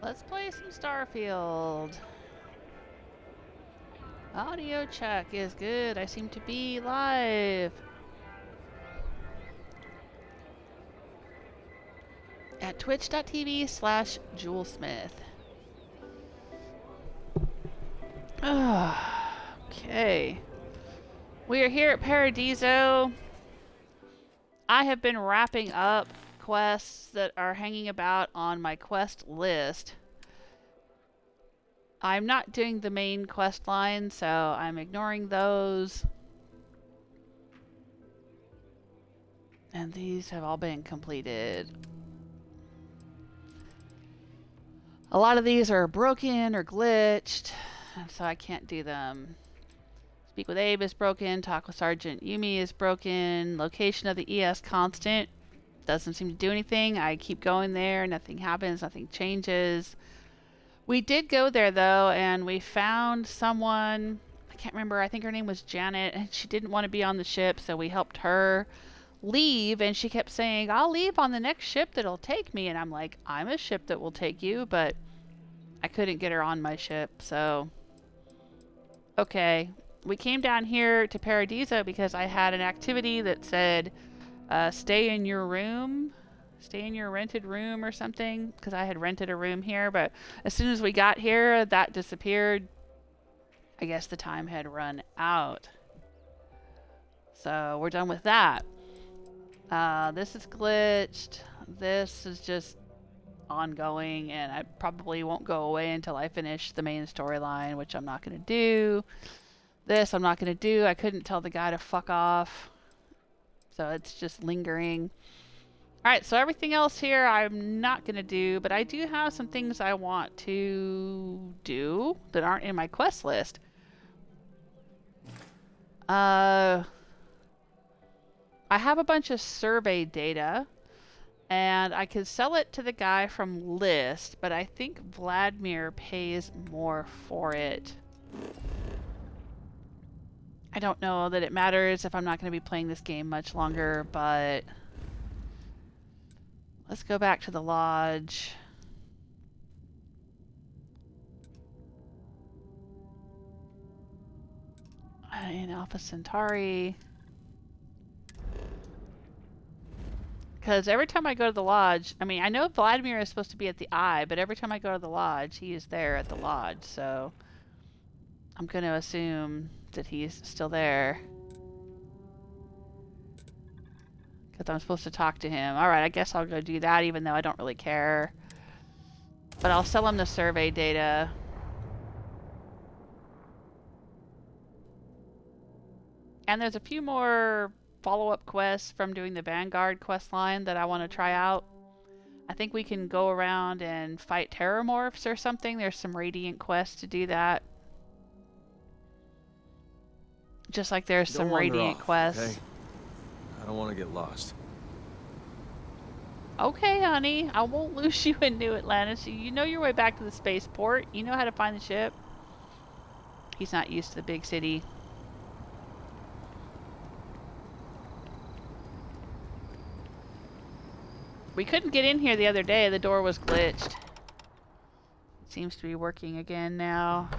Let's play some Starfield. Audio check is good. I seem to be live. At twitch.tv/JewelSmith. Okay. We are here at Paradiso. I have been wrapping up quests that are hanging about on my quest list. I'm not doing the main quest line, so I'm ignoring those. And these have all been completed. A lot of these are broken or glitched, so I can't do them. Speak with Abe is broken. Talk with Sergeant Yumi is broken. Location of the ES constant doesn't seem to do anything. I keep going there. Nothing happens. Nothing changes. We did go there, though, and we found someone. I can't remember. I think her name was Janet, and she didn't want to be on the ship, so we helped her leave, and she kept saying, I'll leave on the next ship that'll take me. And I'm like, I'm a ship that will take you, but I couldn't get her on my ship, so okay. We came down here to Paradiso because I had an activity that said stay in your room, stay in your rented room or something, because I had rented a room here, but as soon as we got here that disappeared. I guess the time had run out, so we're done with that. This is glitched. This is just ongoing, and I probably won't go away until I finish the main storyline, which I'm not going to do. This I'm not going to do. I couldn't tell the guy to fuck off, so it's just lingering. Alright, so everything else here I'm not going to do, but I do have some things I want to do that aren't in my quest list. I have a bunch of survey data, and I could sell it to the guy from list, but I think Vladimir pays more for it. I don't know that it matters if I'm not going to be playing this game much longer, but let's go back to the lodge. In Alpha Centauri. Because every time I go to the lodge, I mean, I know Vladimir is supposed to be at the eye, but every time I go to the lodge, he is there at the lodge, so I'm going to assume that he's still there. Because I'm supposed to talk to him. Alright, I guess I'll go do that, even though I don't really care. But I'll sell him the survey data. And there's a few more follow-up quests from doing the Vanguard quest line that I want to try out. I think we can go around and fight Terrormorphs or something. There's some Radiant quests to do that. Just like there's some Radiant quests. Okay? I don't want to get lost. Okay, honey. I won't lose you in New Atlantis. You know your way back to the spaceport. You know how to find the ship. He's not used to the big city. We couldn't get in here the other day. The door was glitched. It seems to be working again now.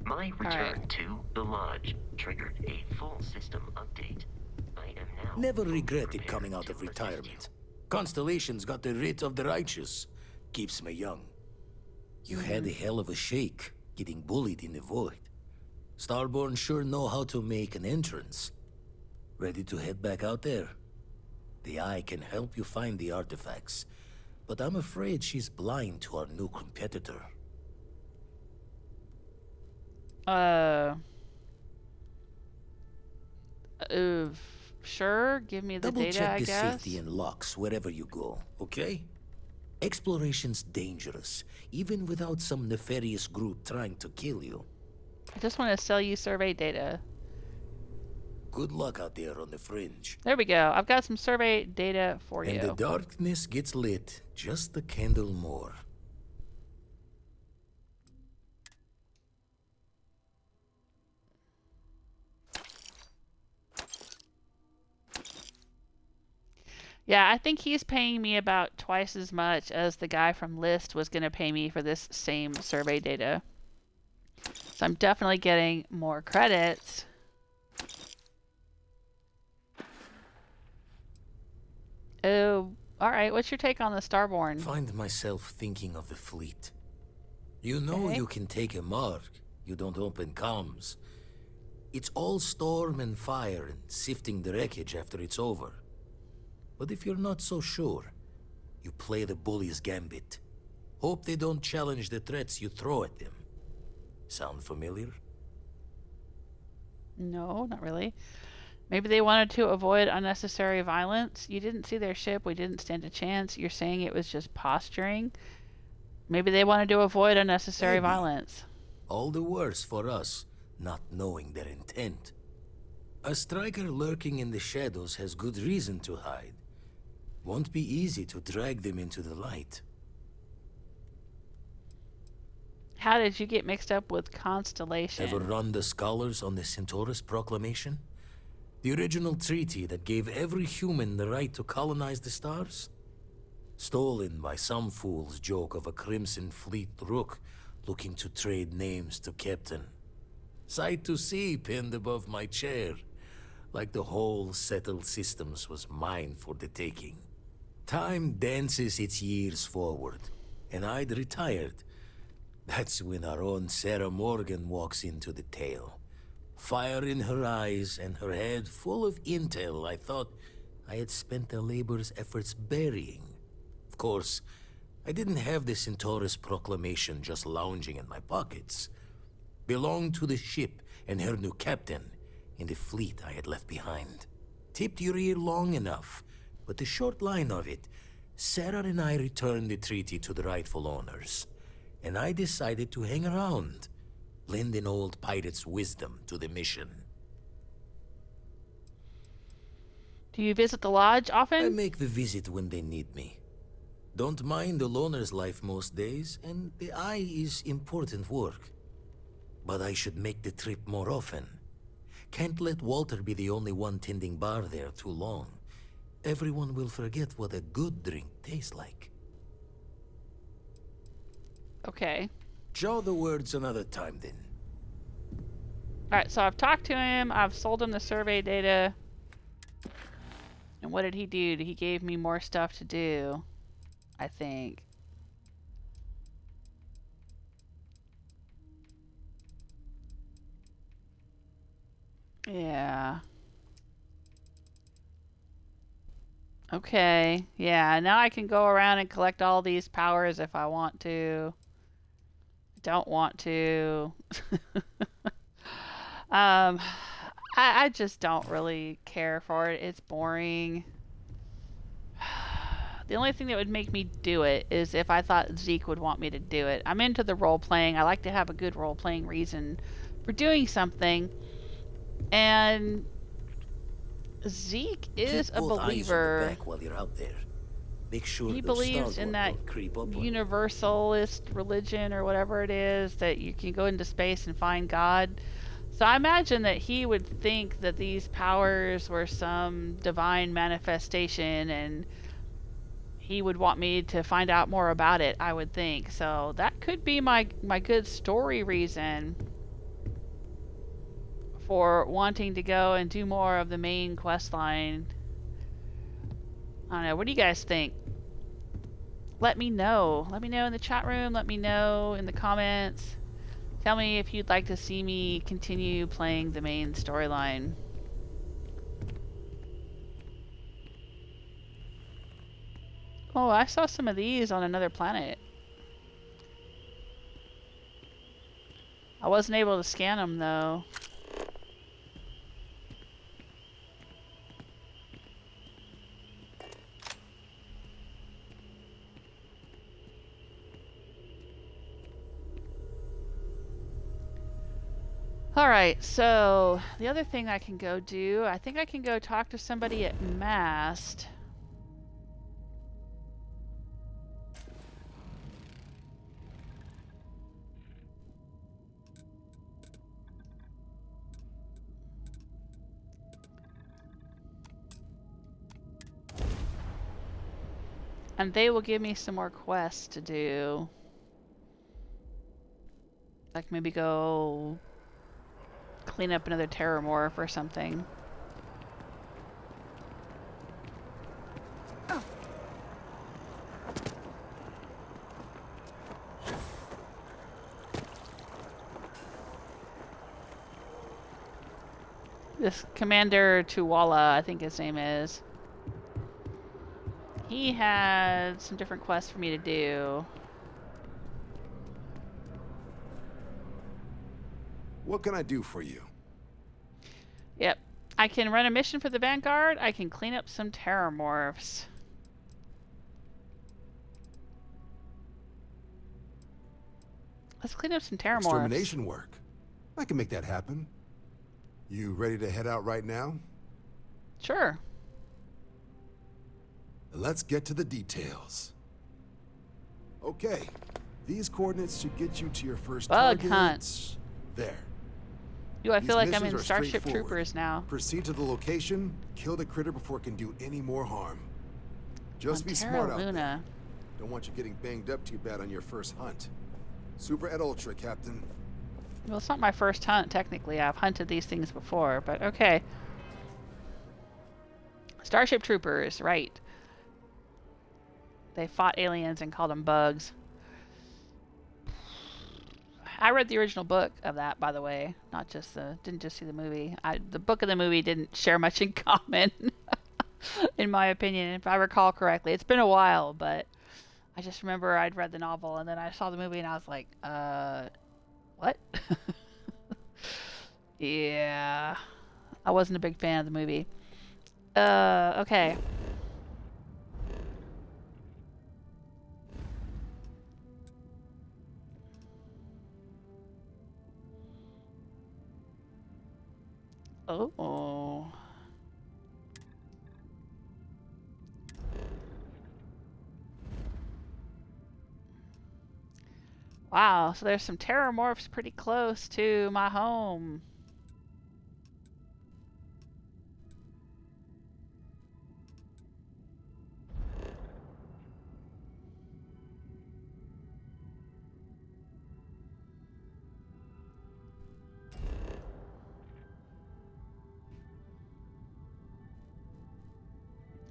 My return to the lodge triggered a full system update. I am now... Never regretted coming out of retirement. Constellation's got the writ of the righteous. Keeps me young. You had a hell of a shake, getting bullied in the void. Starborn sure know how to make an entrance. Ready to head back out there? The Eye can help you find the artifacts, but I'm afraid she's blind to our new competitor. Sure, give me the data, I guess. Double check the safety and locks wherever you go, okay? Exploration's dangerous, even without some nefarious group trying to kill you. I just want to sell you survey data. Good luck out there on the fringe. There we go. I've got some survey data for you. And the darkness gets lit just a candle more. Yeah, I think he's paying me about twice as much as the guy from List was going to pay me for this same survey data. So I'm definitely getting more credits. Oh, alright, what's your take on the Starborn? Find myself thinking of the fleet. You know Okay. you can take a mark, you don't open comms. It's all storm and fire and sifting the wreckage after it's over. But if you're not so sure, you play the bully's gambit. Hope they don't challenge the threats you throw at them. Sound familiar? No, not really. Maybe they wanted to avoid unnecessary violence. You didn't see their ship. We didn't stand a chance. You're saying it was just posturing. Maybe they wanted to avoid unnecessary Maybe. violence. All the worse for us, not knowing their intent. A striker lurking in the shadows has good reason to hide. Won't be easy to drag them into the light. How did you get mixed up with Constellation? Ever run the scholars on the Centaurus Proclamation? The original treaty that gave every human the right to colonize the stars? Stolen by some fool's joke of a Crimson Fleet rook looking to trade names to Captain. Sight to see pinned above my chair, like the whole settled systems was mine for the taking. Time dances its years forward, and I'd retired. That's when our own Sarah Morgan walks into the tale. Fire in her eyes and her head full of intel I thought I had spent a labor's efforts burying. Of course, I didn't have the Centaurus Proclamation just lounging in my pockets. Belonged to the ship and her new captain in the fleet I had left behind. Tipped your ear long enough, but the short line of it, Sarah and I returned the treaty to the rightful owners, and I decided to hang around, lend an old pirate's wisdom to the mission. Do you visit the lodge I often? make the visit when they need me. Don't mind the loner's life most days, and the eye is important work. But I should make the trip more often. Can't let Walter be the only one tending bar there too long. Everyone will forget what a good drink tastes like. Okay. Jaw the words another time then. Alright, so I've talked to him. I've sold him the survey data. And what did he do? He gave me more stuff to do, I think. Yeah. Okay. Yeah, now I can go around and collect all these powers if I want to. Don't want to. I just don't really care for it. It's boring. The only thing that would make me do it is if I thought Zeke would want me to do it. I'm into the role playing. I like to have a good role playing reason for doing something. And Zeke is Keep a both eyes on the believer. back while you're out there. Make sure He those believes stars in won't that creep up on you. universalist religion or whatever it is, that you can go into space and find God. So I imagine that he would think that these powers were some divine manifestation, and he would want me to find out more about it, I would think. So that could be my good story reason for wanting to go and do more of the main quest line. I don't know. What do you guys think? Let me know. Let me know in the chat room. Let me know in the comments. Tell me if you'd like to see me continue playing the main storyline. Oh, I saw some of these on another planet. I wasn't able to scan them though. Alright, so the other thing I can go do, I think I can go talk to somebody at Mast. And they will give me some more quests to do. Like maybe go clean up another Terrormorph or something. This Commander Tuwala, I think his name is. He had some different quests for me to do. What can I do for you? Yep. I can run a mission for the Vanguard. I can clean up some Terrormorphs. Let's clean up some Terrormorphs. Extermination work. I can make that happen. You ready to head out right now? Sure. Let's get to the details. Okay. These coordinates should get you to your first Bug target. hunt. There. Yo, I These feel like I'm missions in are Starship straightforward. Troopers now. Proceed to the location, kill the critter before it can do any more harm. Just be Montera smart out there. Luna. Don't want you getting banged up too bad on your first hunt. Super et ultra, Captain. Well, it's not my first hunt, technically. I've hunted these things before, but okay. Starship Troopers, right. They fought aliens and called them bugs. I read the original book of that, by the way. Not just didn't just see the movie. The book and the movie didn't share much in common, in my opinion, if I recall correctly. It's been a while, but I just remember I'd read the novel and then I saw the movie and I was like, what? Yeah. I wasn't a big fan of the movie. Okay. Oh. Wow, so there's some Terrormorphs pretty close to my home.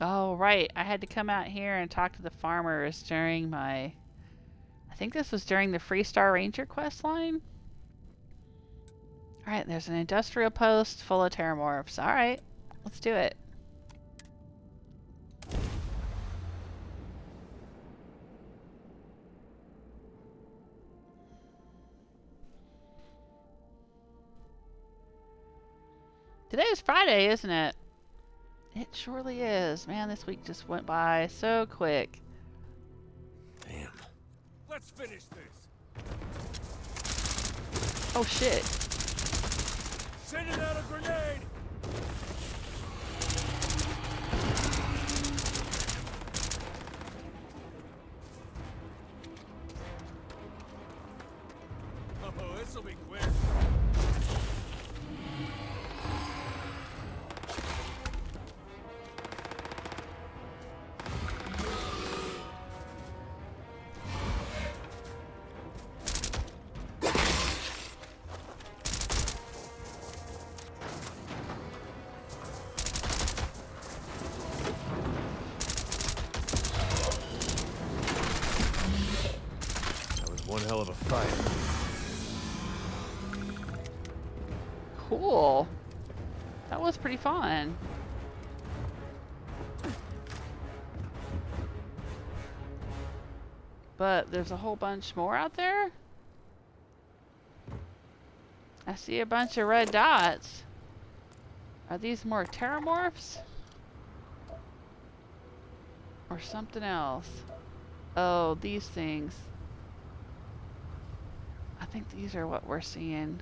Oh, right. I had to come out here and talk to the farmers during my... I think this was during the Freestar Ranger quest line. Alright, there's an industrial post full of Terrormorphs. Alright, let's do it. Today is Friday, isn't it? It surely is. Man, this week just went by so quick. Damn. Let's finish this. Oh shit. Sending out a grenade. Oh, this'll be quick. One hell of a fight. Cool. That was pretty fun. But there's a whole bunch more out there? I see a bunch of red dots. Are these more Terrormorphs? Or something else? Oh, these things. I think these are what we're seeing.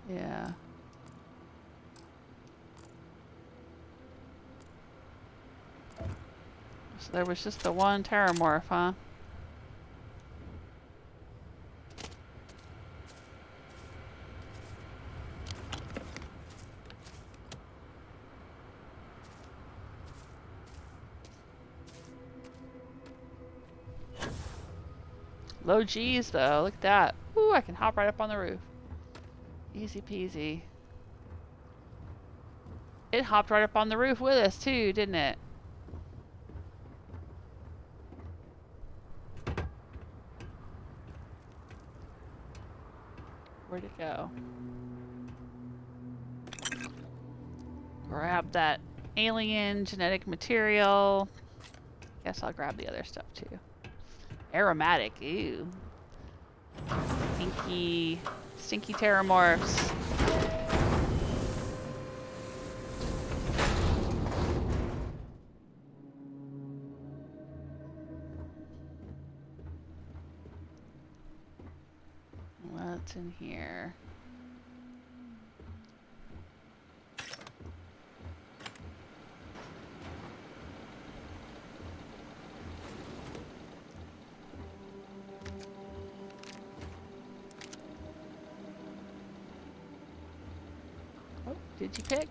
Yeah. So there was just the one Terrormorph, huh? Low G's though, look at that. Ooh, I can hop right up on the roof. Easy peasy. It hopped right up on the roof with us too, didn't it? Where'd it go? Grab that alien genetic material. Guess I'll grab the other stuff too. Aromatic, ew. Stinky Terrormorphs. What's in here? Oh, did you pick?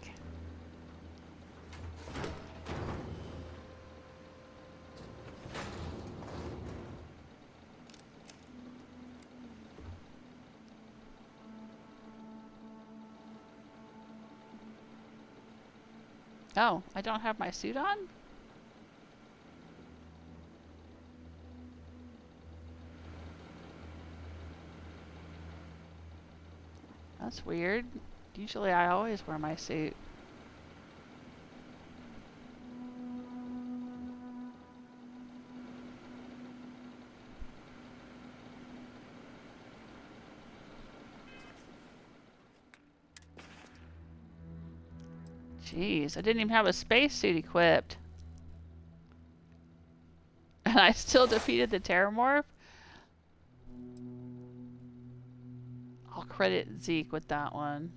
Oh, I don't have my suit on? That's weird. Usually I always wear my suit. Jeez, I didn't even have a spacesuit equipped. And I still defeated the Terrormorph? I'll credit Zeke with that one.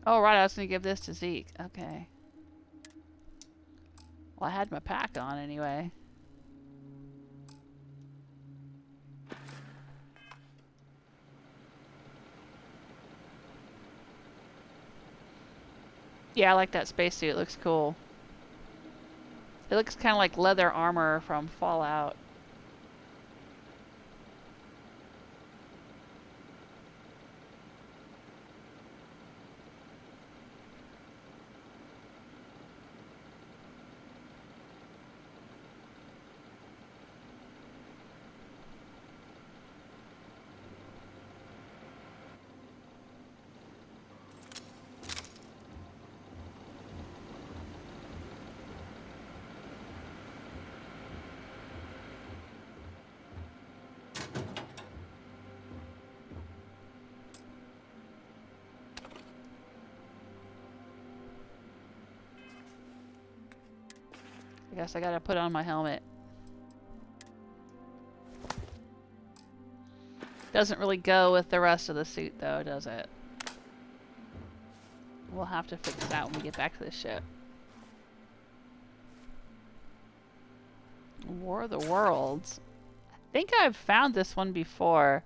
Oh, right, I was going to give this to Zeke. Okay. Well, I had my pack on anyway. Yeah, I like that spacesuit. It looks cool. It looks kind of like leather armor from Fallout. I guess I gotta put on my helmet. Doesn't really go with the rest of the suit though, does it? We'll have to fix that when we get back to the ship. War of the Worlds. I think I've found this one before,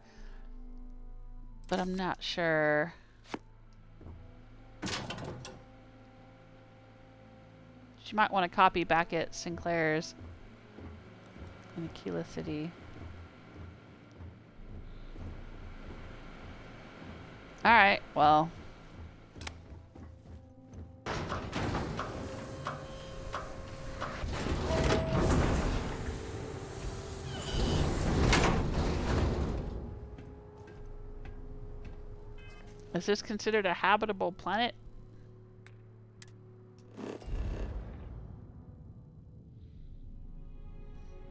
but I'm not sure. You might want to copy back at Sinclair's in Aquila City. Alright, well. Is this considered a habitable planet?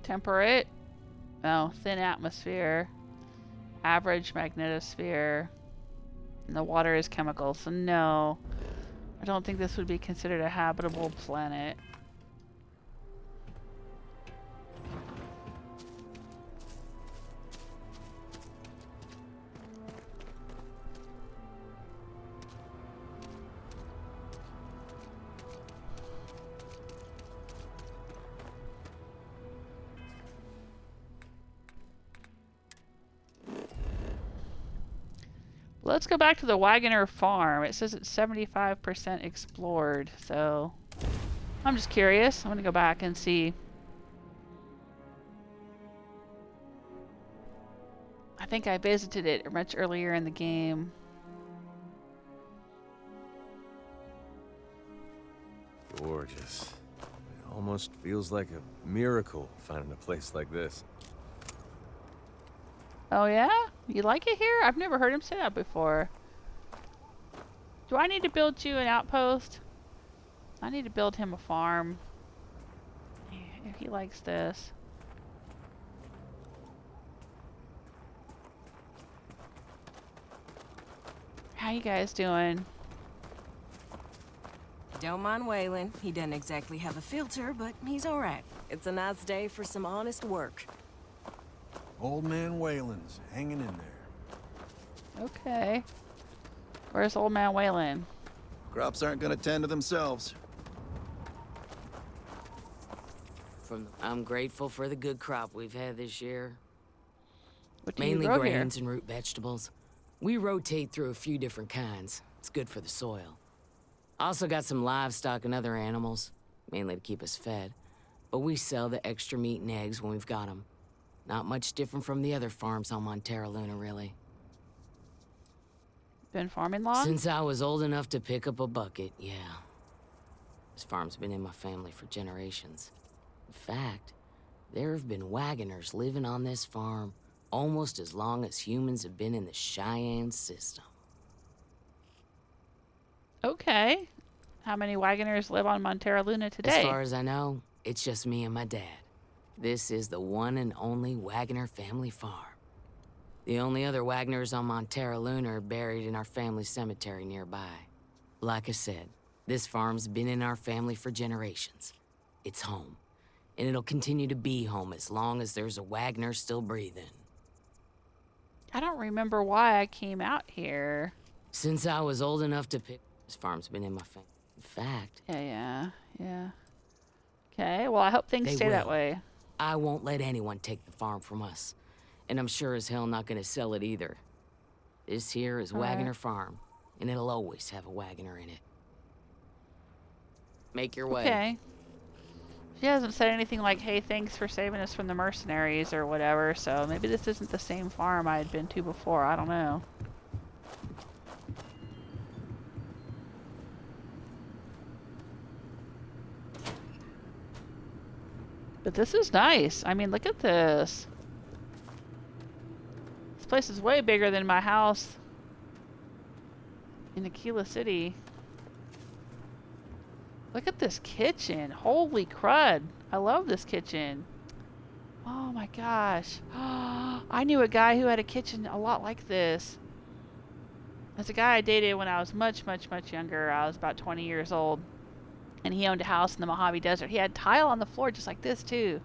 Temperate? No, thin atmosphere. Average magnetosphere. And the water is chemical, so no. I don't think this would be considered a habitable planet. Let's go back to the Waggoner Farm. It says it's 75% explored, so I'm just curious. I'm gonna go back and see. I think I visited it much earlier in the game. Gorgeous. It almost feels like a miracle finding a place like this. Oh yeah? You like it here? I've never heard him say that before. Do I need to build you an outpost? I need to build him a farm. If he likes this. How you guys doing? Don't mind Waylon. He doesn't exactly have a filter, but he's all right. It's a nice day for some honest work. Old man Wayland's hanging in there. Okay. Where's old man Waylon? Crops aren't gonna tend to themselves. I'm grateful for the good crop we've had this year. What do Mainly you grow grains here? and root vegetables. We rotate through a few different kinds. It's good for the soil. Also got some livestock and other animals, mainly to keep us fed. But we sell the extra meat and eggs when we've got them. Not much different from the other farms on Montera, really. Been farming long? Since I was old enough to pick up a bucket, yeah. This farm's been in my family for generations. In fact, there have been Waggoners living on this farm almost as long as humans have been in the Cheyenne system. Okay. How many Waggoners live on Montera today? As far as I know, it's just me and my dad. This is the one and only Waggoner family farm. The only other Wagners on Montera are buried in our family cemetery nearby. Like I said, this farm's been in our family for generations. It's home. And it'll continue to be home as long as there's a Waggoner still breathing. I don't remember why I came out here. Since I was old enough to pick, this farm's been in my family. In fact, Yeah. Okay, well, I hope things They stay that will. way. I won't let anyone take the farm from us. And I'm sure as hell not gonna sell it either. This here is All right. Waggoner Farm, and it'll always have a Waggoner in it. Make your way. Okay. She hasn't said anything like, hey, thanks for saving us from the mercenaries or whatever, so maybe this isn't the same farm I had been to before. I don't know. But this is nice. I mean, look at this. This place is way bigger than my house in Aquila City. Look at this kitchen. Holy crud. I love this kitchen. Oh my gosh. I knew a guy who had a kitchen a lot like this. There's a guy I dated when I was much younger. I was about 20 years old. And he owned a house in the Mojave Desert. He had tile on the floor just like this too.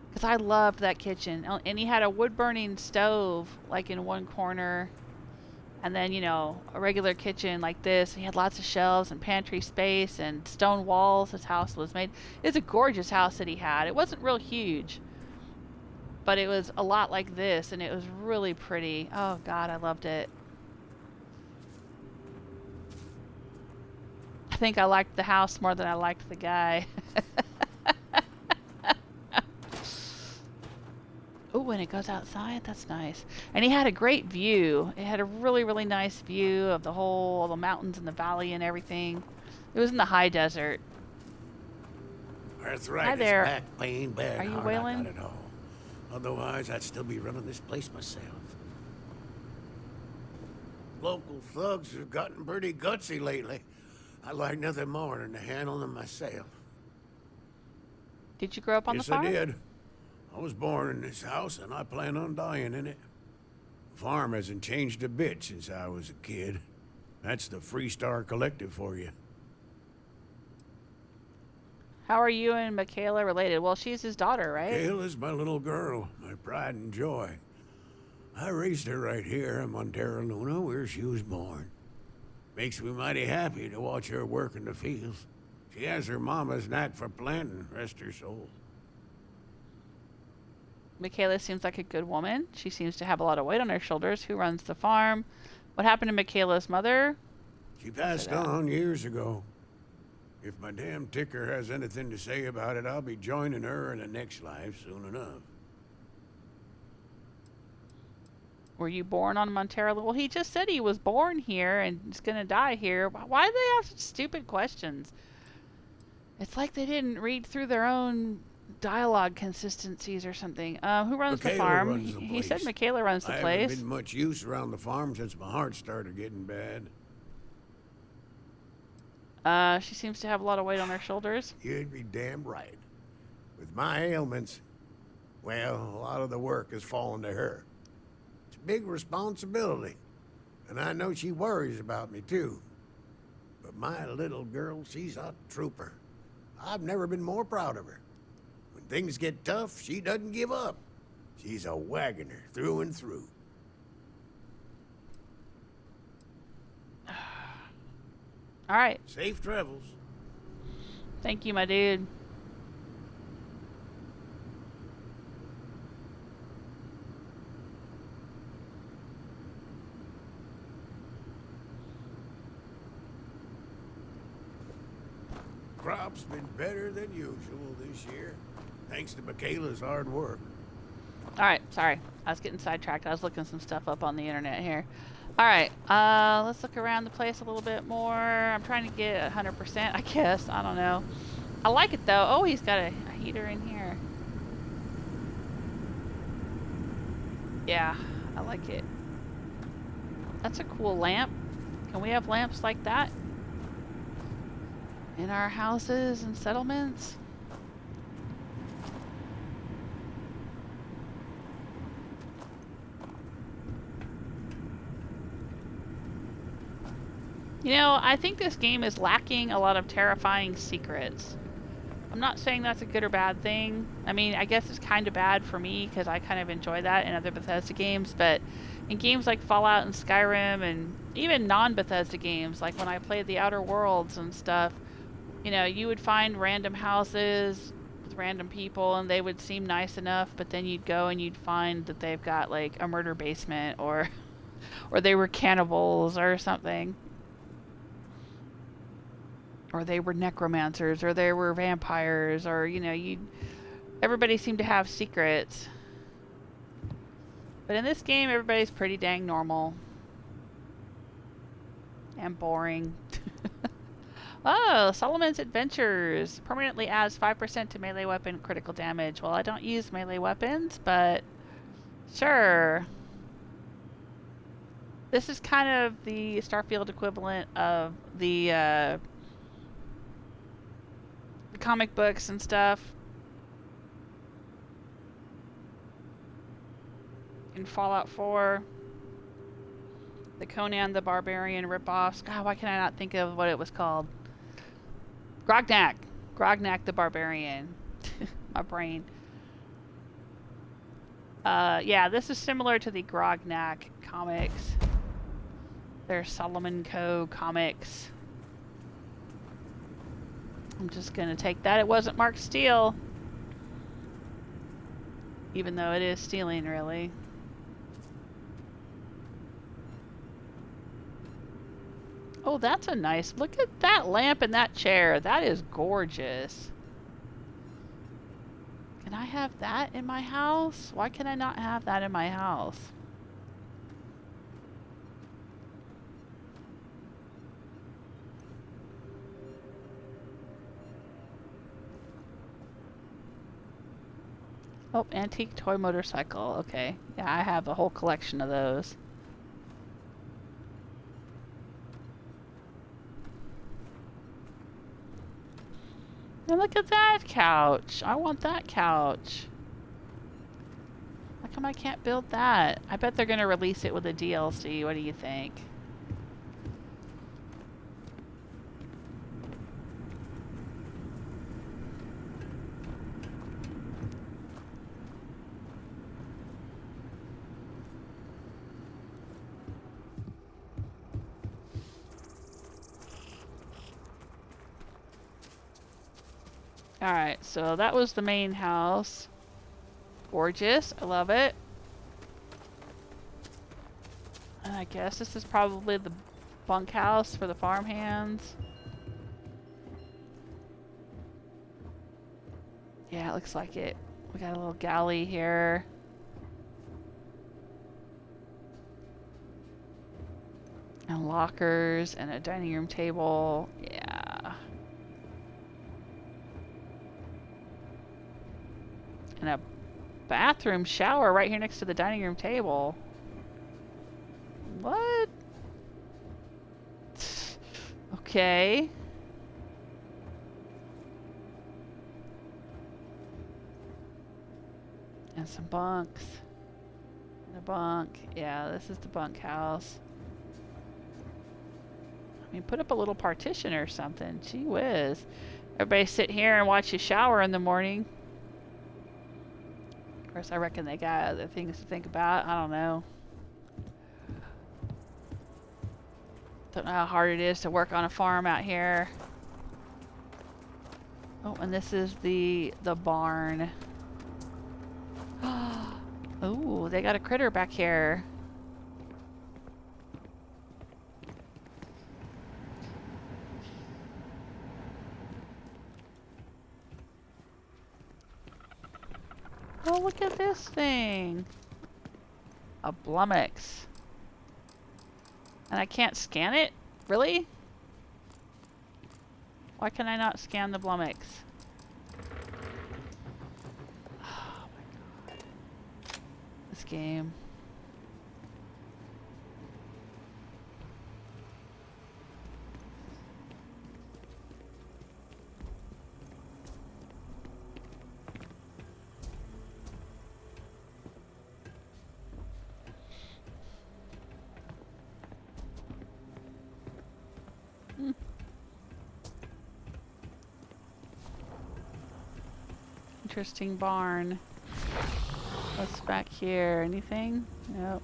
Because I loved that kitchen. And he had a wood-burning stove like in one corner. And then, you know, a regular kitchen like this. He had lots of shelves and pantry space and stone walls. His house was made. It's a gorgeous house that he had. It wasn't real huge. But it was a lot like this. And it was really pretty. Oh, God, I loved it. I think I liked the house more than I liked the guy. Oh, and it goes outside. That's nice. And he had a great view. It had a really nice view of the all the mountains and the valley and everything. It was in the high desert. Arthritis, Hi there. back pain, bad Are you heart, Waylon? I got it all. Otherwise, I'd still be running this place myself. Local thugs have gotten pretty gutsy lately. I like nothing more than to handle them myself. Did you grow up on Yes, the farm? I did. I was born in this house, and I plan on dying in it. The farm hasn't changed a bit since I was a kid. That's the Freestar Collective for you. How are you and Michaela related? Well, she's his daughter, right? Kayla's my little girl, my pride and joy. I raised her right here in Montera, where she was born. Makes me mighty happy to watch her work in the fields. She has her mama's knack for planting, rest her soul. Michaela seems like a good woman. She seems to have a lot of weight on her shoulders. Who runs the farm? What happened to Michaela's mother? She passed on years ago. If my damn ticker has anything to say about it, I'll be joining her in the next life soon enough. Were you born on Montera? Well, he just said he was born here and is gonna die here. Why do they have such stupid questions? It's like they didn't read through their own dialogue consistencies or something. Who runs the farm? Runs the He said place. Michaela runs the I place. haven't been much use around the farm since my heart started getting bad. She seems to have a lot of weight on her shoulders. You'd be damn right. With my ailments, well, a lot of the work has fallen to her. It's a big responsibility, and I know she worries about me too. But my little girl, she's a trooper. I've never been more proud of her. When things get tough, she doesn't give up. She's a Waggoner through and through. All right. Safe travels. Thank you, my dude. Crop's been better than usual this year, thanks to Michaela's hard work. All right. Sorry. I was getting sidetracked. I was looking some stuff up on the internet here. All right. Let's look around the place a little bit more. I'm trying to get 100%, I guess. I don't know. I like it, though. Oh, he's got a heater in here. Yeah, I like it. That's a cool lamp. Can we have lamps like that in our houses and settlements? You know, I think this game is lacking a lot of terrifying secrets. I'm not saying that's a good or bad thing. I mean, I guess it's kind of bad for me because I kind of enjoy that in other Bethesda games, but in games like Fallout and Skyrim and even non-Bethesda games, like when I played the Outer Worlds and stuff, you know, you would find random houses with random people and they would seem nice enough, but then you'd go and you'd find that they've got like a murder basement or they were cannibals or something. Or they were necromancers, or they were vampires, or, you know, everybody seemed to have secrets. But in this game, everybody's pretty dang normal. And boring. Oh, Solomon's Adventures. Permanently adds 5% to melee weapon critical damage. Well, I don't use melee weapons, but sure. This is kind of the STARFIELD equivalent of the comic books and stuff in Fallout 4, the Conan the Barbarian ripoffs. God, why can I not think of what it was called? Grognak the Barbarian. My brain. Yeah, this is similar to the Grognak comics. There's Solomon Co. comics. I'm just going to take that. It wasn't marked steal. Even though it is stealing, really. Oh, that's a nice... Look at that lamp and that chair. That is gorgeous. Can I have that in my house? Why can I not have that in my house? Oh, antique toy motorcycle. Okay. Yeah, I have a whole collection of those. And look at that couch. I want that couch. How come I can't build that? I bet they're going to release it with a DLC. What do you think? Alright, so that was the main house. Gorgeous. I love it. And I guess this is probably the bunkhouse for the farmhands. Yeah, it looks like it. We got a little galley here. And lockers and a dining room table. Yeah. And a bathroom shower right here next to the dining room table. What? Okay. And some bunks. And a bunk. Yeah, this is the bunkhouse. I mean, put up a little partition or something. Gee whiz. Everybody sit here and watch you shower in the morning. Of course, I reckon they got other things to think about. I don't know. Don't know how hard it is to work on a farm out here. Oh, and this is the barn. Oh, they got a critter back here. Oh, look at this thing. A Blumix. And I can't scan it? Really? Why can I not scan the Blumix? Oh my god. This game. Interesting barn. What's back here? Anything? Nope.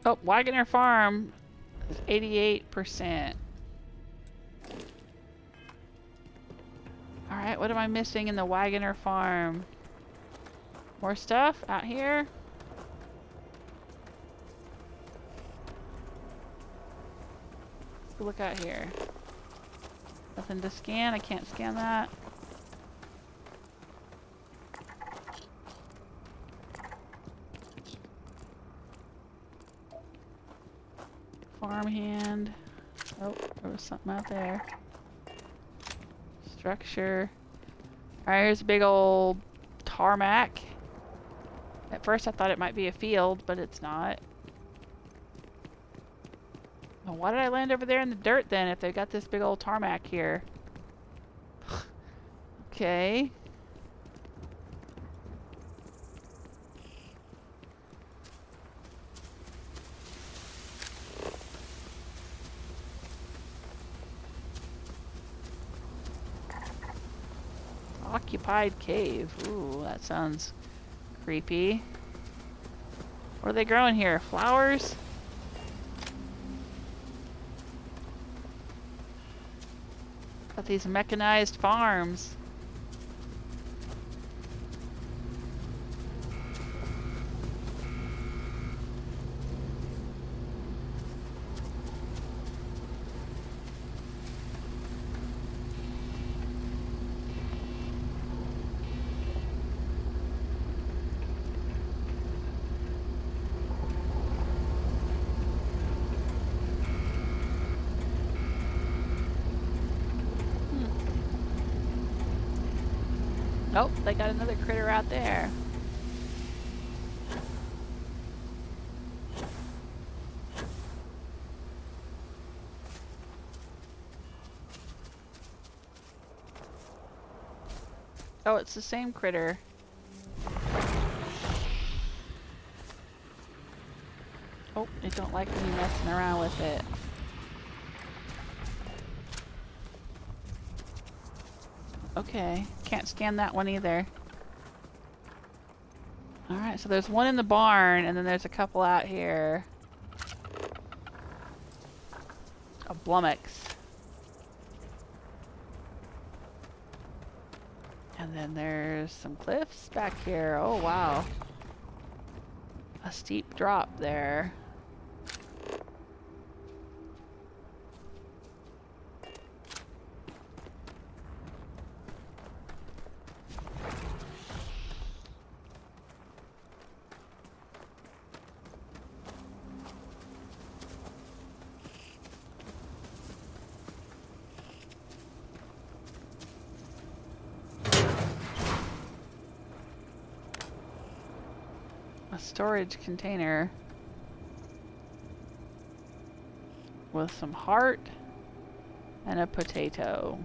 Oh, Waggoner Farm is 88%. Alright, what am I missing in the Waggoner Farm? More stuff out here? Let's look out here. Nothing to scan. I can't scan that. Farmhand. Oh, there was something out there. Structure. Alright, here's a big old tarmac. At first I thought it might be a field, but it's not. Well, why did I land over there in the dirt then if they got this big old tarmac here? Okay. Occupied cave. Ooh, that sounds creepy. What are they growing here? Flowers? Got these mechanized farms. Nope, they got another critter out there. Oh, it's the same critter. Oh, they don't like me messing around with it. Okay, can't scan that one either. Alright, so there's one in the barn, and then there's a couple out here. Blumix. And then there's some cliffs back here. Oh, wow. A steep drop there. A storage container with some heart and a potato.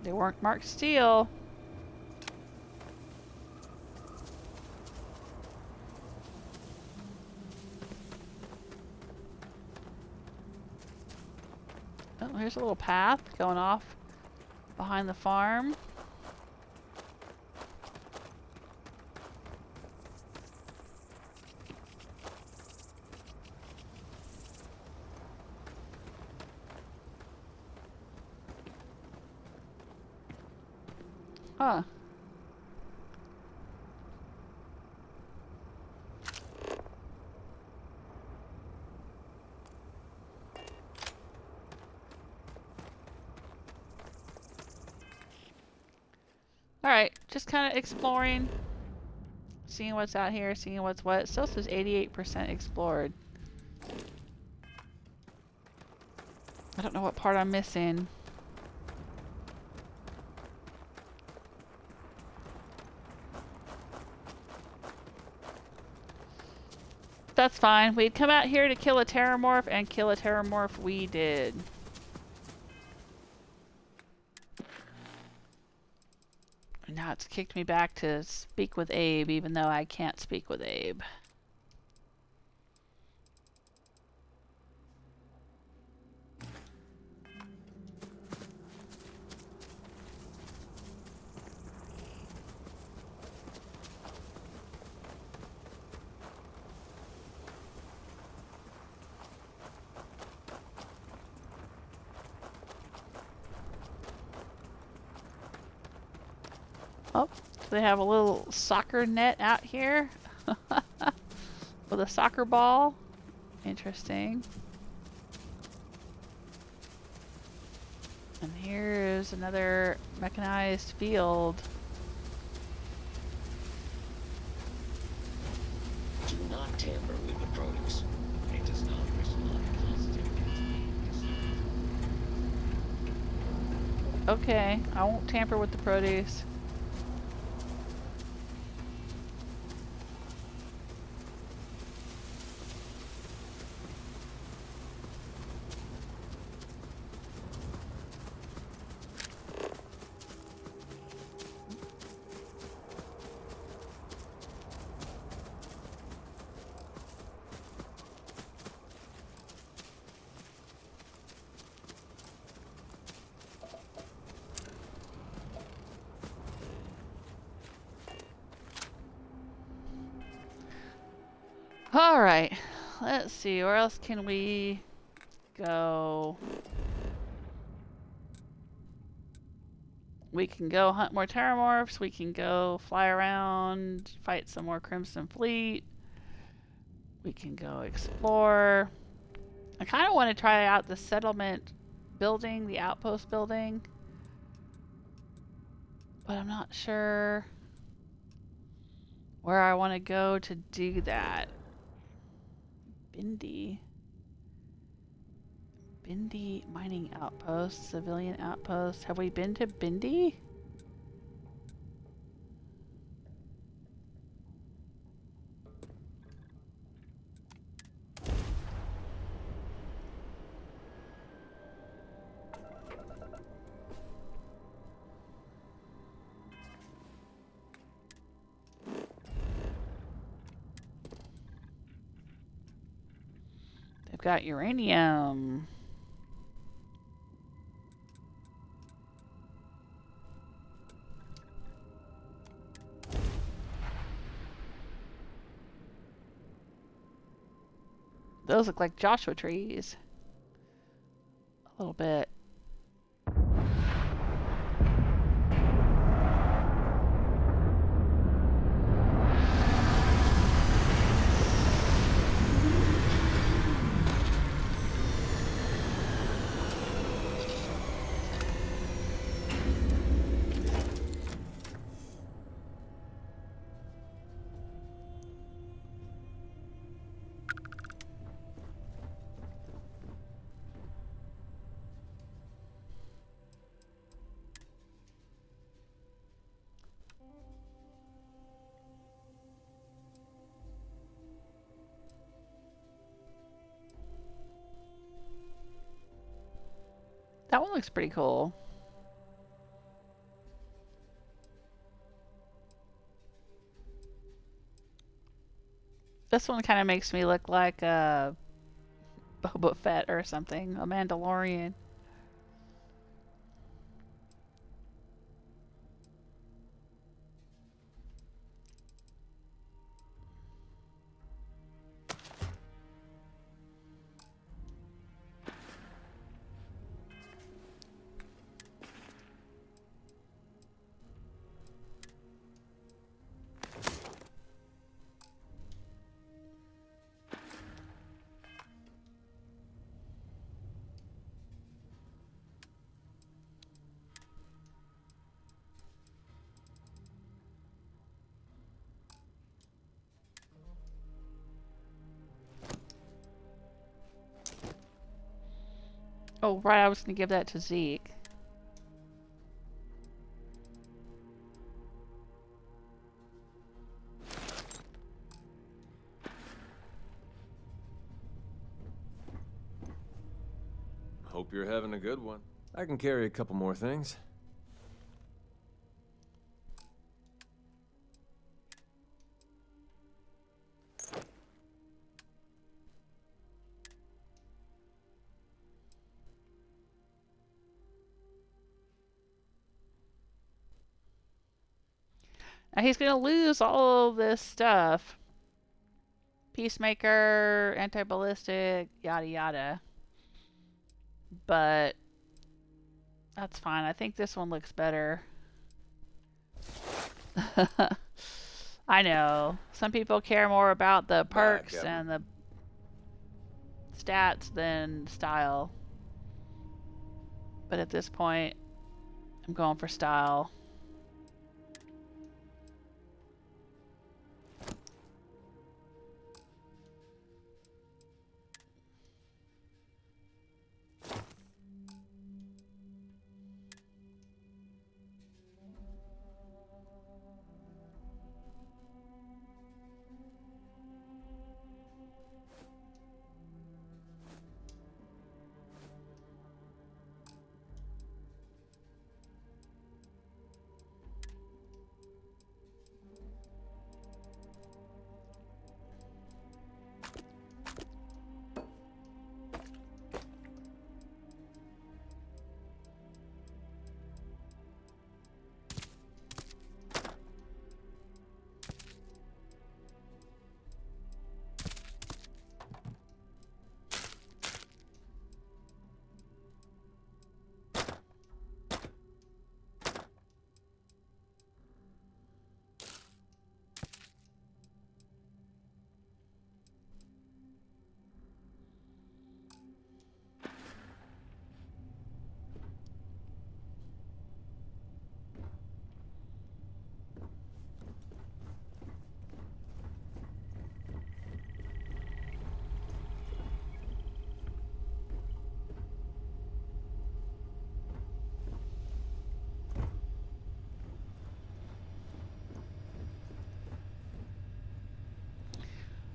They weren't marked steel. Oh, here's a little path going off behind the farm. Huh. Alright, just kind of exploring. Seeing what's out here, seeing what's what. It still says 88% explored. I don't know what part I'm missing. That's fine. We'd come out here to kill a Terrormorph, and kill a Terrormorph we did. And now it's kicked me back to speak with Abe, even though I can't speak with Abe. Oh, so they have a little soccer net out here with a soccer ball. Interesting. And here's another mechanized field. Do not tamper with the produce. It does not respond positively. Okay, I won't tamper with the produce. Alright, let's see, where else can we go? We can go hunt more Terrormorphs, we can go fly around, fight some more Crimson Fleet. We can go explore. I kind of want to try out the settlement building, the outpost building. But I'm not sure where I want to go to do that. Bindi. Bindi mining outpost, civilian outpost. Have we been to Bindi? They've got uranium. Those look like Joshua trees. A little bit. That one looks pretty cool. This one kind of makes me look like a Boba Fett or something, a Mandalorian. Oh, right, I was going to give that to Zeke. Hope you're having a good one. I can carry a couple more things. Now he's going to lose all of this stuff. Peacemaker, anti-ballistic, yada yada. But that's fine. I think this one looks better. I know. Some people care more about the perks and the stats than style. But at this point, I'm going for style.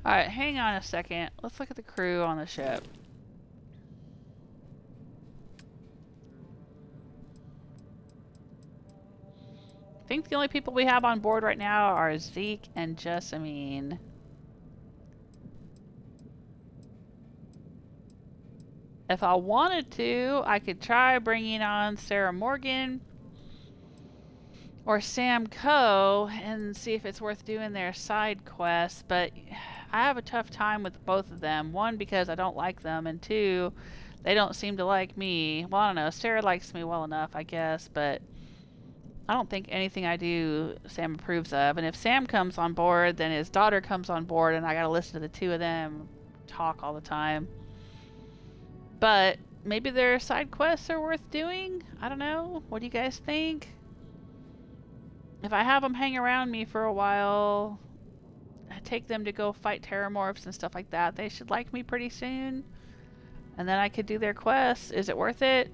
Alright, hang on a second. Let's look at the crew on the ship. I think the only people we have on board right now are Zeke and Jessamine. If I wanted to, I could try bringing on Sarah Morgan or Sam Coe and see if it's worth doing their side quest, but I have a tough time with both of them. One, because I don't like them, and two, they don't seem to like me. Well, I don't know. Sarah likes me well enough, I guess, but I don't think anything I do Sam approves of. And if Sam comes on board, then his daughter comes on board, and I gotta listen to the two of them talk all the time. But maybe their side quests are worth doing? I don't know. What do you guys think? If I have them hang around me for a while, I take them to go fight Terrormorphs and stuff like that, they should like me pretty soon. And then I could do their quests. Is it worth it?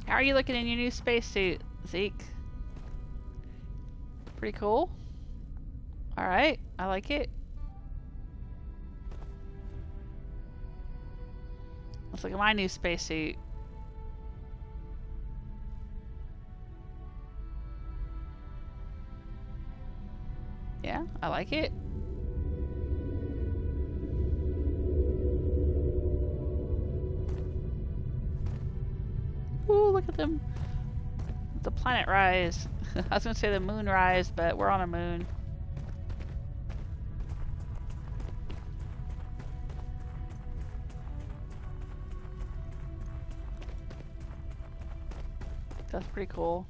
How are you looking in your new spacesuit, Zeke? Pretty cool. Alright, I like it. Let's look at my new spacesuit. Yeah, I like it. Ooh, look at them. The planet rise. I was gonna say the moon rise, but we're on a moon. That's pretty cool.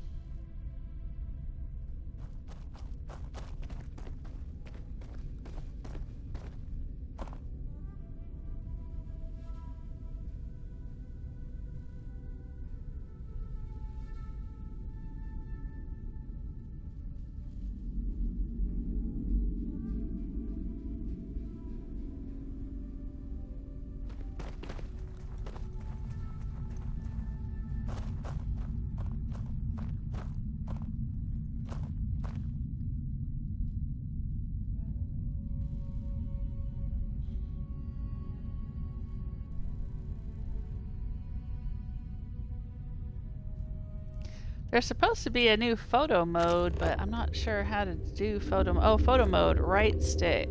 There's supposed to be a new photo mode, but I'm not sure how to do photo. Oh, photo mode, right stick.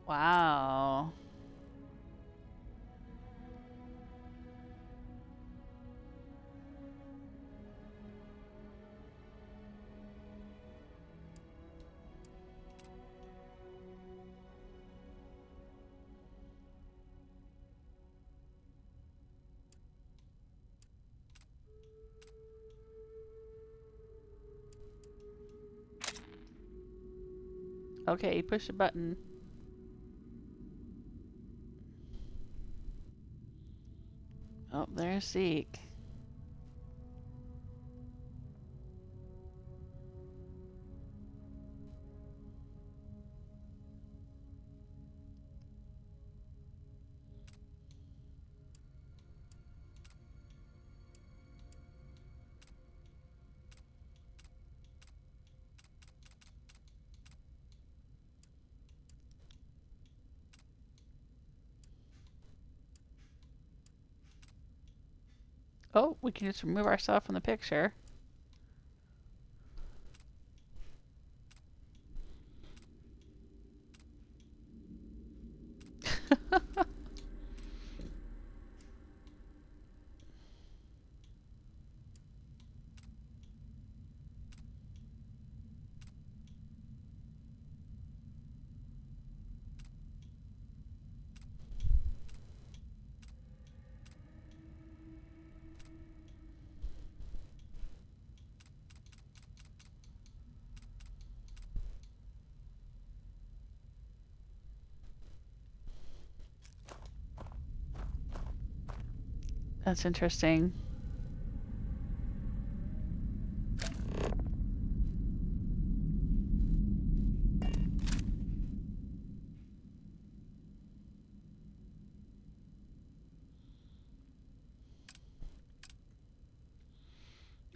Wow. Okay, push a button. Oh, there's Zeke. Oh, we can just remove ourselves from the picture. That's interesting.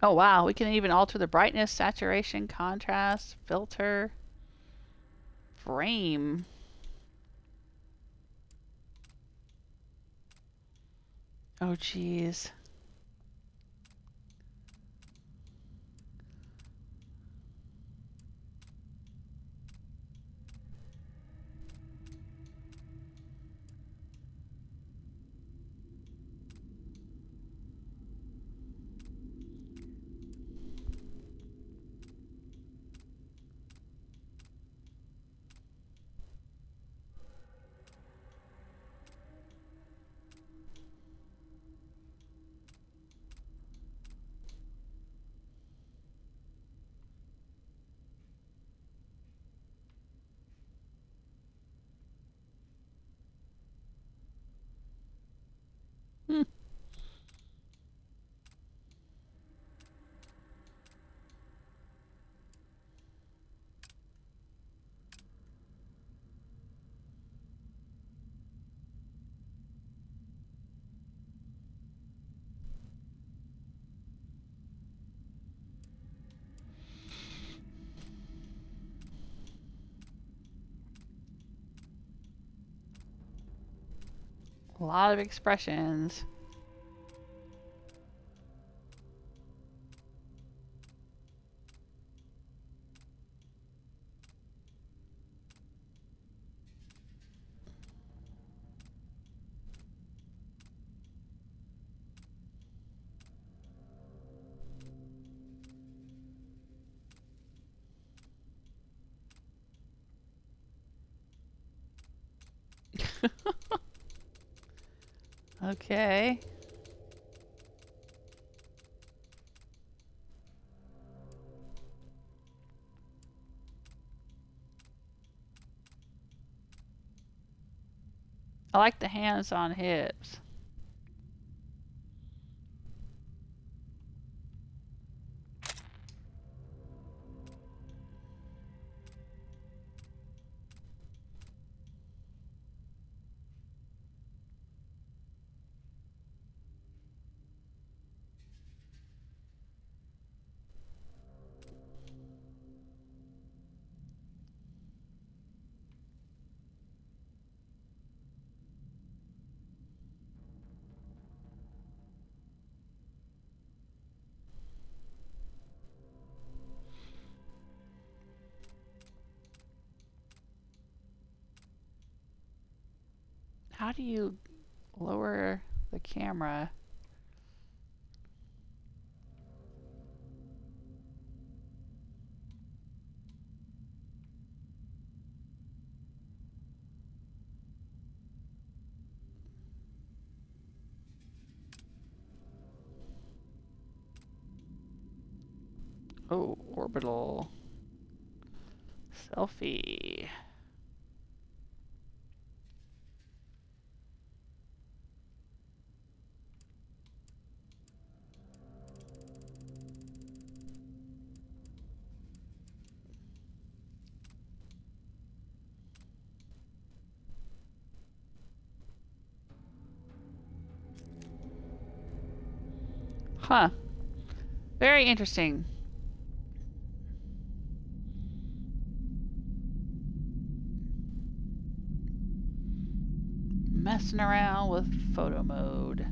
Oh wow, we can even alter the brightness, saturation, contrast, filter, frame. Oh geez. Hmm. A lot of expressions. Okay. I like the hands on hips. How do you lower the camera? Oh, orbital selfie. Huh. Very interesting. Messing around with photo mode.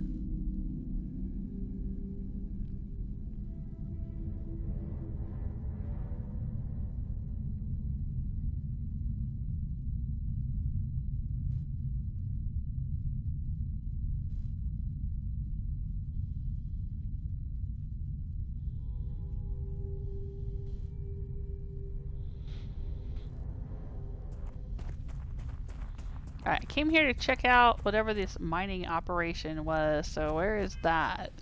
Alright, I came here to check out whatever this mining operation was, so where is that?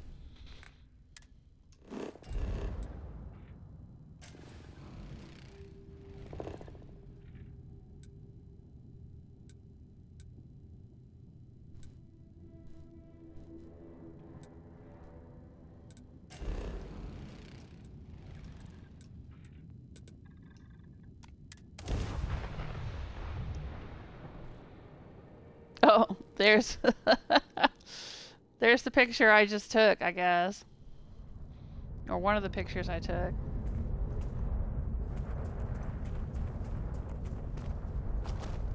Oh, there's there's the picture I just took, I guess. Or one of the pictures I took.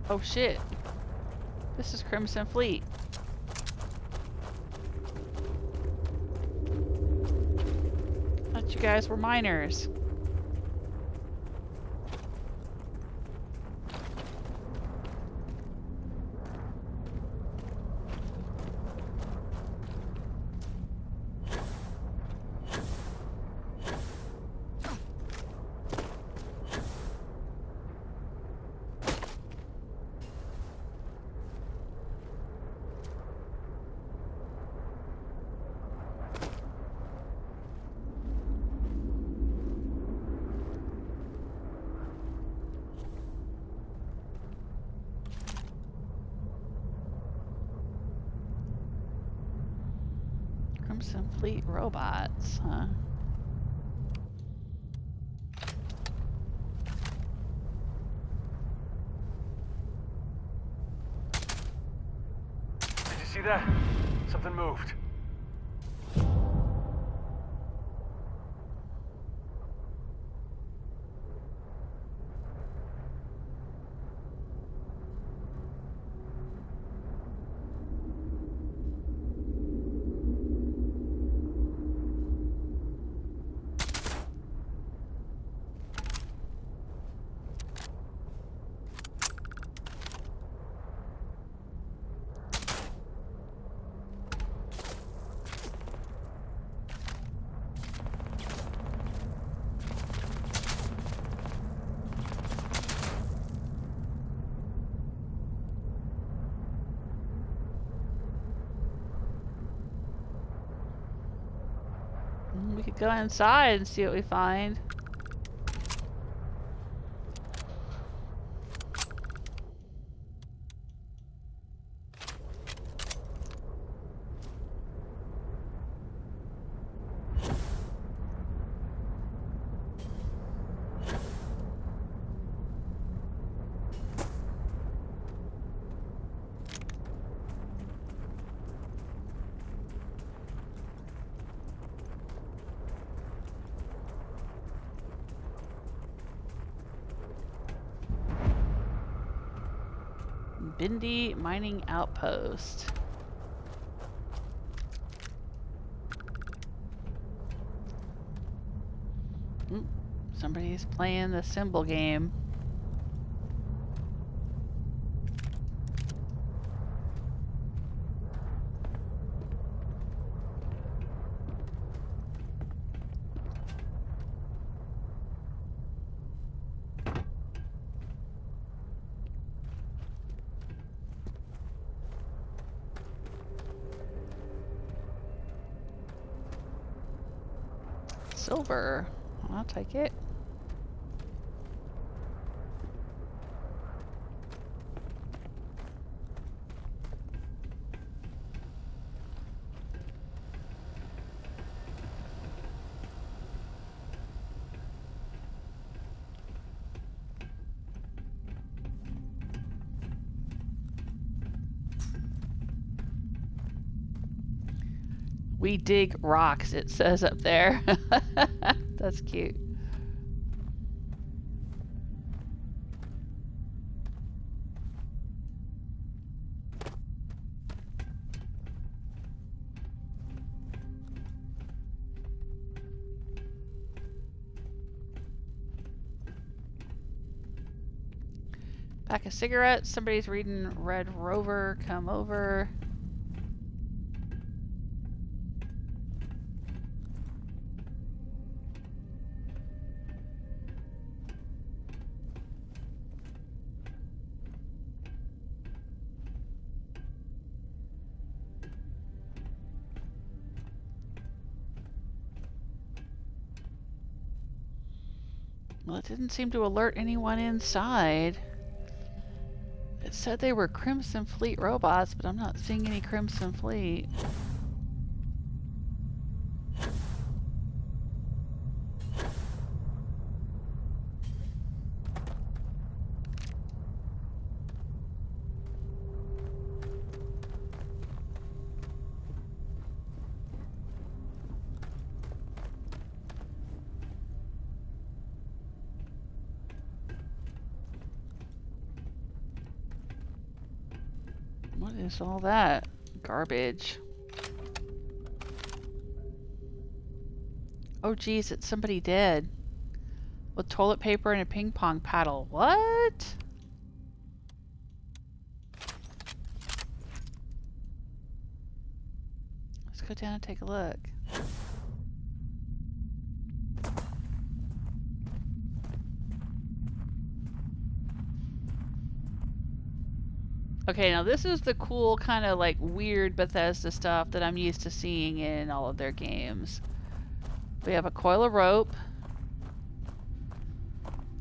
Oh shit. This is Crimson Fleet. Thought you guys were miners. Crimson Fleet robots, huh? Did you see that? Something moved. We could go inside and see what we find. Bindi mining outpost. Somebody's playing the symbol game. Silver. I'll take it. We dig rocks, it says up there. That's cute. Pack of cigarettes. Somebody's reading Red Rover. Come over. Well, it didn't seem to alert anyone inside. It said they were Crimson Fleet robots, but I'm not seeing any Crimson Fleet. is all that garbage? Oh geez, it's somebody dead. With toilet paper and a ping pong paddle. What? Let's go down and take a look. Okay, now this is the cool kind of like weird Bethesda stuff that I'm used to seeing in all of their games. We have a coil of rope.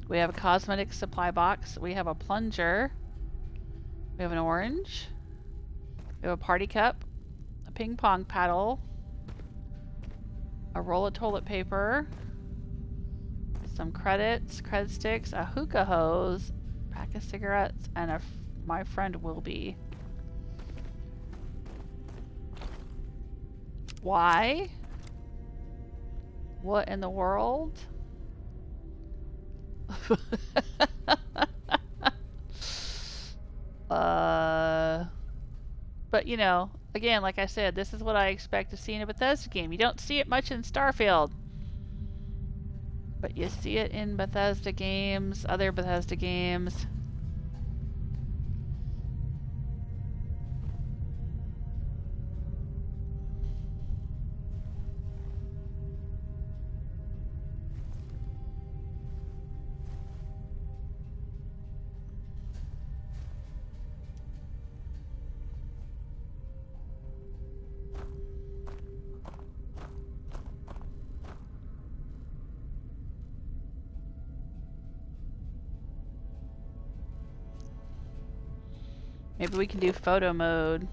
We have a cosmetic supply box. We have a plunger. We have an orange. We have a party cup. A ping pong paddle. A roll of toilet paper. Some credits, credit sticks, a hookah hose, pack of cigarettes, and a my friend will be. Why? What in the world? But you know, again, like I said, this is what I expect to see in a Bethesda game. You don't see it much in STARFIELD. But you see it in Bethesda games, other Bethesda games. Maybe we can do photo mode.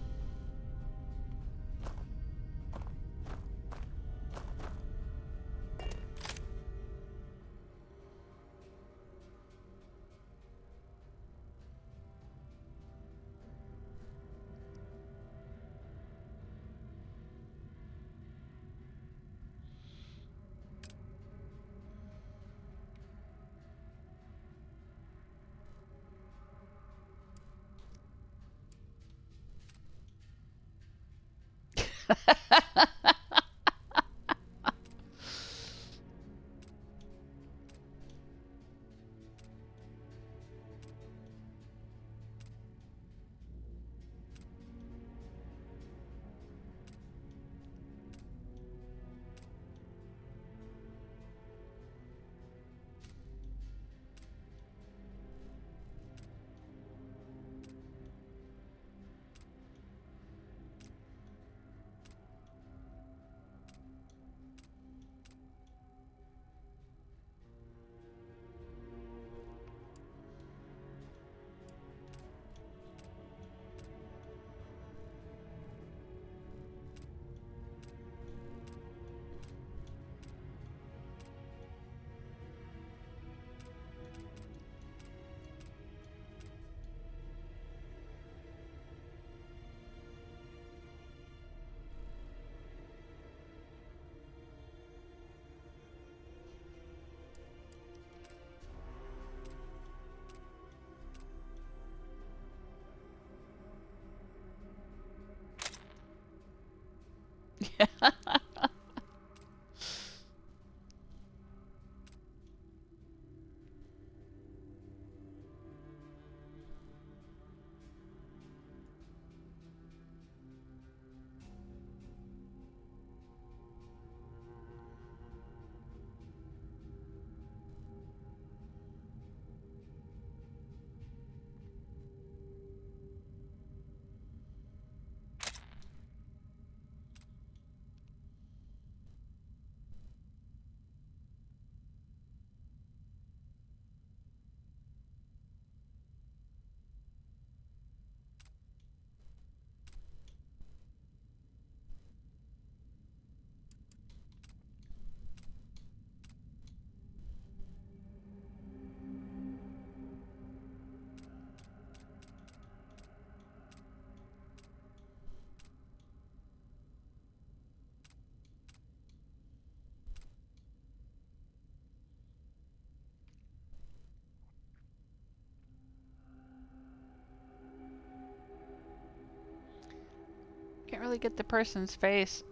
Can't really get the person's face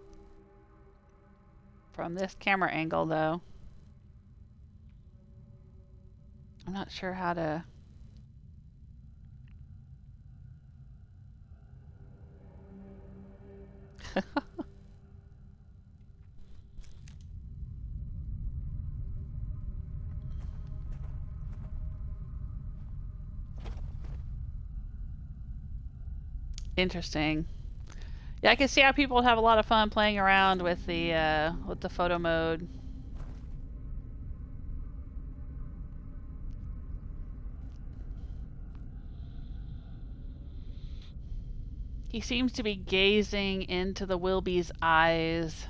from this camera angle, though. I'm not sure how to... Interesting. Yeah, I can see how people would have a lot of fun playing around with the photo mode. He seems to be gazing into the Wilby's eyes.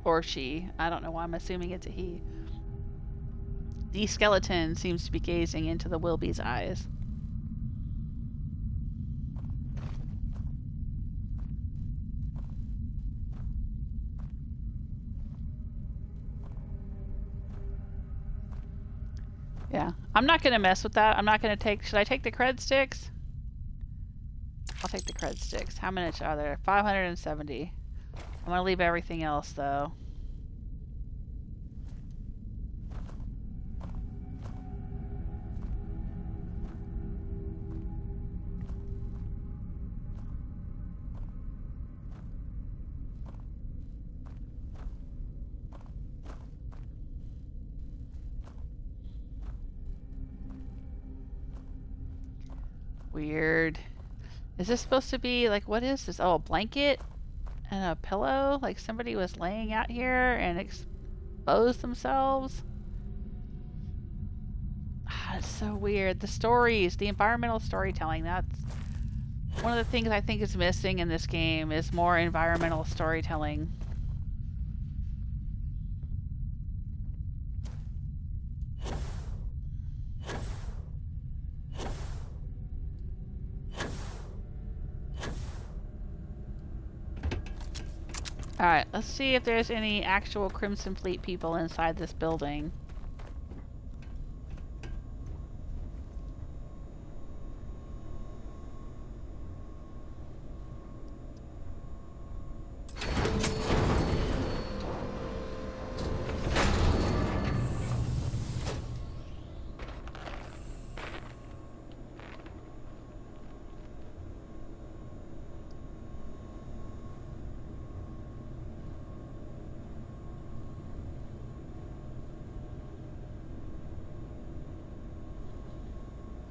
Or she. I don't know why I'm assuming it's a he. The skeleton seems to be gazing into the Wilby's eyes. Yeah, I'm not going to mess with that. I'm not going to take... Should I take the cred sticks? I'll take the cred sticks. How many are there? 570. I'm going to leave everything else, though. Weird. Is this supposed to be, like, what is this? Oh, a blanket and a pillow? Like somebody was laying out here and exposed themselves? Ah, it's so weird. The stories, the environmental storytelling, that's one of the things I think is missing in this game, is more environmental storytelling. Alright, let's see if there's any actual Crimson Fleet people inside this building.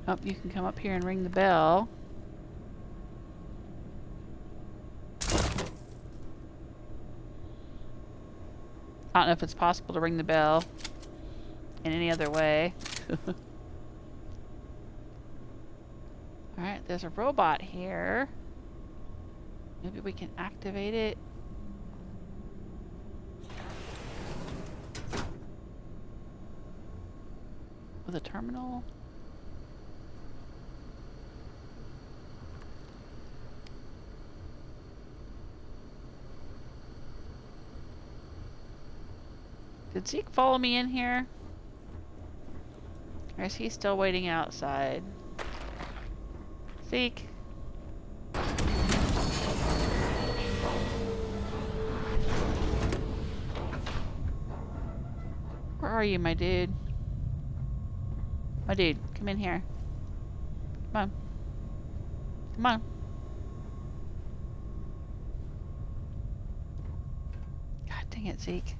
Oh, you can come up here and ring the bell. I don't know if it's possible to ring the bell in any other way. Alright, there's a robot here. Maybe we can activate it. With a terminal. Did Zeke follow me in here? Or is he still waiting outside? Zeke? Where are you, my dude? My dude, come in here. Come on. Come on. God dang it, Zeke.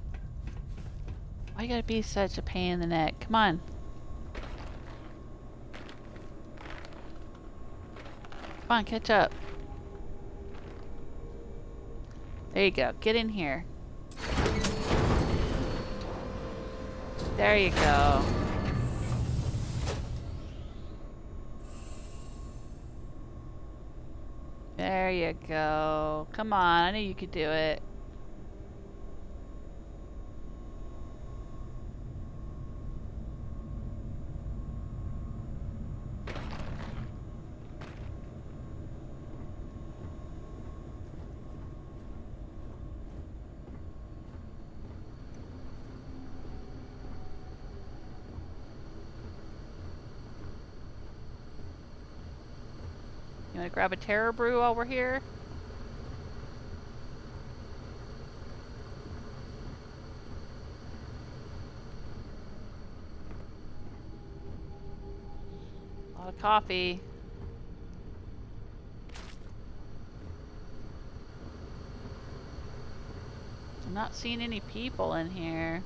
Why you gotta be such a pain in the neck? Come on. Come on, catch up. There you go. Get in here. There you go. There you go. Come on, I knew you could do it. You wanna grab a Terror Brew while we're here? A lot of coffee. I'm not seeing any people in here.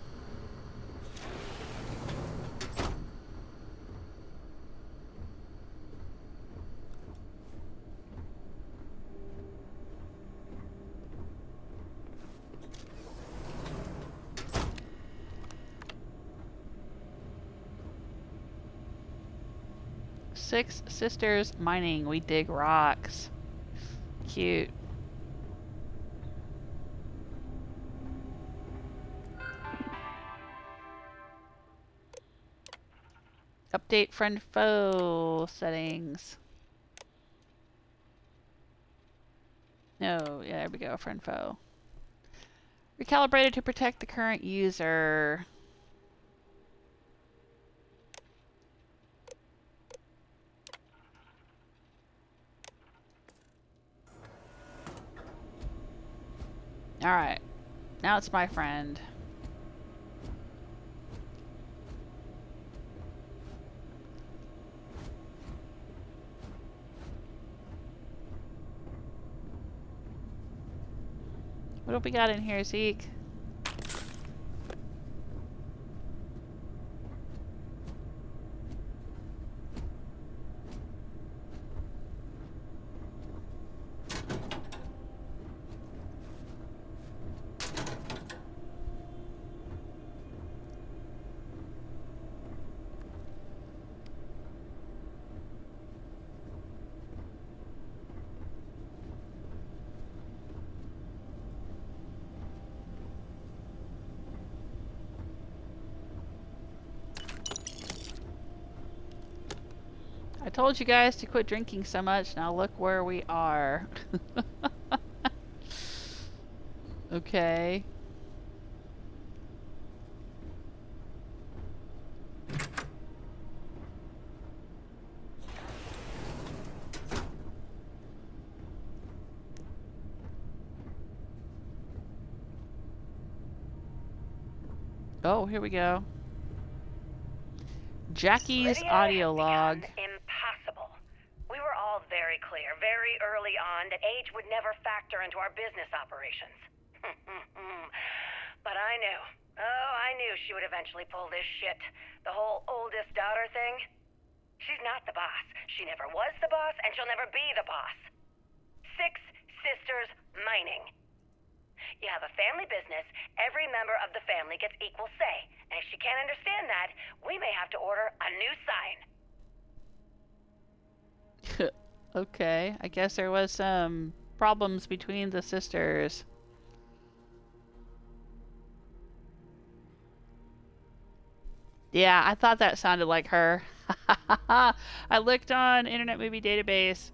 Six Sisters Mining. We dig rocks. Cute. Update friend foe settings. No, yeah, there we go, friend foe. Recalibrated to protect the current user. Alright, now it's my friend. What have we got in here, Zeke? I told you guys to quit drinking so much, now look where we are. Okay. Oh, here we go. Jackie's Lydia audio has log. become impossible. We were all very clear, very early on, that age would never factor into our business operations. But I knew. Oh, I knew she would eventually pull this shit. The whole oldest daughter thing. She's not the boss. She never was the boss, and she'll never be the boss. Six Sisters Mining. You have a family business, every member of the family gets equal say. And if she can't understand that, we may have to order a new sign. Okay, I guess there was some problems between the sisters. Yeah, I thought that sounded like her. I looked on Internet Movie Database.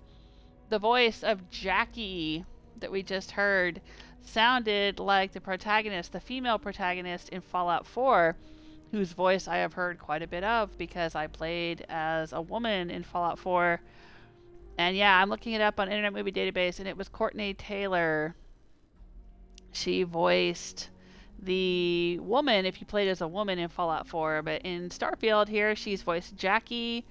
The voice of Jackie that we just heard sounded like the protagonist, the female protagonist in Fallout 4, whose voice I have heard quite a bit of because I played as a woman in Fallout 4. And yeah, I'm looking it up on Internet Movie Database, and it was Courtney Taylor. She voiced the woman if you played as a woman in Fallout 4, but in Starfield here, she's voiced Jackie.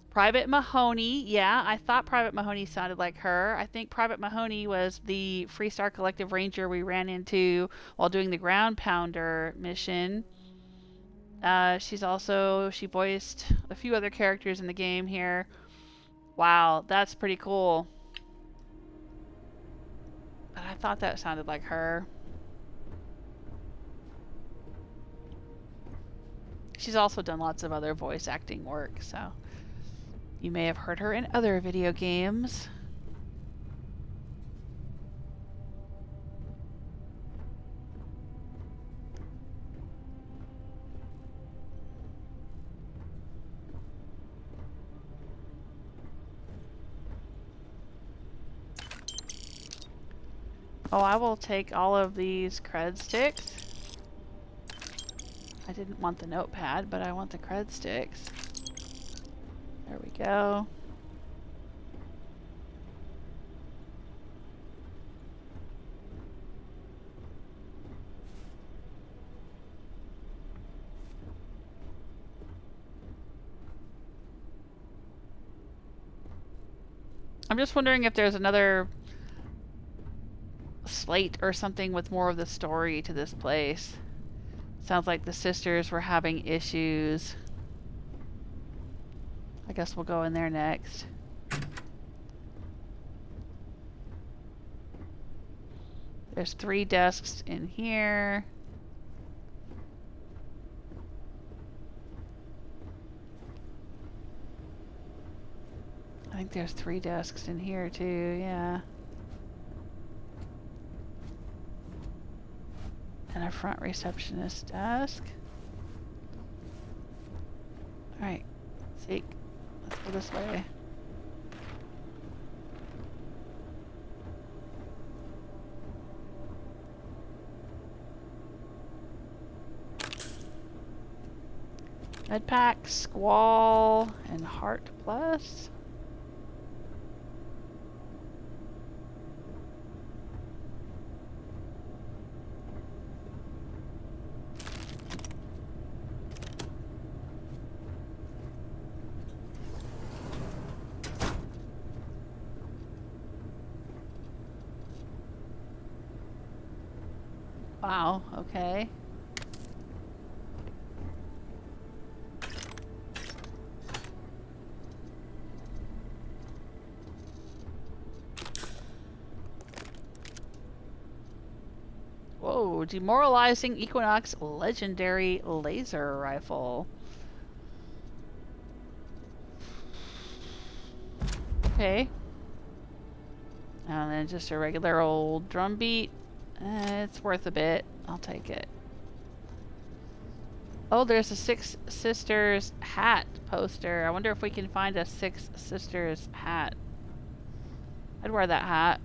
Private Mahoney, yeah, I thought Private Mahoney sounded like her. I think Private Mahoney was the Freestar Collective Ranger we ran into while doing the Ground Pounder mission. She voiced a few other characters in the game here. Wow, that's pretty cool. But I thought that sounded like her. She's also done lots of other voice acting work, so you may have heard her in other video games. Oh, I will take all of these cred sticks. I didn't want the notepad, but I want the cred sticks. There we go. I'm just wondering if there's another slate or something with more of the story to this place. Sounds like the sisters were having issues. I guess we'll go in there next. There's 3 desks in here. I think there's 3 desks in here too, yeah. And a front receptionist desk. Alright, Zeke, let's go this way. Medpack, Squall, and Heart Plus. Wow, okay. Whoa, demoralizing Equinox legendary laser rifle. Okay. And then just a regular old drum beat. It's worth a bit. I'll take it. Oh, there's a 6 Sisters hat poster. I wonder if we can find a 6 Sisters hat. I'd wear that hat.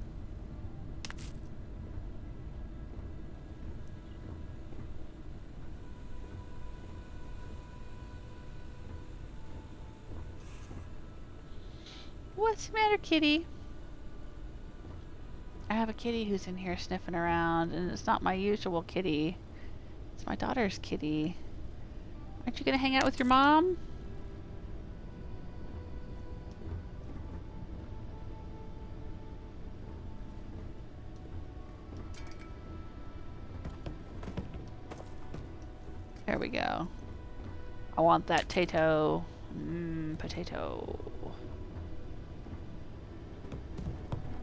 What's the matter, kitty? I have a kitty who's in here sniffing around, and it's not my usual kitty. It's my daughter's kitty. Aren't you gonna hang out with your mom? There we go. I want that tato. Potato.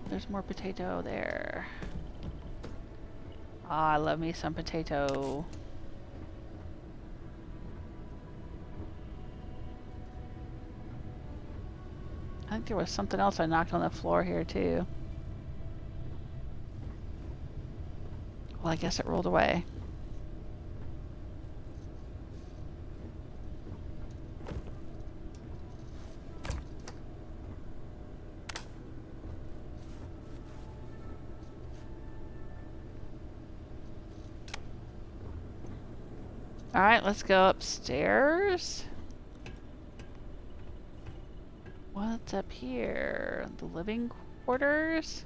There's more potato there. Ah, I love me some potato. I think there was something else I knocked on the floor here too. Well, I guess it rolled away. Alright, let's go upstairs. What's up here? The living quarters?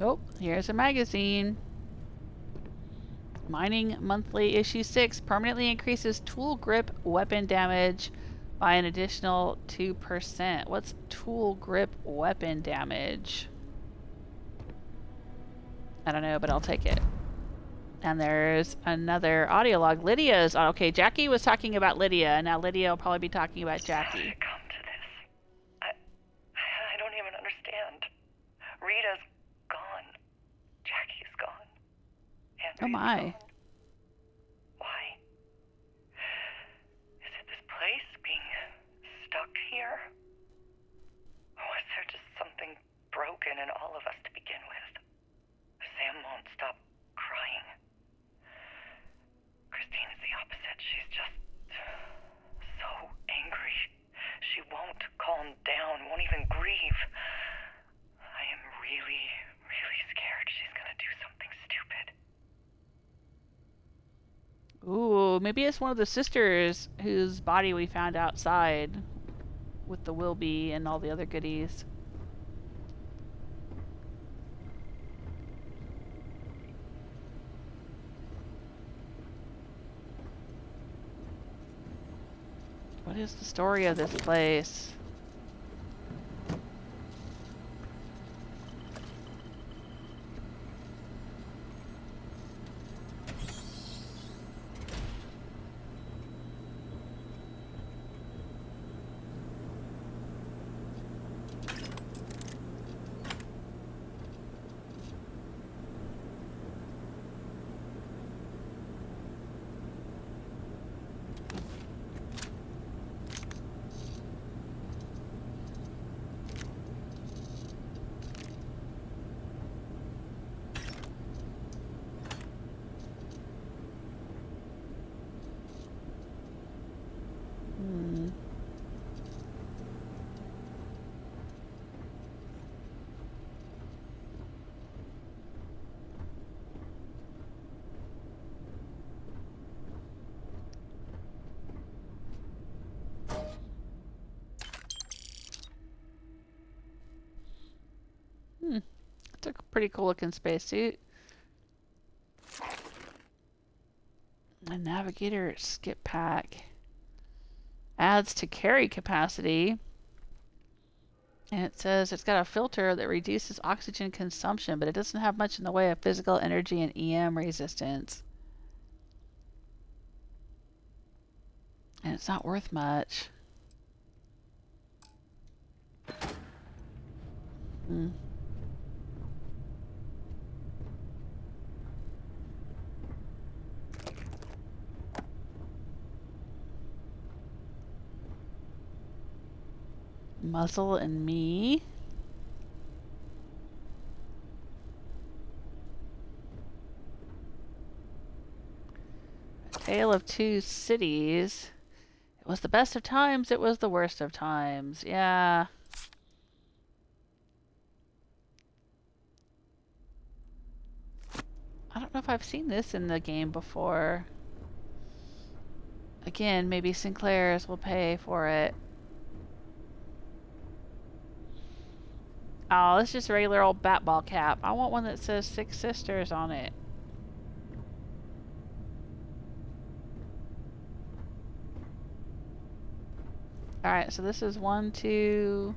Oh, here's a magazine. Mining Monthly Issue 6 permanently increases tool grip weapon damage by an additional 2%. What's tool grip weapon damage? I don't know, but I'll take it. And there's another audio log. Lydia's... Okay, Jackie was talking about Lydia, and now Lydia will probably be talking about Jackie. How did it come to this? I don't even understand. Rita's gone. Jackie's gone. Oh my. Gone. Why? Is it this place being stuck here? Or was there just something broken in all of us to begin with? Sam won't stop crying. Christine is the opposite. She's just so angry. She won't calm down, won't even grieve. I am really, really scared she's gonna do something stupid. Ooh, maybe it's one of the sisters whose body we found outside with the Wilby and all the other goodies. What is the story of this place? It's a pretty cool looking spacesuit. A navigator skip pack. Adds to carry capacity. And it says it's got a filter that reduces oxygen consumption, but it doesn't have much in the way of physical energy and EM resistance. And it's not worth much. Muzzle and me. A Tale of Two Cities. It was the best of times, it was the worst of times. Yeah. I don't know if I've seen this in the game before. Again, maybe Sinclair's will pay for it. Oh, it's just a regular old bat ball cap. I want one that says Six Sisters on it. Alright, so this is 1, 2,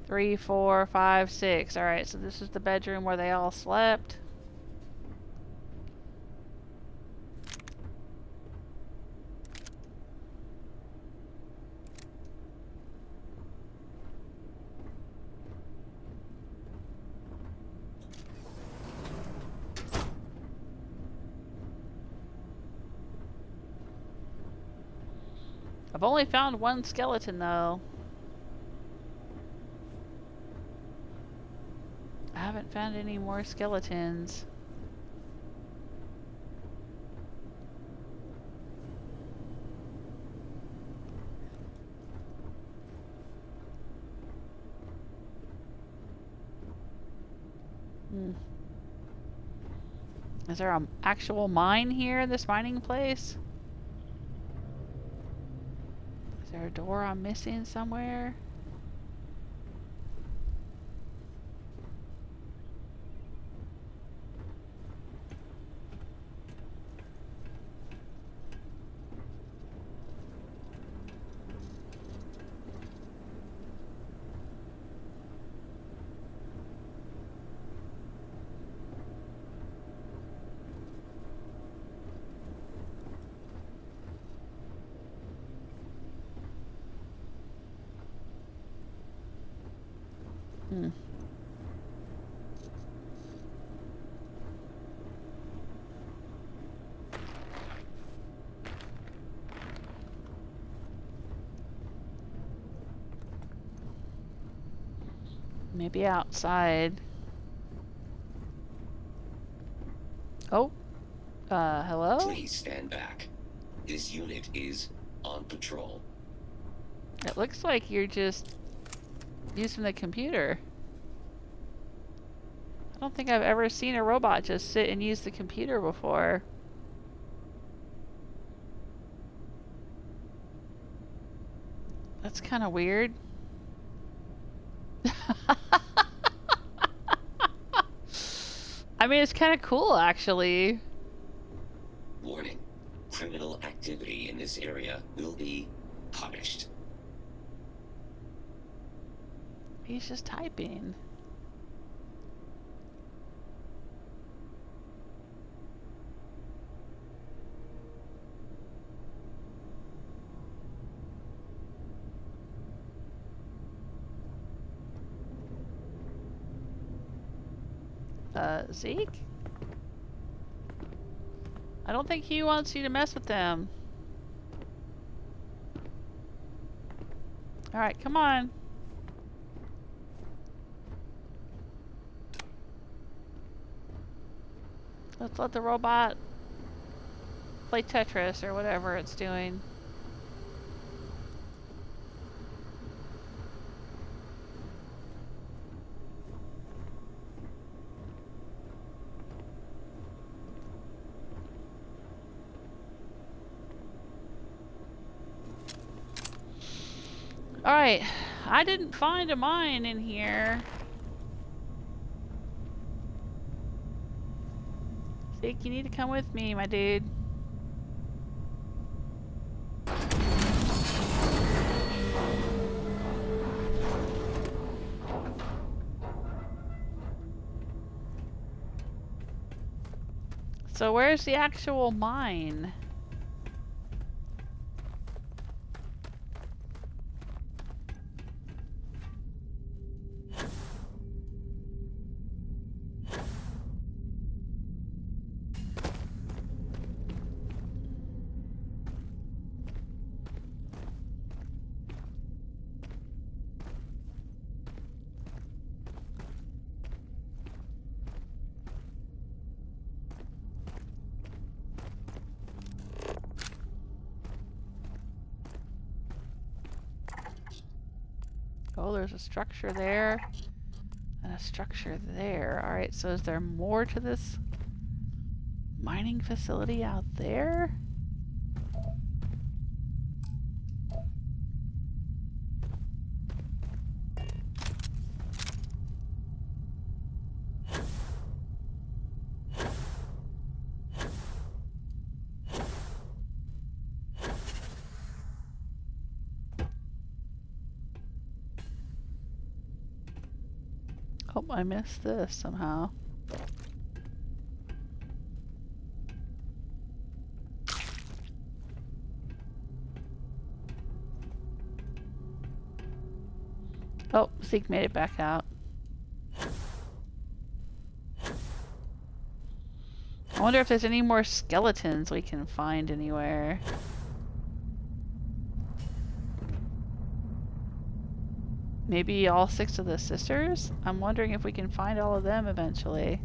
3, 4, 5, 6. Alright, so this is the bedroom where they all slept. I've only found one skeleton though. I haven't found any more skeletons. Is there an actual mine here in this mining place? Is there a door I'm missing somewhere? Maybe outside. Oh. Hello? Please stand back. This unit is on patrol. It looks like you're just using the computer. I don't think I've ever seen a robot just sit and use the computer before. That's kind of weird. I mean, it's kind of cool, actually. Warning. Criminal activity in this area will be punished. He's just typing. Zeke? I don't think he wants you to mess with them. Alright, come on. Let's let the robot play Tetris or whatever it's doing. Alright, I didn't find a mine in here. Zeke, you need to come with me, my dude. So where's the actual mine? Oh, there's a structure there and a structure there. Alright, so is there more to this mining facility out there? Oh, I missed this somehow. Oh, Zeke made it back out. I wonder if there's any more skeletons we can find anywhere. Maybe all 6 of the sisters? I'm wondering if we can find all of them eventually.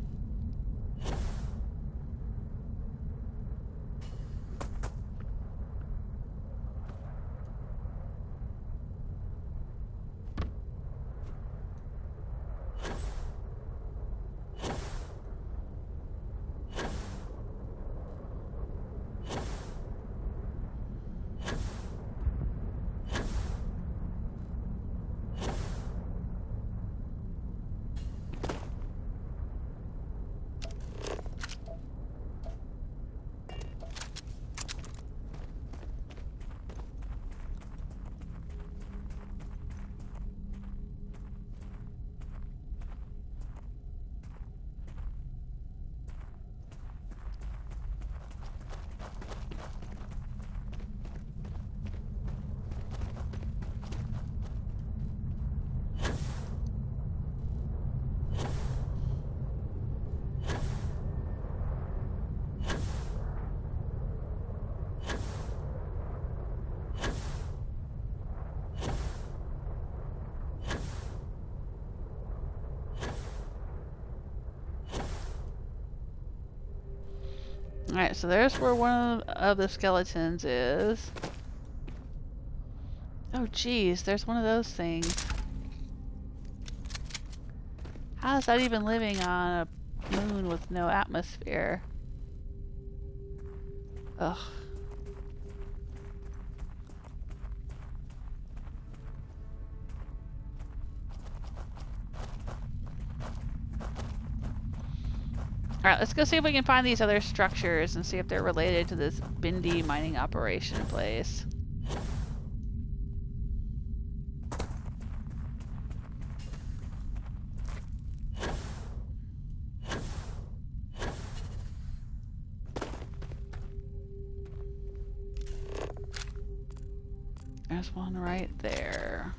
Alright, so there's where one of the skeletons is. Oh geez, there's one of those things. How is that even living on a moon with no atmosphere? Ugh. Alright, let's go see if we can find these other structures and see if they're related to this Bindi mining operation place. There's one right there.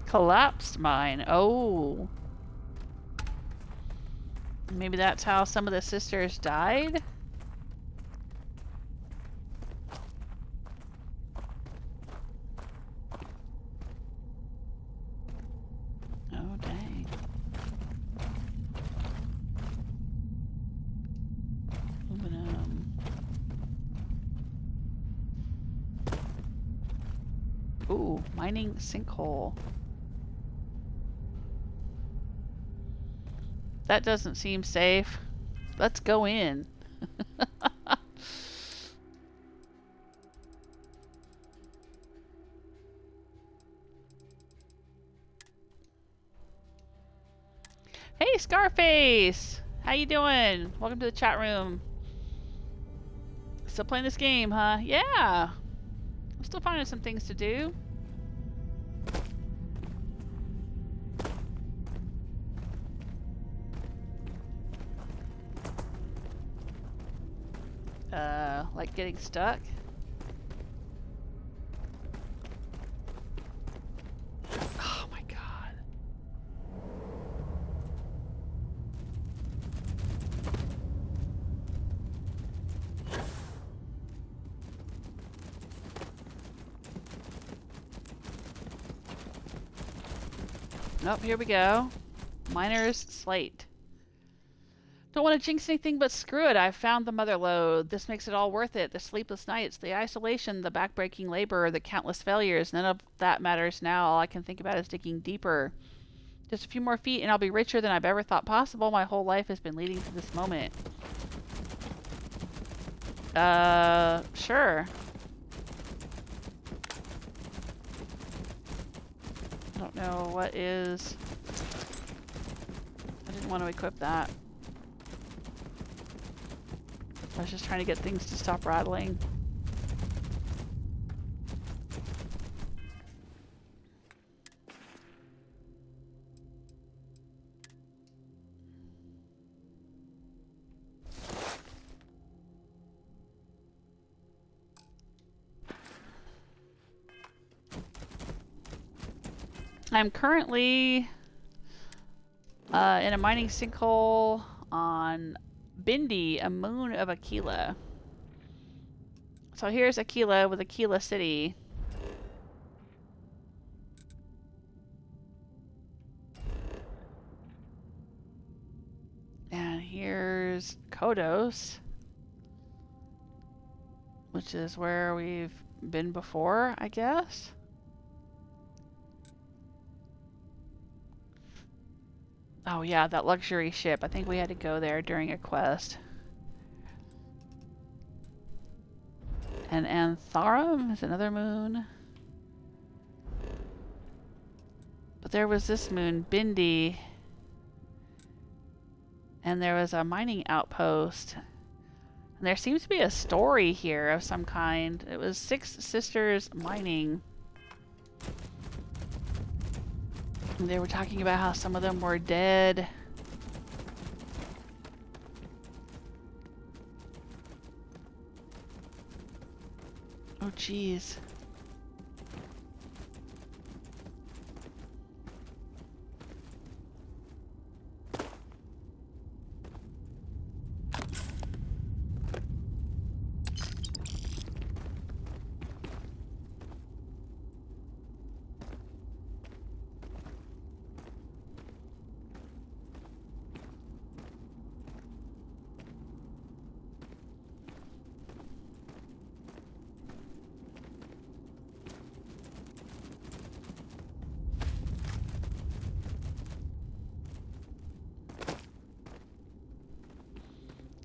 Collapsed mine. Oh. Maybe that's how some of the sisters died? Oh, dang. Aluminum. Ooh, mining sinkhole. That doesn't seem safe. Let's go in. Hey, Scarface! How you doing? Welcome to the chat room. Still playing this game, huh? Yeah! I'm still finding some things to do. Like getting stuck. Oh my god. Nope, here we go. Miner's slate. Don't want to jinx anything, but screw it. I've found the mother lode. This makes it all worth it. The sleepless nights, the isolation, the backbreaking labor, the countless failures. None of that matters now. All I can think about is digging deeper. Just a few more feet and I'll be richer than I've ever thought possible. My whole life has been leading to this moment. Sure. I don't know what is... I didn't want to equip that. I was just trying to get things to stop rattling. I'm currently in a mining sinkhole on Bindi, a moon of Aquila. So here's Aquila with Aquila City. And here's Kodos, which is where we've been before, I guess. Oh yeah, that luxury ship. I think we had to go there during a quest. And Antharum is another moon. But there was this moon, Bindi. And there was a mining outpost. And there seems to be a story here of some kind. It was 6 sisters mining. They were talking about how some of them were dead. Oh, jeez.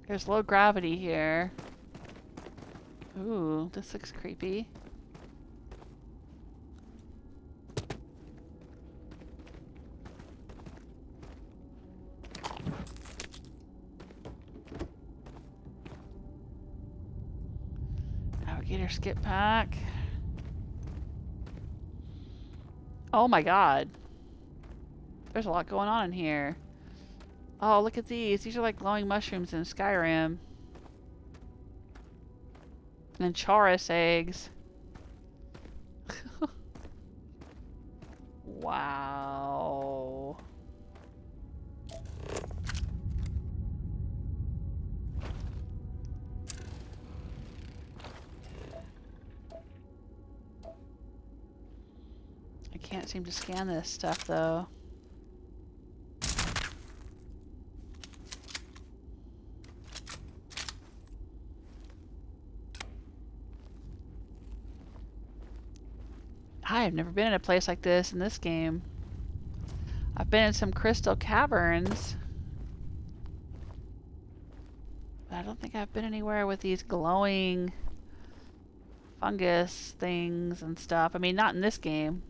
There's low gravity here. Ooh, this looks creepy. Navigator skip pack. Oh my god. There's a lot going on in here. Oh, look at these. These are like glowing mushrooms in Skyrim. And Chaurus eggs. Wow. I can't seem to scan this stuff though. I've never been in a place like this in this game. I've been in some crystal caverns. But I don't think I've been anywhere with these glowing fungus things and stuff. I mean, not in this game.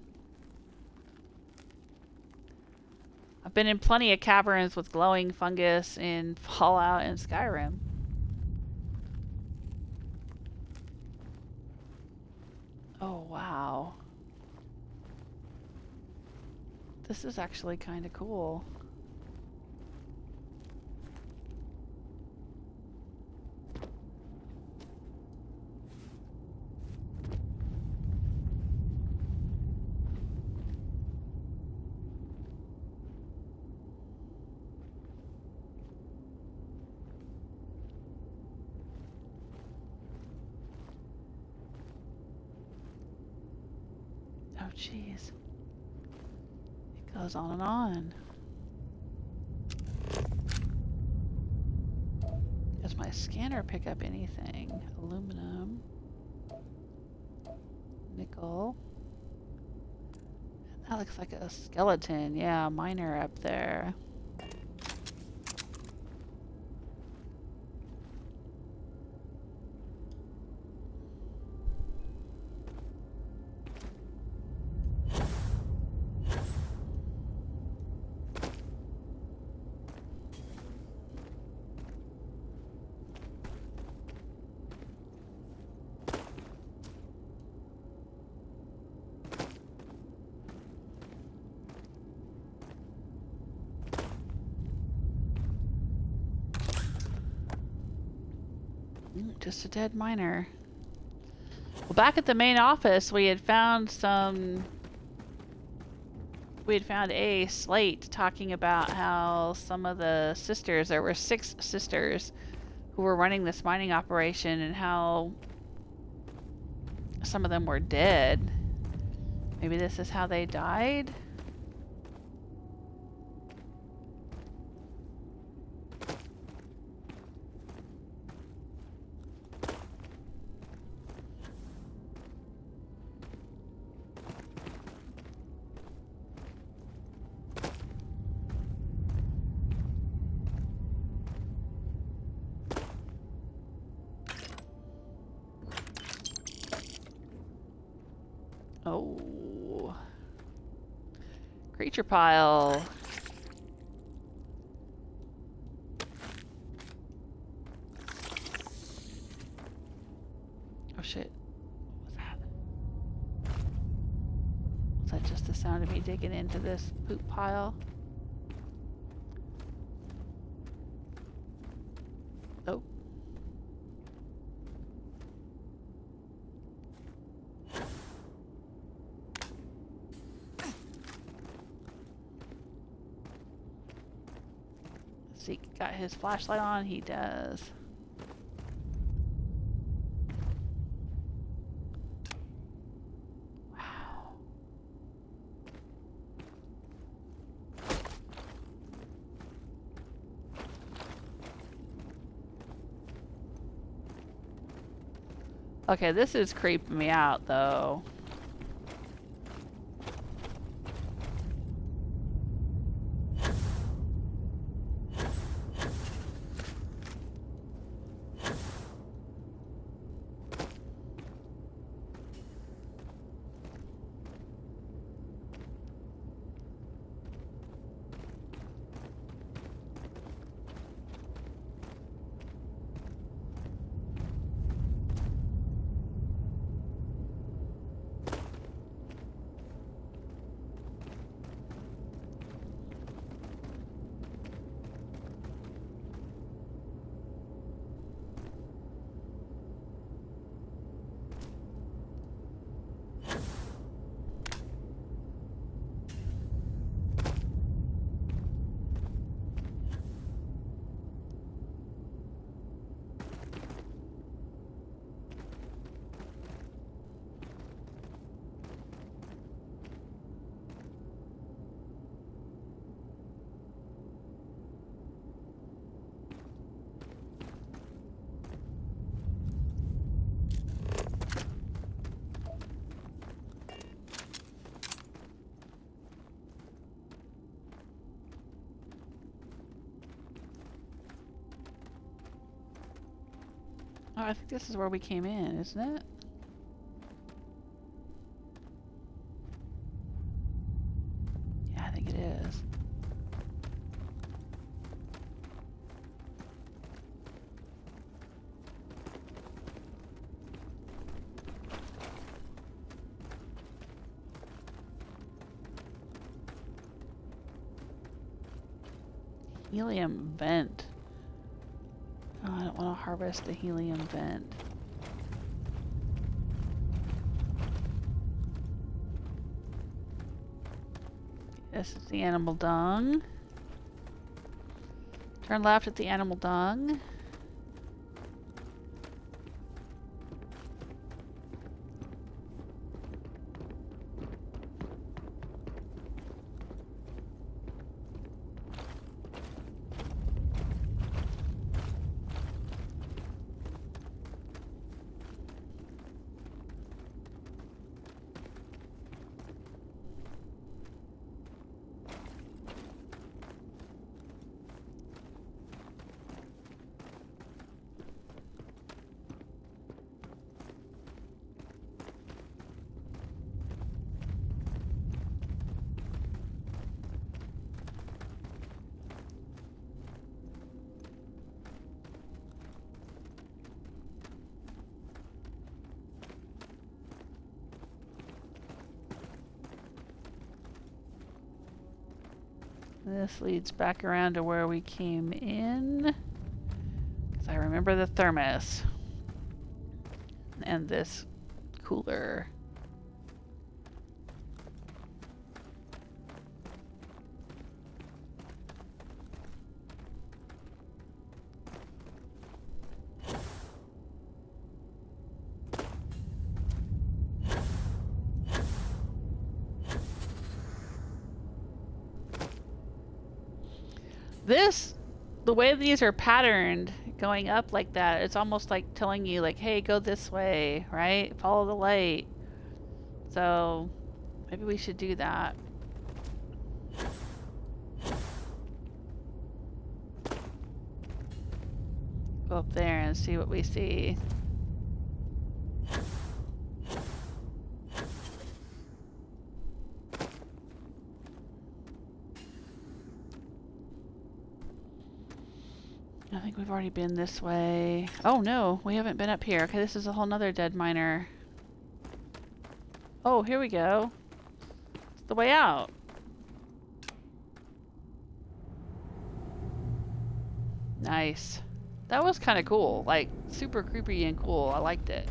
I've been in plenty of caverns with glowing fungus in Fallout and Skyrim. Oh, wow. This is actually kind of cool. Oh, jeez. Goes on and on. Does my scanner pick up anything? Aluminum. Nickel. That looks like a skeleton. Yeah, miner up there. Just a dead miner. Well, back at the main office, we had found a slate talking about how some of the sisters, there were 6 sisters who were running this mining operation, and how some of them were dead. Maybe this is how they died? Oh. Creature pile. Oh shit. What was that? Was that just the sound of me digging into this poop pile? Oh. Zeke got his flashlight on? He does. Wow. Okay, this is creeping me out though. I think this is where we came in, isn't it? Yeah, I think it is. Helium vent. Oh, I don't want to harvest the helium vent. This is the animal dung. Turn left at the animal dung. This leads back around to where we came in. Because I remember the thermos. And this cooler. The way these are patterned, going up like that, it's almost like telling you, like, hey, go this way, right? Follow the light. So, maybe we should do that. Go up there and see what we see. I think we've already been this way. Oh no, we haven't been up here. Okay, this is a whole nother dead miner. Oh, here we go. It's the way out. Nice. That was kind of cool. Like, super creepy and cool. I liked it.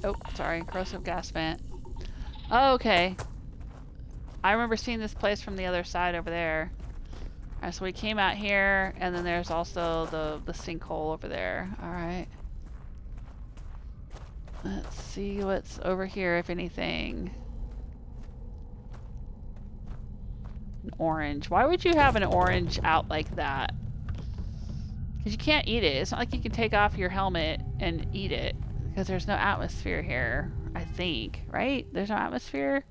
Oh, sorry. Corrosive gas vent. Oh, okay. I remember seeing this place from the other side over there. Alright, so we came out here, and then there's also the sinkhole over there. Alright. Let's see what's over here, if anything. An orange. Why would you have an orange out like that? Because you can't eat it. It's not like you can take off your helmet and eat it. Because there's no atmosphere here, I think. Right? There's no atmosphere?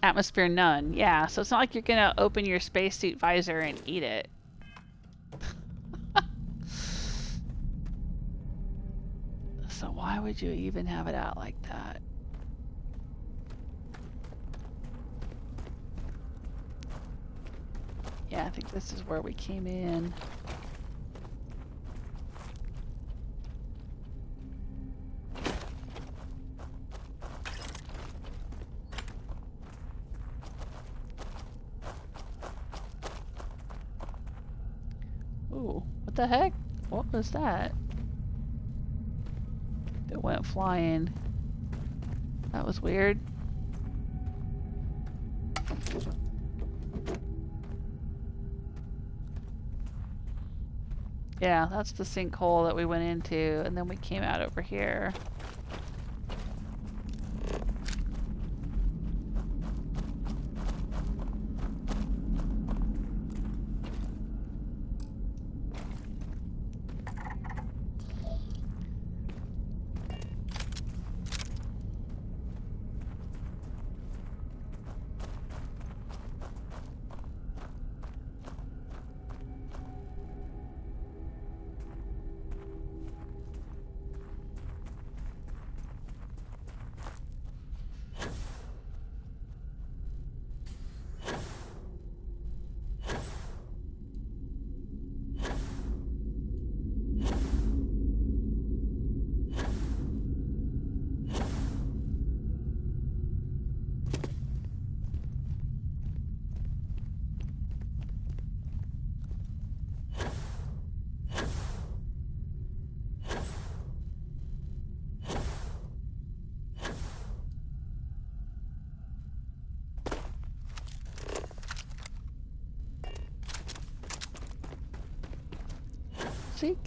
Atmosphere none. Yeah, so it's not like you're gonna open your spacesuit visor and eat it. So why would you even have it out like that? Yeah, I think this is where we came in. Ooh, what the heck? What was that? It went flying. That was weird. Yeah, that's the sinkhole that we went into, and then we came out over here. music.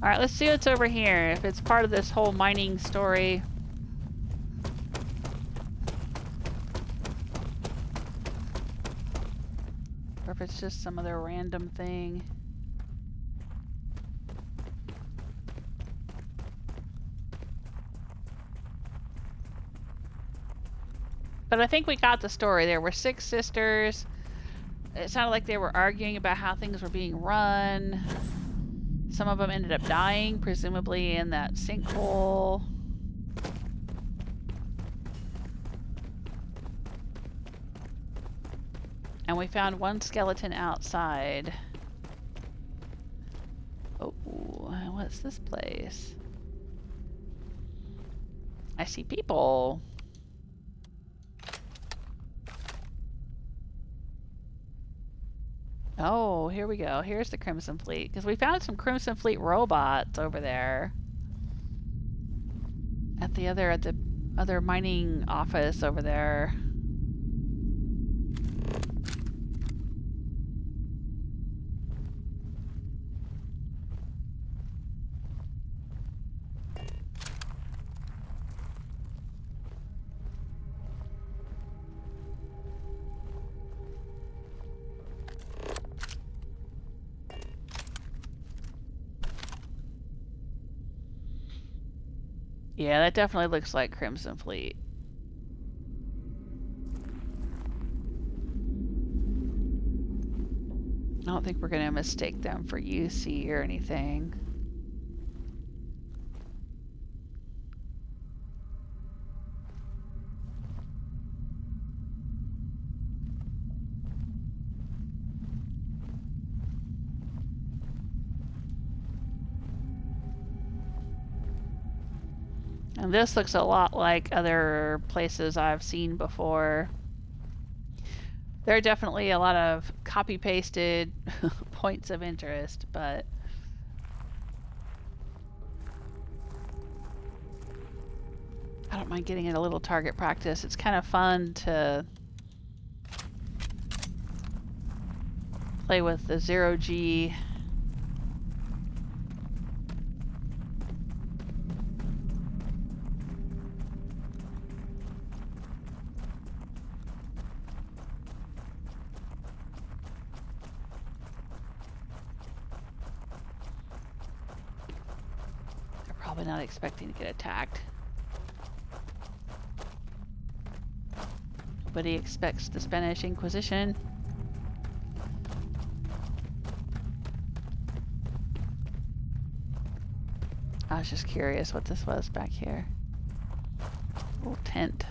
Alright, let's see what's over here. If it's part of this whole mining story. Or if it's just some other random thing. But I think we got the story. There were 6 sisters. It sounded like they were arguing about how things were being run. Some of them ended up dying, presumably in that sinkhole. And we found one skeleton outside. Oh, what's this place? I see people. Oh, here we go. Here's the Crimson Fleet. Because we found some Crimson Fleet robots over there. At the other mining office over there. Yeah, that definitely looks like Crimson Fleet. I don't think we're going to mistake them for UC or anything. And this looks a lot like other places I've seen before. There are definitely a lot of copy-pasted points of interest, but I don't mind getting in a little target practice. It's kind of fun to play with the 0G. Probably not expecting to get attacked. Nobody expects the Spanish Inquisition. I was just curious what this was back here. Little tent.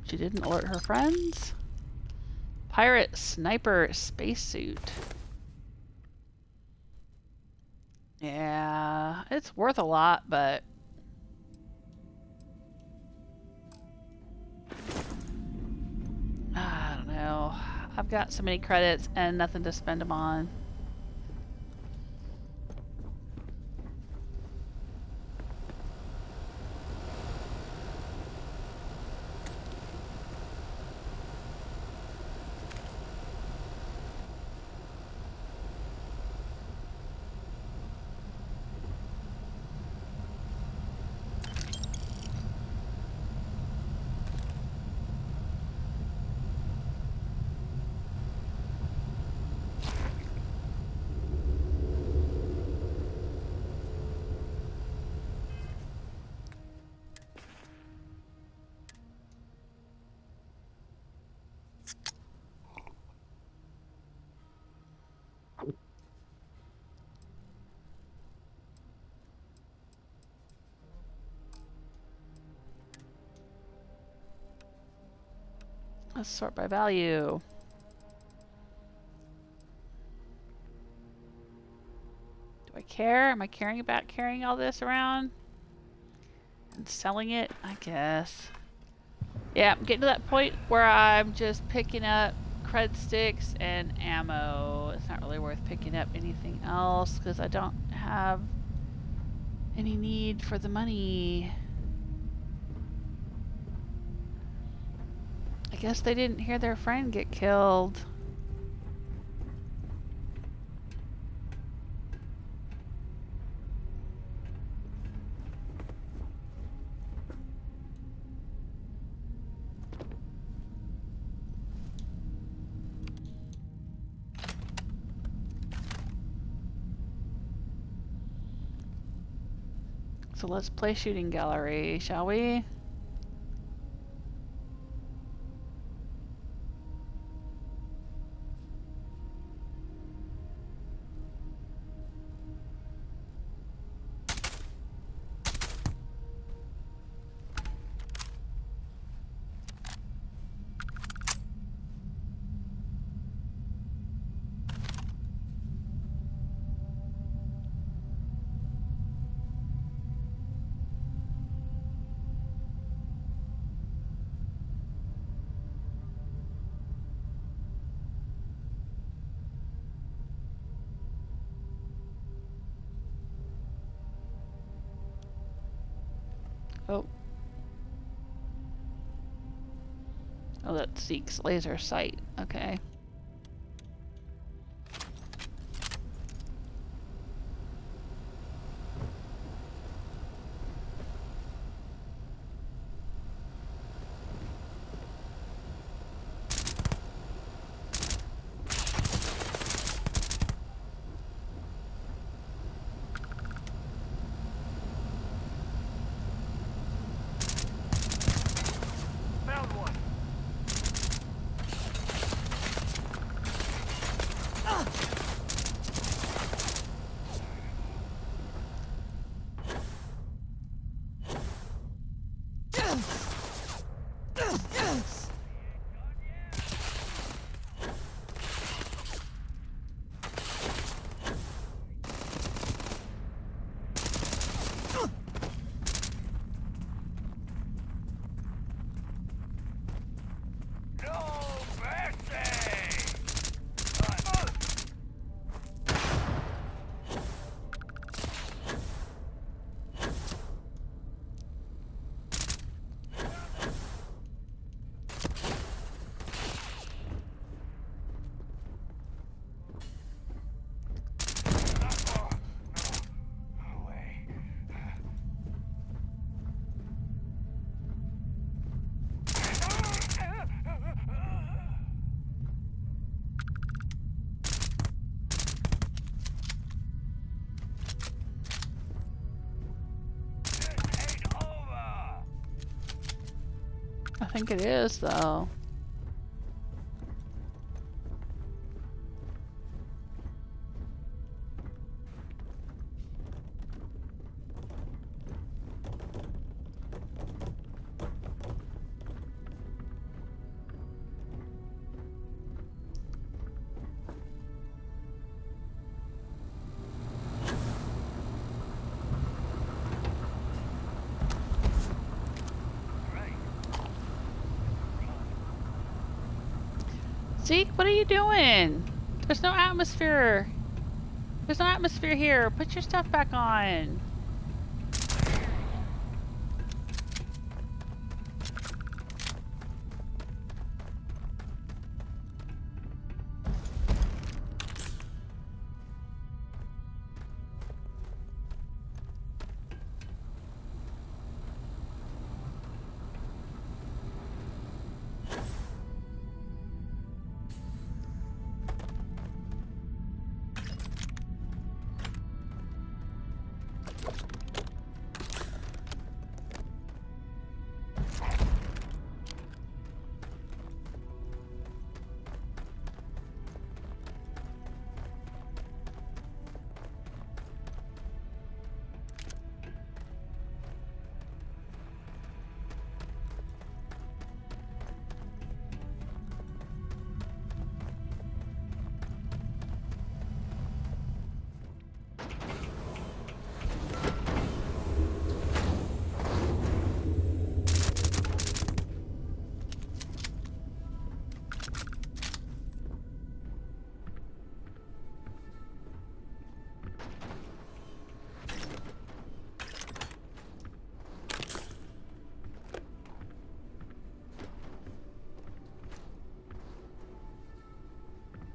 She didn't alert her friends. Pirate sniper spacesuit. Yeah, it's worth a lot, but I don't know. I've got so many credits and nothing to spend them on. Let's sort by value. Do I care? Am I caring about carrying all this around? And selling it? I guess. Yeah, I'm getting to that point where I'm just picking up cred sticks and ammo. It's not really worth picking up anything else because I don't have any need for the money. I guess they didn't hear their friend get killed. So let's play shooting gallery, shall we? Oh. Oh, that seeks laser sight. Okay. I think it is, though. Zeke, what are you doing? There's no atmosphere. There's no atmosphere here. Put your stuff back on.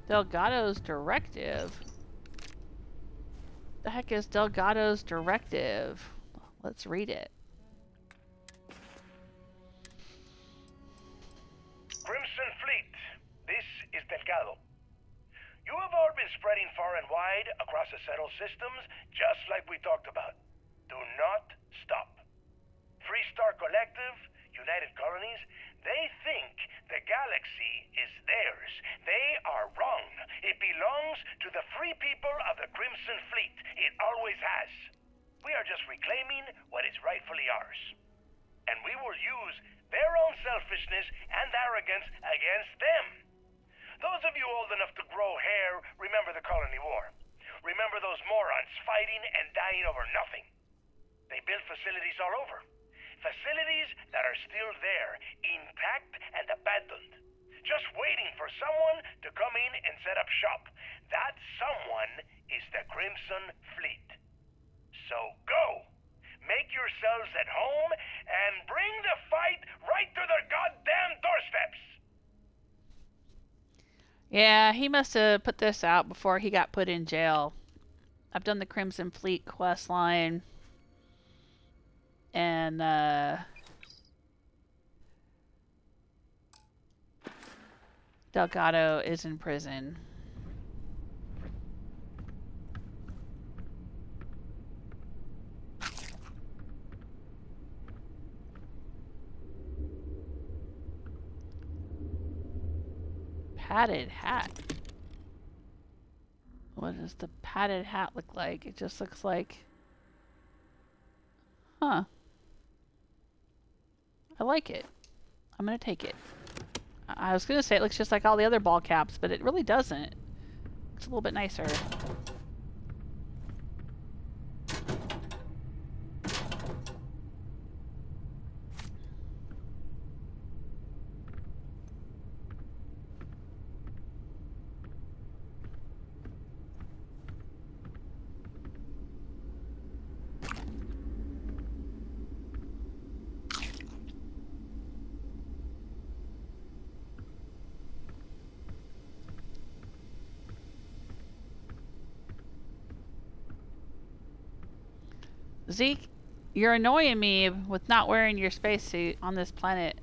Delgado's directive? The heck is Delgado's directive? Let's read it. Crimson Fleet, this is Delgado. You have all been spreading far and wide across the settled systems, just like we talked about. Do not stop. Free Star Collective, United Colonies, they think the galaxy is theirs. They are wrong. It belongs to the free people of the Crimson Fleet. It always has. We are just reclaiming what is rightfully ours. And we will use their own selfishness and arrogance against them. Those of you old enough to grow hair remember the Colony War. Remember those morons fighting and dying over nothing. They built facilities all over. Facilities that are still there, intact and abandoned. Just waiting for someone to come in and set up shop. That someone is the Crimson Fleet. So go! Make yourselves at home and bring the fight right to their goddamn doorsteps! Yeah, he must have put this out before he got put in jail. I've done the Crimson Fleet quest line. And, Delgado is in prison. Padded hat. What does the padded hat look like? It just looks like... Huh. I like it. I'm gonna take it. I was gonna say it looks just like all the other ball caps, but it really doesn't. It's a little bit nicer. Zeke, you're annoying me with not wearing your spacesuit on this planet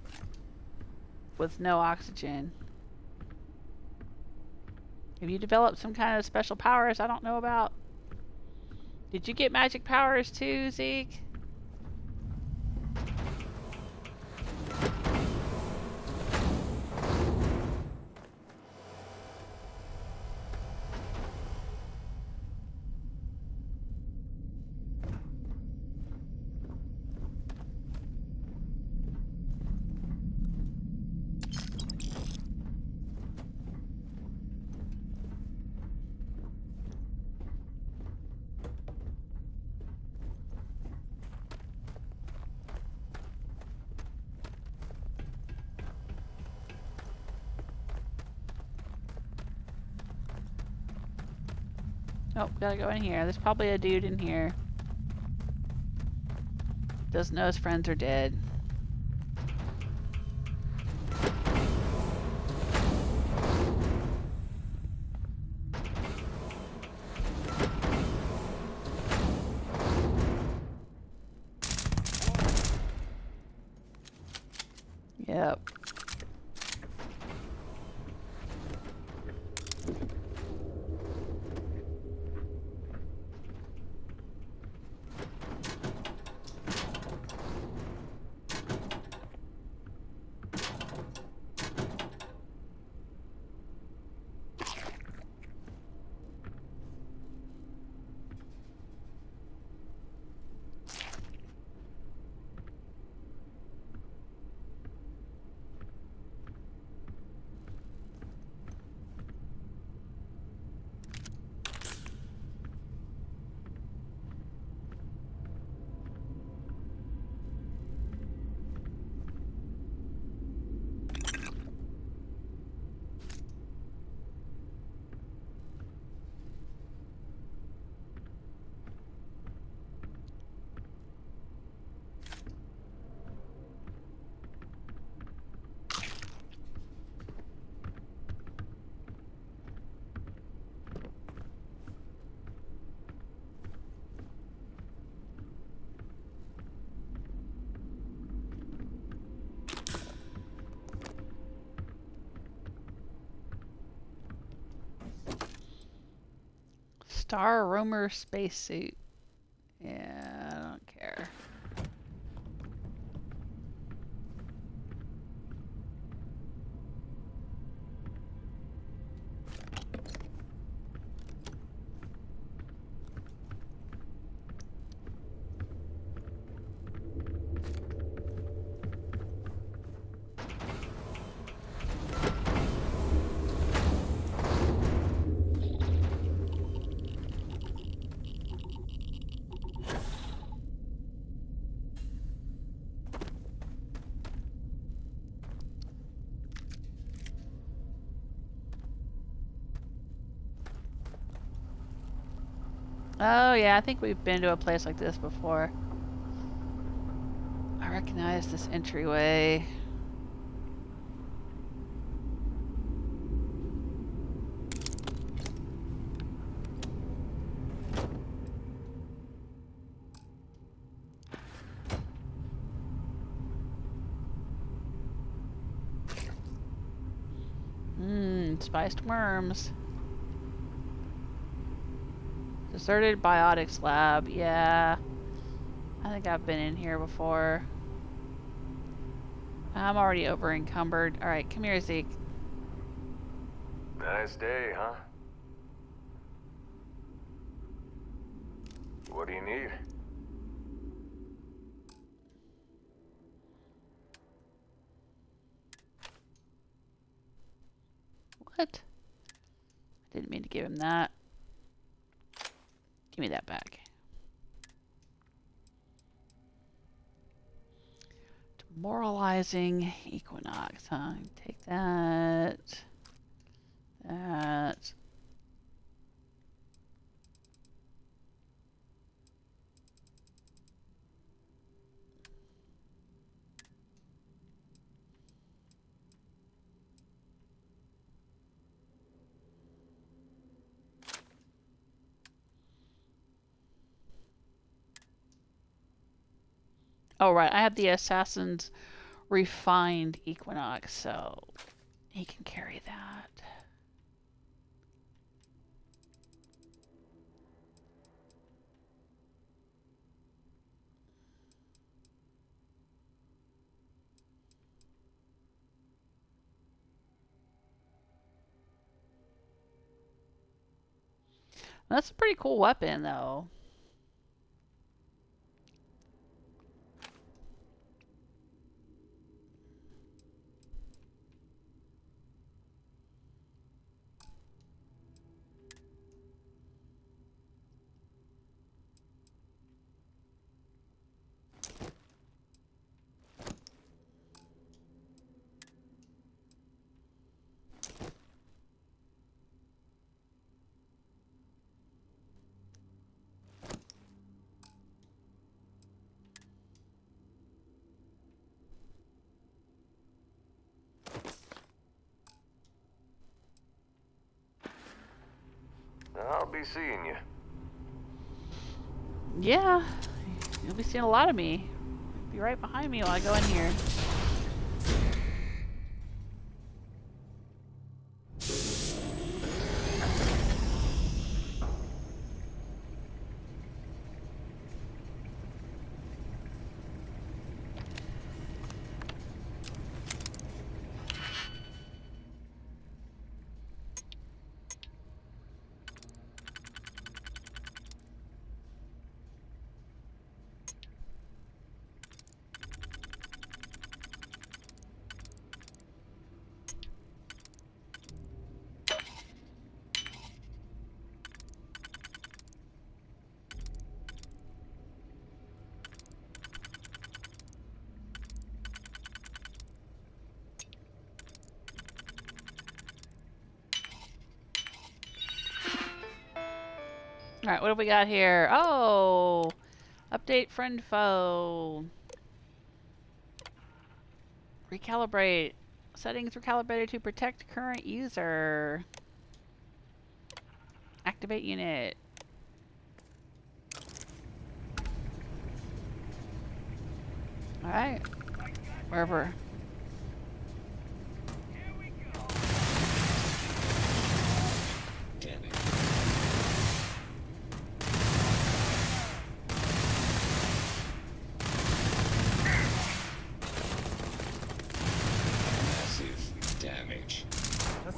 with no oxygen. Have you developed some kind of special powers I don't know about? Did you get magic powers too, Zeke? Oh, gotta go in here. There's probably a dude in here. Doesn't know his friends are dead. Yep. Star Roamer spacesuit. Yeah, I don't care. Oh yeah, I think we've been to a place like this before. I recognize this entryway. Spiced worms. Deserted Biotics Lab. Yeah. I think I've been in here before. I'm already over encumbered. Alright, come here, Zeke. Nice day, huh? What do you need? What? I didn't mean to give him that. Give me that back. Demoralizing Equinox, huh? Take that. That. Oh, right. I have the Assassin's Refined Equinox, so he can carry that. That's a pretty cool weapon, though. I'll be seeing you. Yeah, you'll be seeing a lot of me. Be right behind me while I go in here. Alright, what have we got here? Oh! Update friend foe. Recalibrate. Settings recalibrated to protect current user. Activate unit. Alright. Wherever.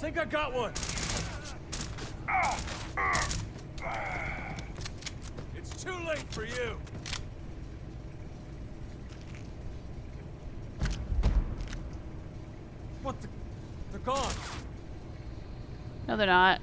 think I got one. It's too late for you. What the? They're gone. No, they're not.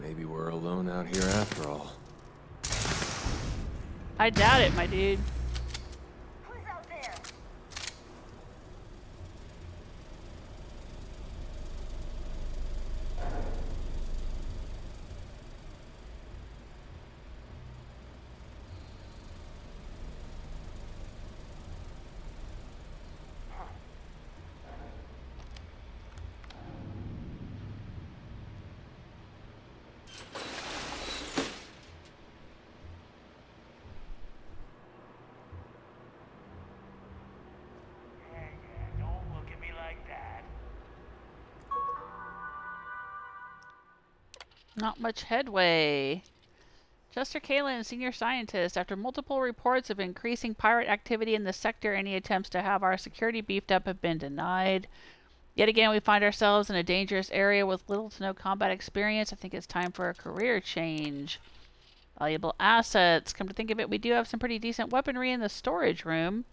Maybe we're alone out here after all. I doubt it, my dude. Who's out there? Not much headway. Chester Kalin, senior scientist. After multiple reports of increasing pirate activity in the sector, any attempts to have our security beefed up have been denied. Yet again, we find ourselves in a dangerous area with little to no combat experience. I think it's time for a career change. Valuable assets. Come to think of it, we do have some pretty decent weaponry in the storage room.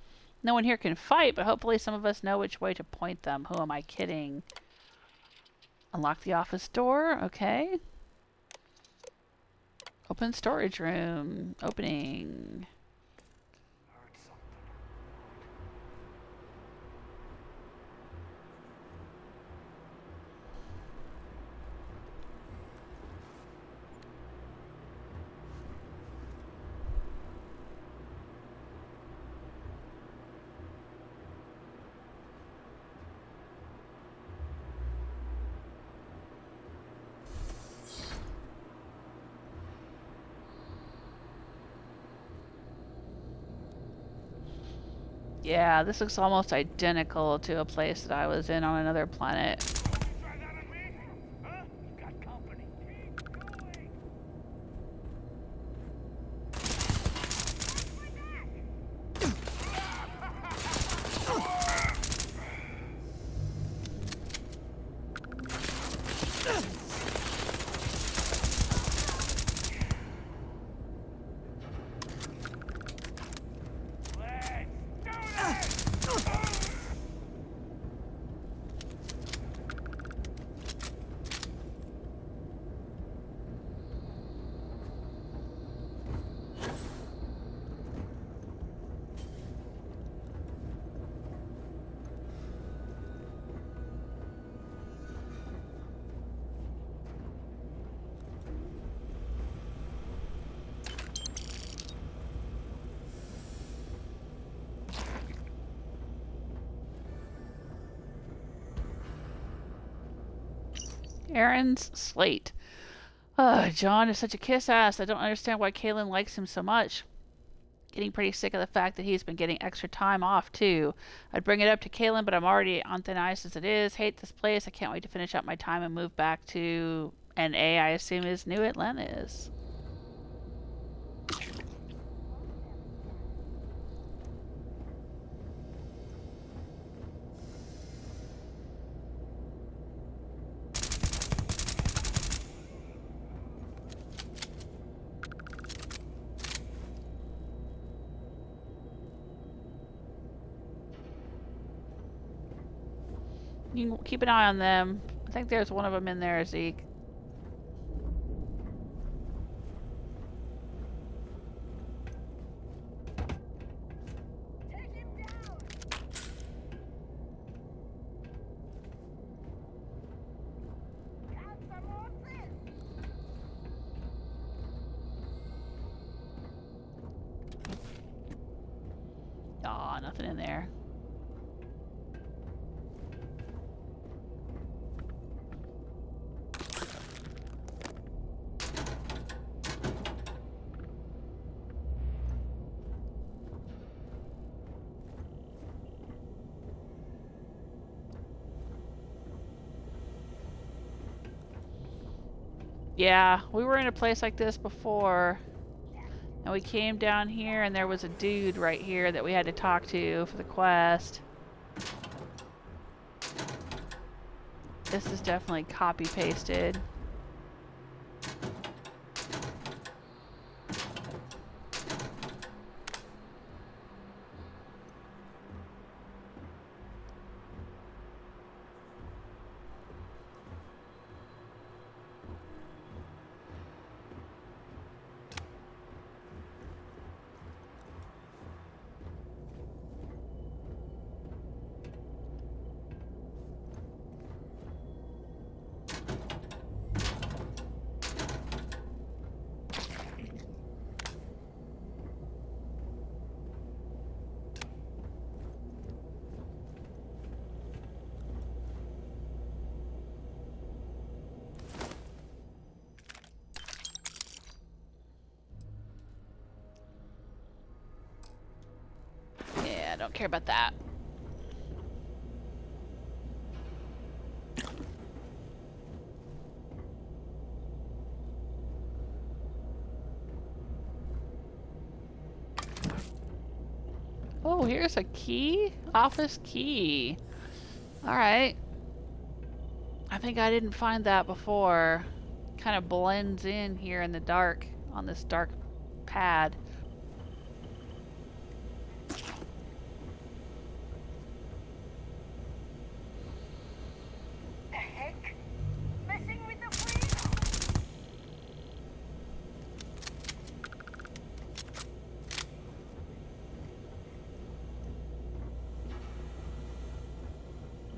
No one here can fight, but hopefully some of us know which way to point them. Who am I kidding? Unlock the office door. Okay. Open storage room. Opening. Yeah, this looks almost identical to a place that I was in on another planet. Aaron's slate. John is such a kiss-ass. I don't understand why Kaylin likes him so much. Getting pretty sick of the fact that he's been getting extra time off, too. I'd bring it up to Kaylin, but I'm already on thin ice as it is. Hate this place. I can't wait to finish up my time and move back to NA, I assume is New Atlantis. You can keep an eye on them. I think there's one of them in there, Zeke. Aw, nothing in there. Yeah, we were in a place like this before. And we came down here and there was a dude right here that we had to talk to for the quest. This is definitely copy-pasted. Don't care about that. Oh, here's a key. Office key. Alright. I think I didn't find that before. Kind of blends in here in the dark on this dark pad.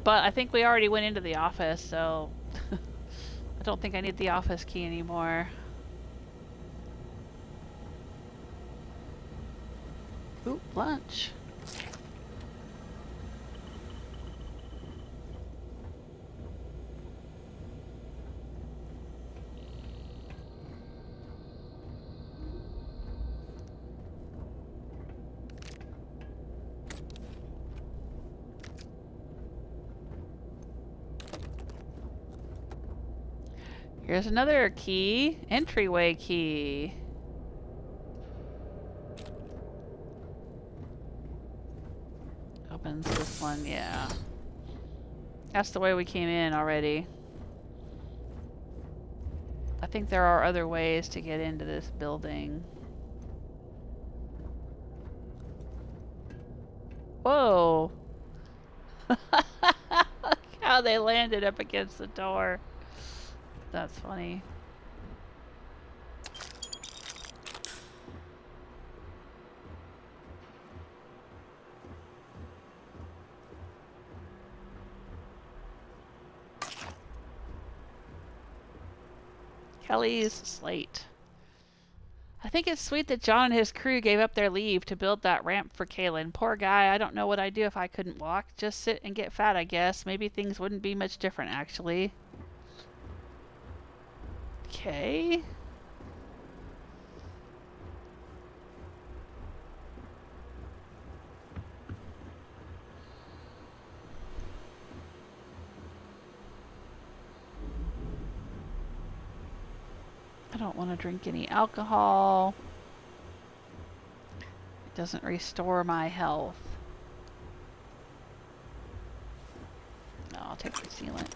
But I think we already went into the office, so I don't think I need the office key anymore. Ooh, lunch. Here's another key. Entryway key. Opens this one, yeah. That's the way we came in already. I think there are other ways to get into this building. Whoa! Look how they landed up against the door. That's funny. Kelly's slate. I think it's sweet that John and his crew gave up their leave to build that ramp for Kaylin. Poor guy, I don't know what I'd do if I couldn't walk. Just sit and get fat, I guess. Maybe things wouldn't be much different, actually. Okay. don't want to drink any alcohol. It doesn't restore my health. No, I'll take the sealant.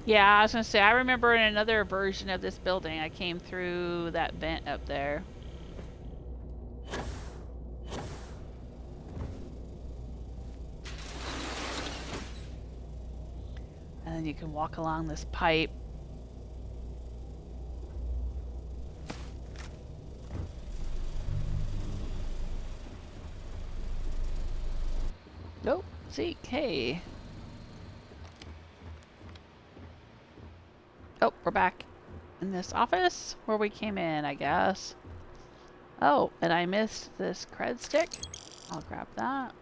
Yeah, I was gonna say, I remember in another version of this building, I came through that vent up there. And then you can walk along this pipe. Nope, Zeke, hey. Oh, we're back in this office where we came in, I guess. Oh, and I missed this cred stick. I'll grab that.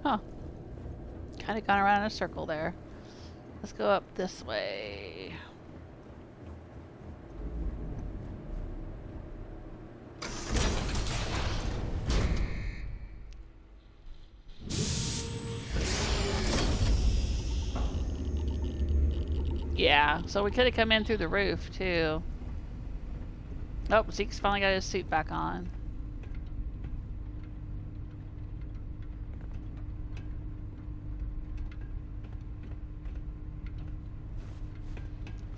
Huh. Kind of gone around in a circle there. Let's go up this way. Yeah, so we could have come in through the roof too. Oh, Zeke's finally got his suit back on.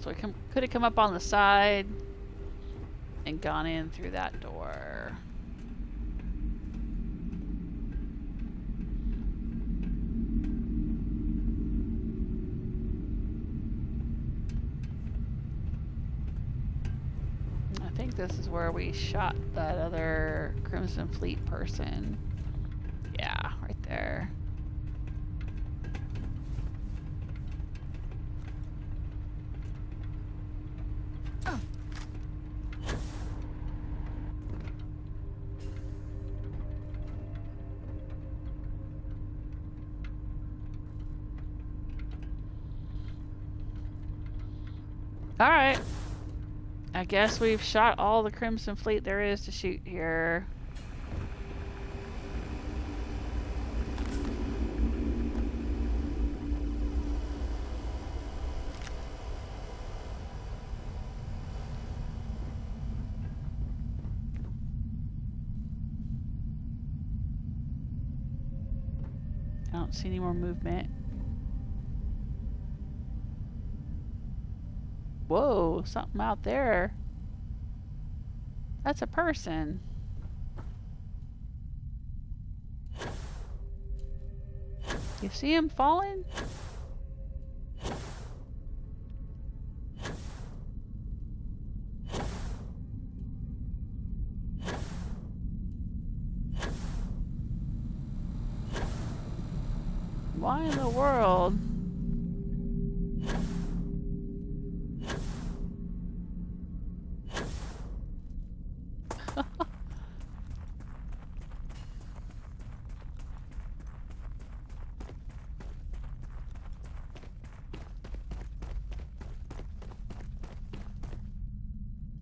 So we could have come up on the side and gone in through that door. I think this is where we shot that other Crimson Fleet person. there. Alright. I guess we've shot all the Crimson Fleet there is to shoot here. I don't see any more movement. Whoa, something out there. That's a person. You see him falling? Why in the world?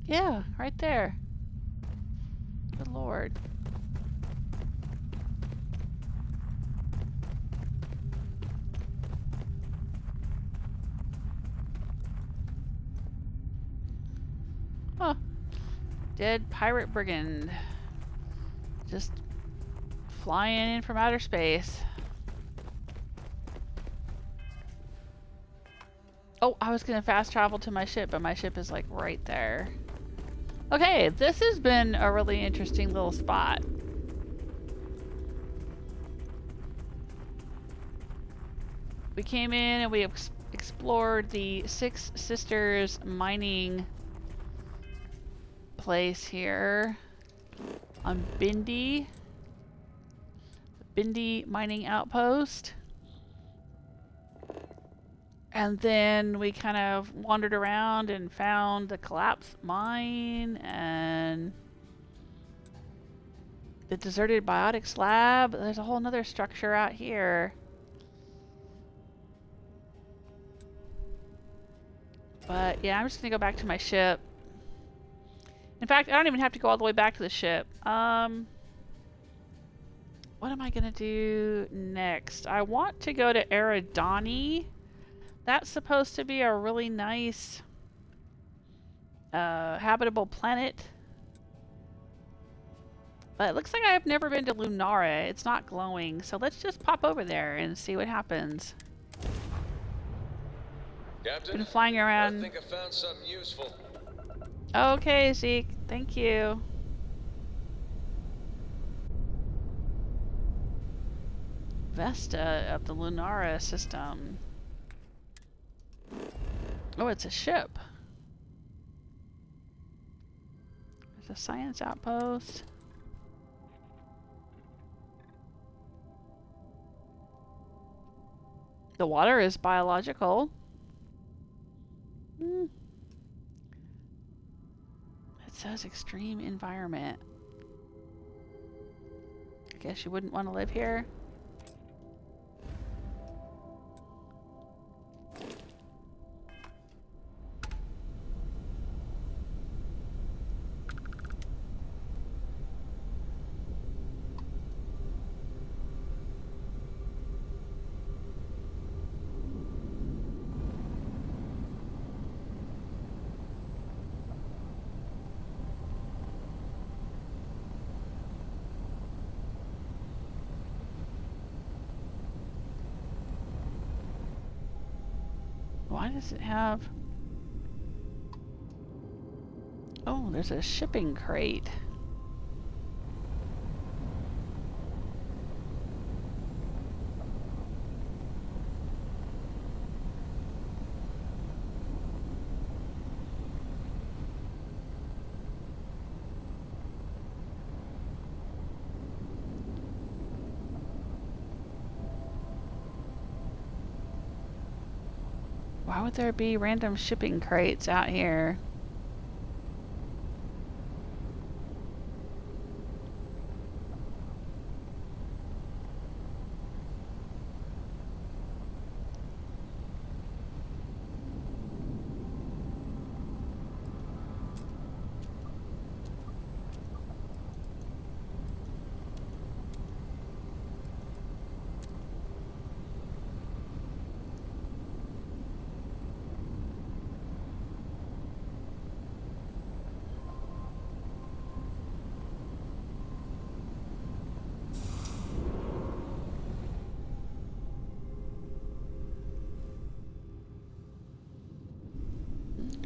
Yeah, right there. Good Lord. Huh. Dead pirate brigand. Just flying in from outer space. Oh, I was gonna fast travel to my ship, but my ship is like right there. Okay, this has been a really interesting little spot. We came in and we explored the Six Sisters mining place here on Bindi. Bindi mining outpost. And then we kind of wandered around and found the collapsed mine and the deserted Biotics lab. There's a whole nother structure out here. But yeah, I'm just gonna go back to my ship. In fact, I don't even have to go all the way back to the ship. What am I gonna do next? I want to go to Eridani. That's supposed to be a really nice habitable planet. But it looks like I have never been to Lunara. It's not glowing. So let's just pop over there and see what happens. Captain, been flying around. I think I found something useful. Okay, Zeke. Thank you. Vesta of the Lunara system. Oh, it's a ship. There's a science outpost. The water is biological. It says extreme environment. I guess you wouldn't want to live here. Why does it have... Oh, there's a shipping crate. Why would there be random shipping crates out here?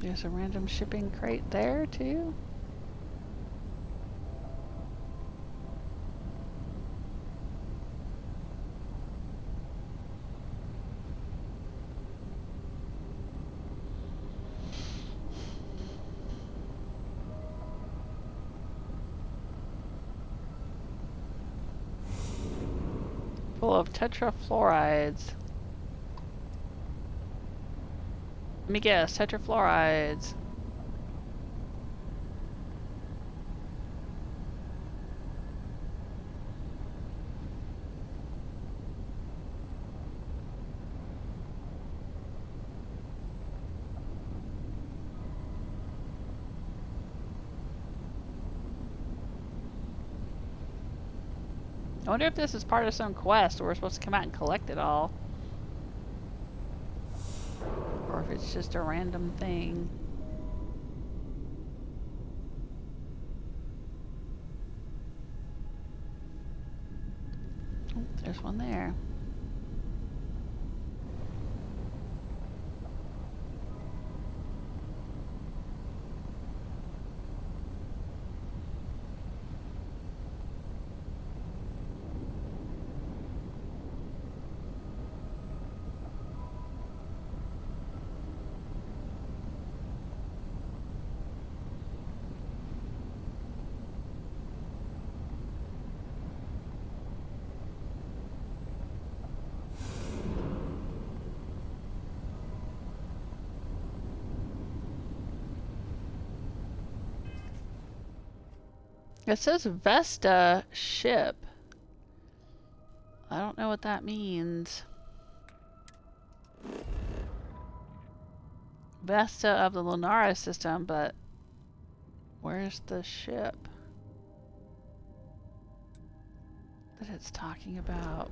There's a random shipping crate there, too. Full of tetrafluorides. Let me guess, tetrafluorides. I wonder if this is part of some quest or we're supposed to come out and collect it all. Or if it's just a random thing. Oh, there's one there. It says Vesta ship. I don't know what that means. Vesta of the Lunara system, but where's the ship that it's talking about?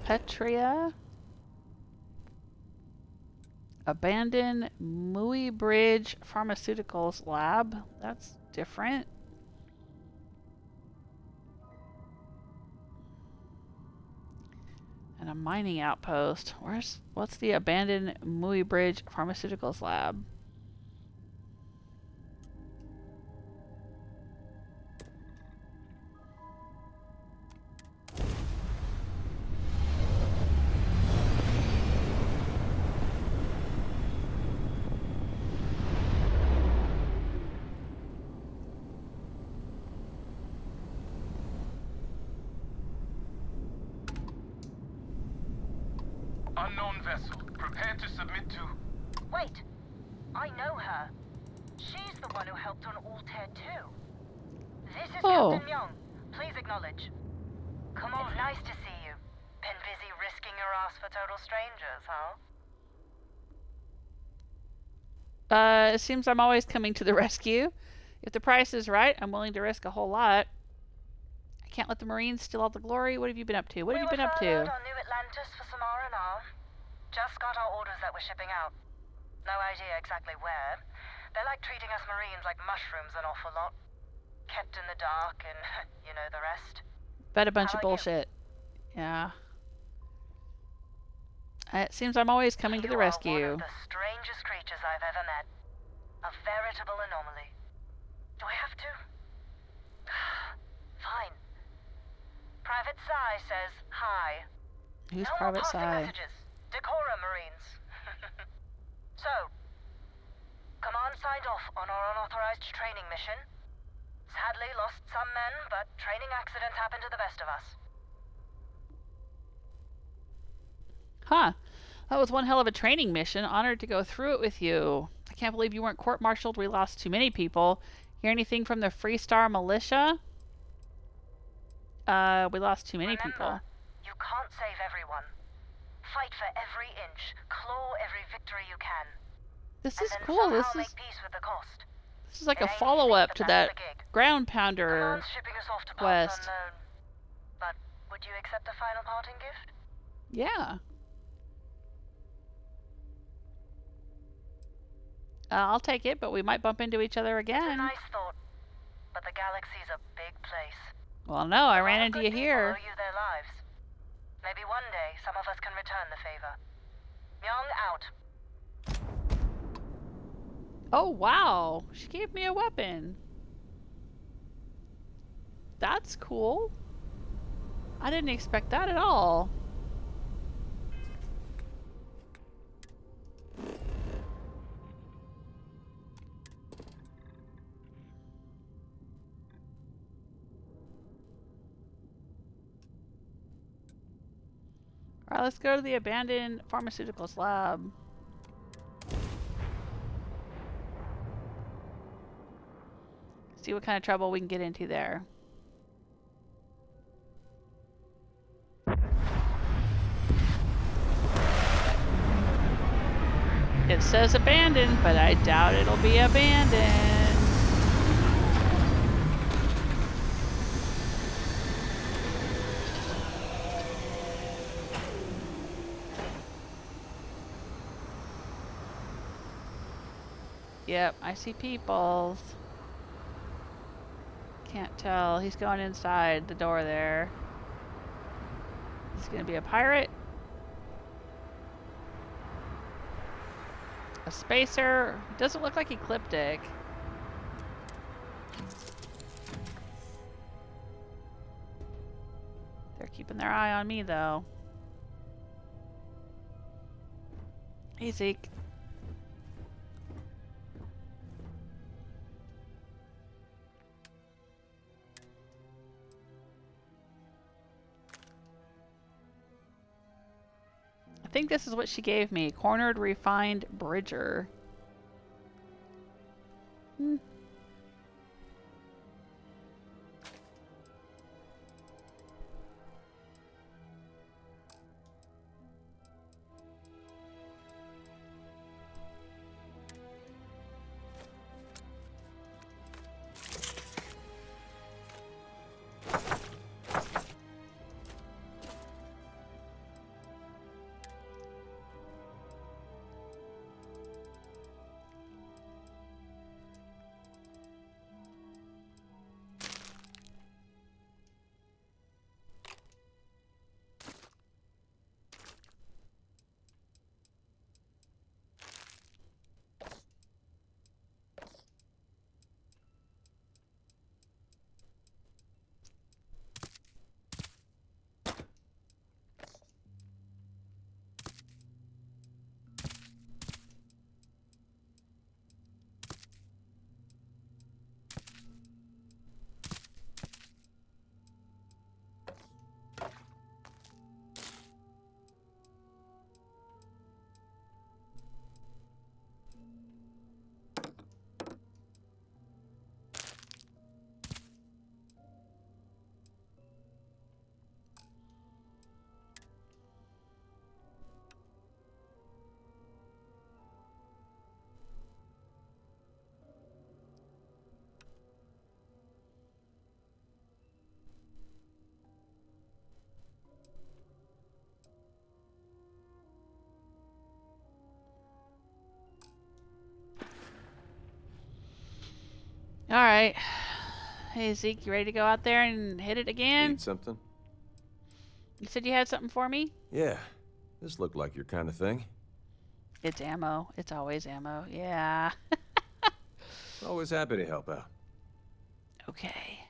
Petria? Abandoned Muybridge Pharmaceuticals Lab. That's different. And a mining outpost. What's the abandoned Muybridge Pharmaceuticals Lab? Unknown vessel. Prepare to submit to... Wait! I know her. She's the one who helped on Altair 2. This is Captain Myeong. Please acknowledge. Come on. It's nice to see you. Been busy risking your ass for total strangers, huh? It seems I'm always coming to the rescue. If the price is right, I'm willing to risk a whole lot. I can't let the Marines steal all the glory. What have you been up to? What have you been up to? We were on New Atlantis for some R&R. Just got our orders that we're shipping out. No idea exactly where. They're like treating us Marines like mushrooms an awful lot. Kept in the dark and you know the rest. Bet a bunch of bullshit. Yeah. It seems I'm always coming to the rescue. One of the strangest creatures I've ever met. A veritable anomaly. Do I have to? Fine. Private Psy says hi. Who's no Private more passing Psy? messages. Decorum, Marines. So, Command signed off on our unauthorized training mission. Sadly lost some men, but training accidents happen to the best of us. Huh. That was one hell of a training mission. Honored to go through it with you. I can't believe you weren't court-martialed. We lost too many people. Hear anything from the Freestar militia? We lost too many people. You can't save everyone. Fight for every inch. Claw every victory you can. This And is then cool. This somehow is make peace with the cost. like It a ain't follow-up easy, to but that that's the gig. ground pounder Command's shipping us off to parts quest. unknown. But would you accept the final parting gift? Yeah. I'll take it, but we might bump into each other It's a again. nice thought, but the galaxy's a big place. Well, no, I A ran lot of into good you people here. owe you their lives. Maybe one day some of us can return the favor. Myeong out. Oh, wow. She gave me a weapon. That's cool. I didn't expect that at all. Alright, let's go to the abandoned Pharmaceuticals lab. See what kind of trouble we can get into there. It says abandoned, but I doubt it'll be abandoned. Yep, I see people. Can't tell. He's going inside the door there. He's gonna be a pirate. A spacer. Doesn't look like ecliptic. They're keeping their eye on me though. Hey Zeke. I think this is what she gave me. Cornered refined bridger. Alright. Hey Zeke, you ready to go out there and hit it again? Need something? You said you had something for me? Yeah. This looked like your kind of thing. It's ammo. It's always ammo. Yeah. Always happy to help out. Okay.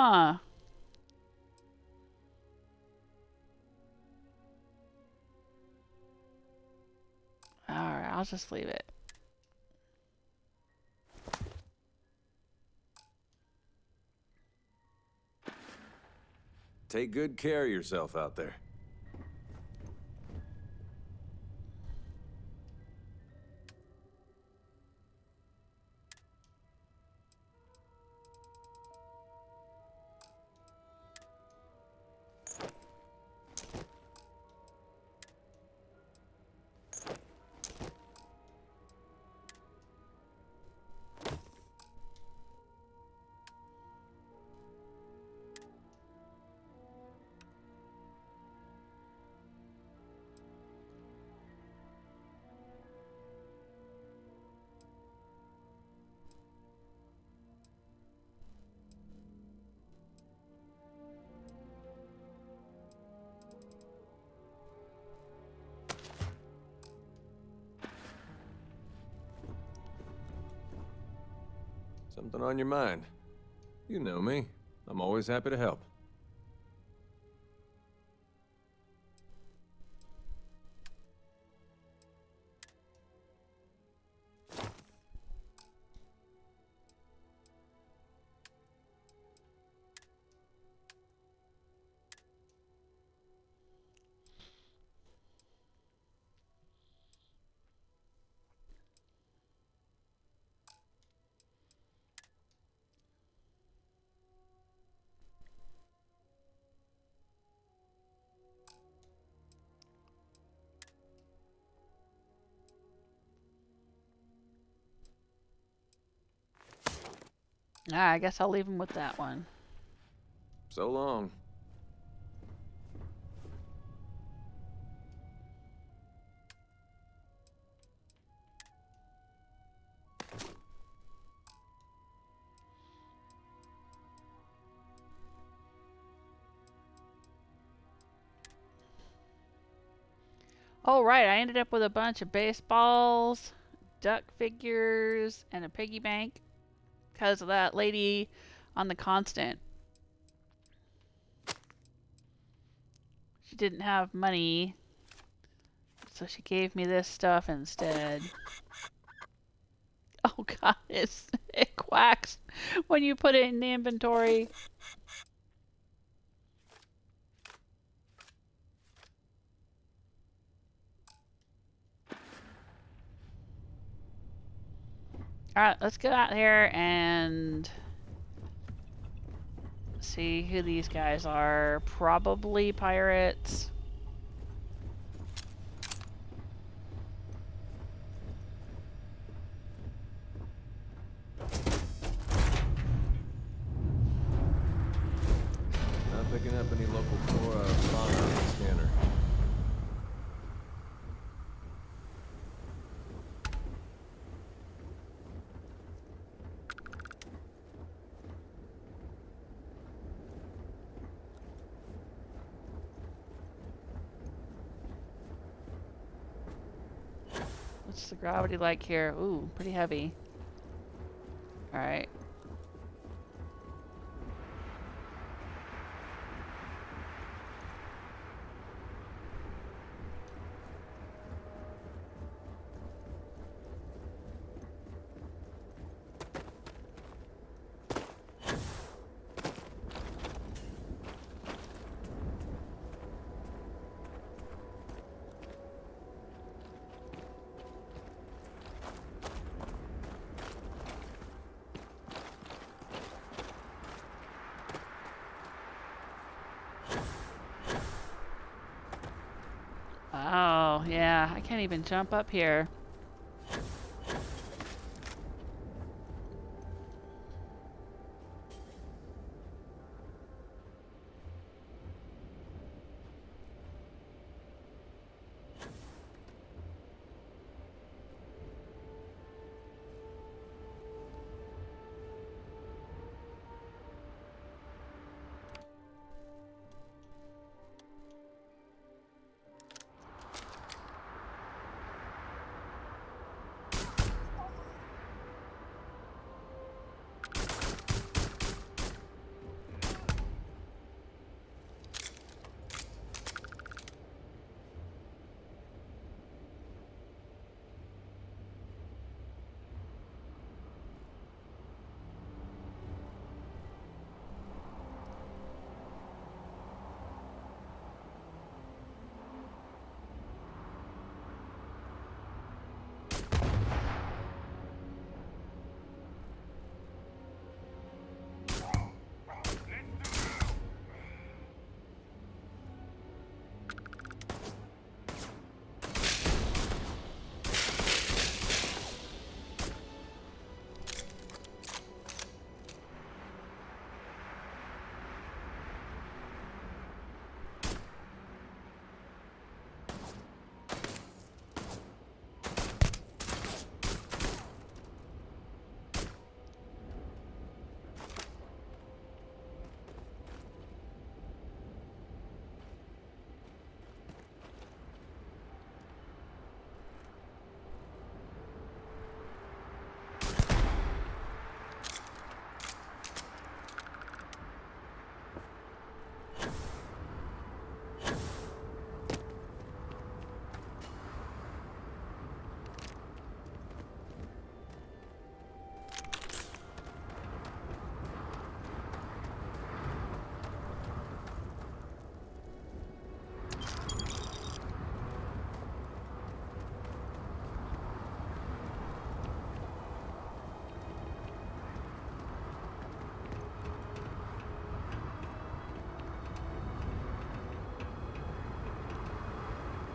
Huh. Alright, I'll just leave it. Take good care of yourself out there. Something on your mind? You know me. I'm always happy to help. Ah, I guess I'll leave him with that one. So long. Oh, right, I ended up with a bunch of baseballs, duck figures, and a piggy bank because of that lady on the constant. She didn't have money, so she gave me this stuff instead. Oh god, it quacks when you put it in the inventory. Alright, let's get out here and see who these guys are. Probably pirates. Not picking up any local flora or fauna on the scanner. What's the gravity like here? Ooh, pretty heavy. Alright. Oh, yeah, I can't even jump up here.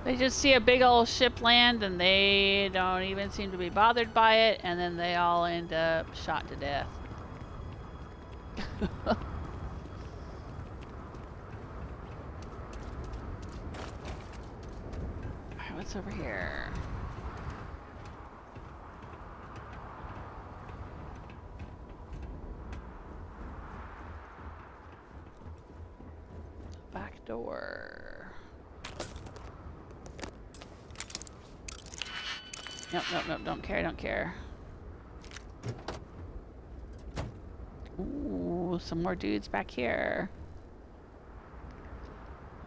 They just see a big old ship land and they don't even seem to be bothered by it, and then they all end up shot to death. Alright, what's over here? Back door. Nope, don't care. Ooh, some more dudes back here.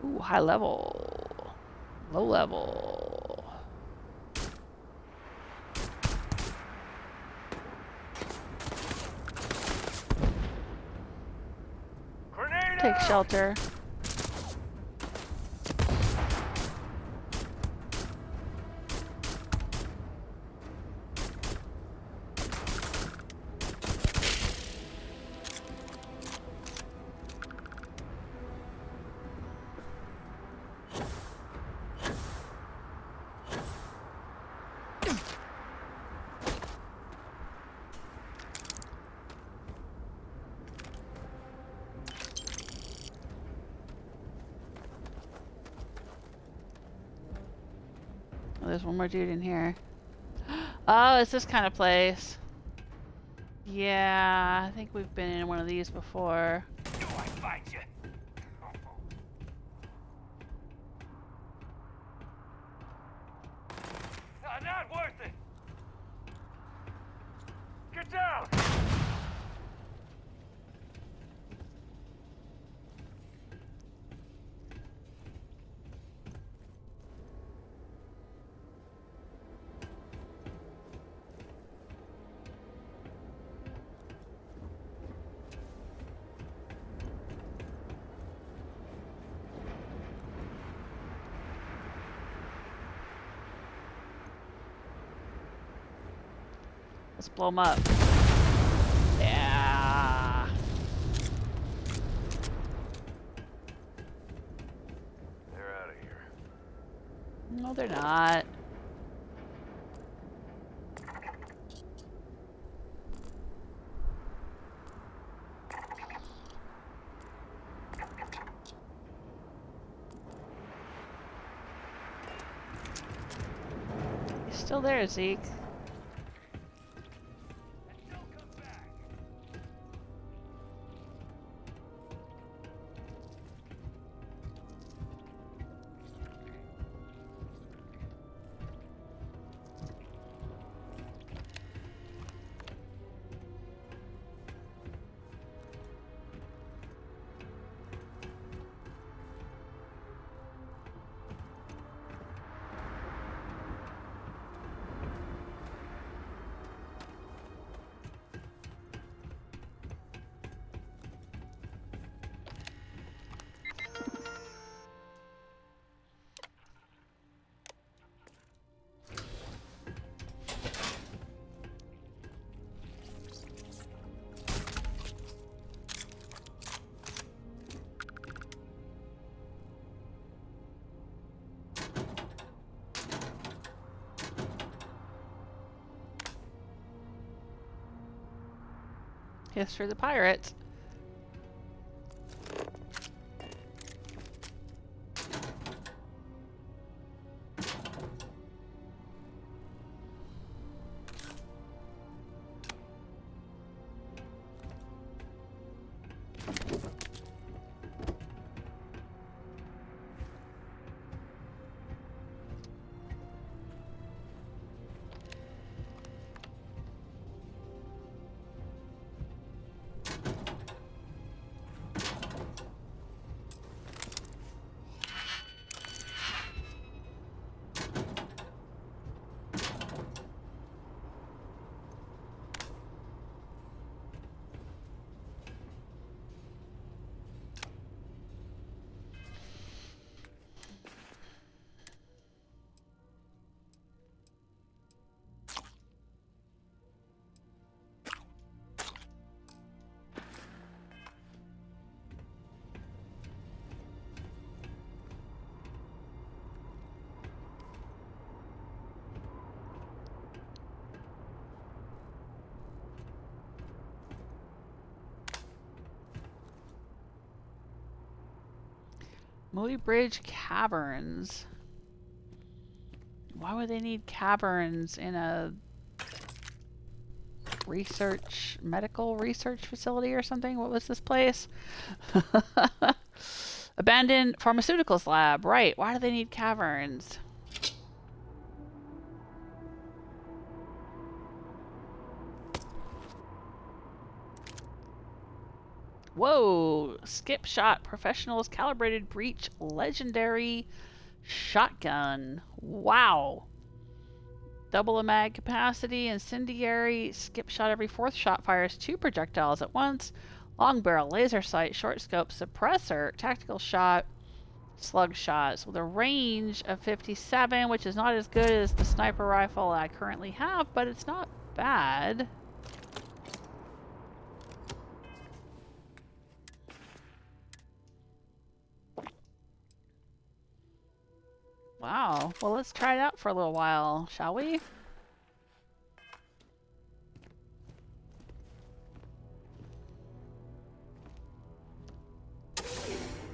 Ooh, high level. Low level. Grenade Take out! shelter. Oh, there's one more dude in here. Oh, it's this kind of place. Yeah, I think we've been in one of these before. Do I fight you? Not worth it. Get down. Let's blow them up. Yeah. They're out of here. No, they're not. He's still there, Zeke. History of the Pirates. Muybridge Caverns. Why would they need caverns in a medical research facility or something? What was this place? Abandoned Pharmaceuticals Lab. Right. Why do they need caverns? Whoa! Skip shot. Professionals calibrated breach legendary shotgun. Wow. Double a mag capacity. Incendiary. Skip shot. Every fourth shot fires 2 projectiles at once. Long barrel. Laser sight. Short scope. Suppressor. Tactical shot. Slug shots. With a range of 57, which is not as good as the sniper rifle I currently have, but it's not bad. Wow. Well, let's try it out for a little while, shall we?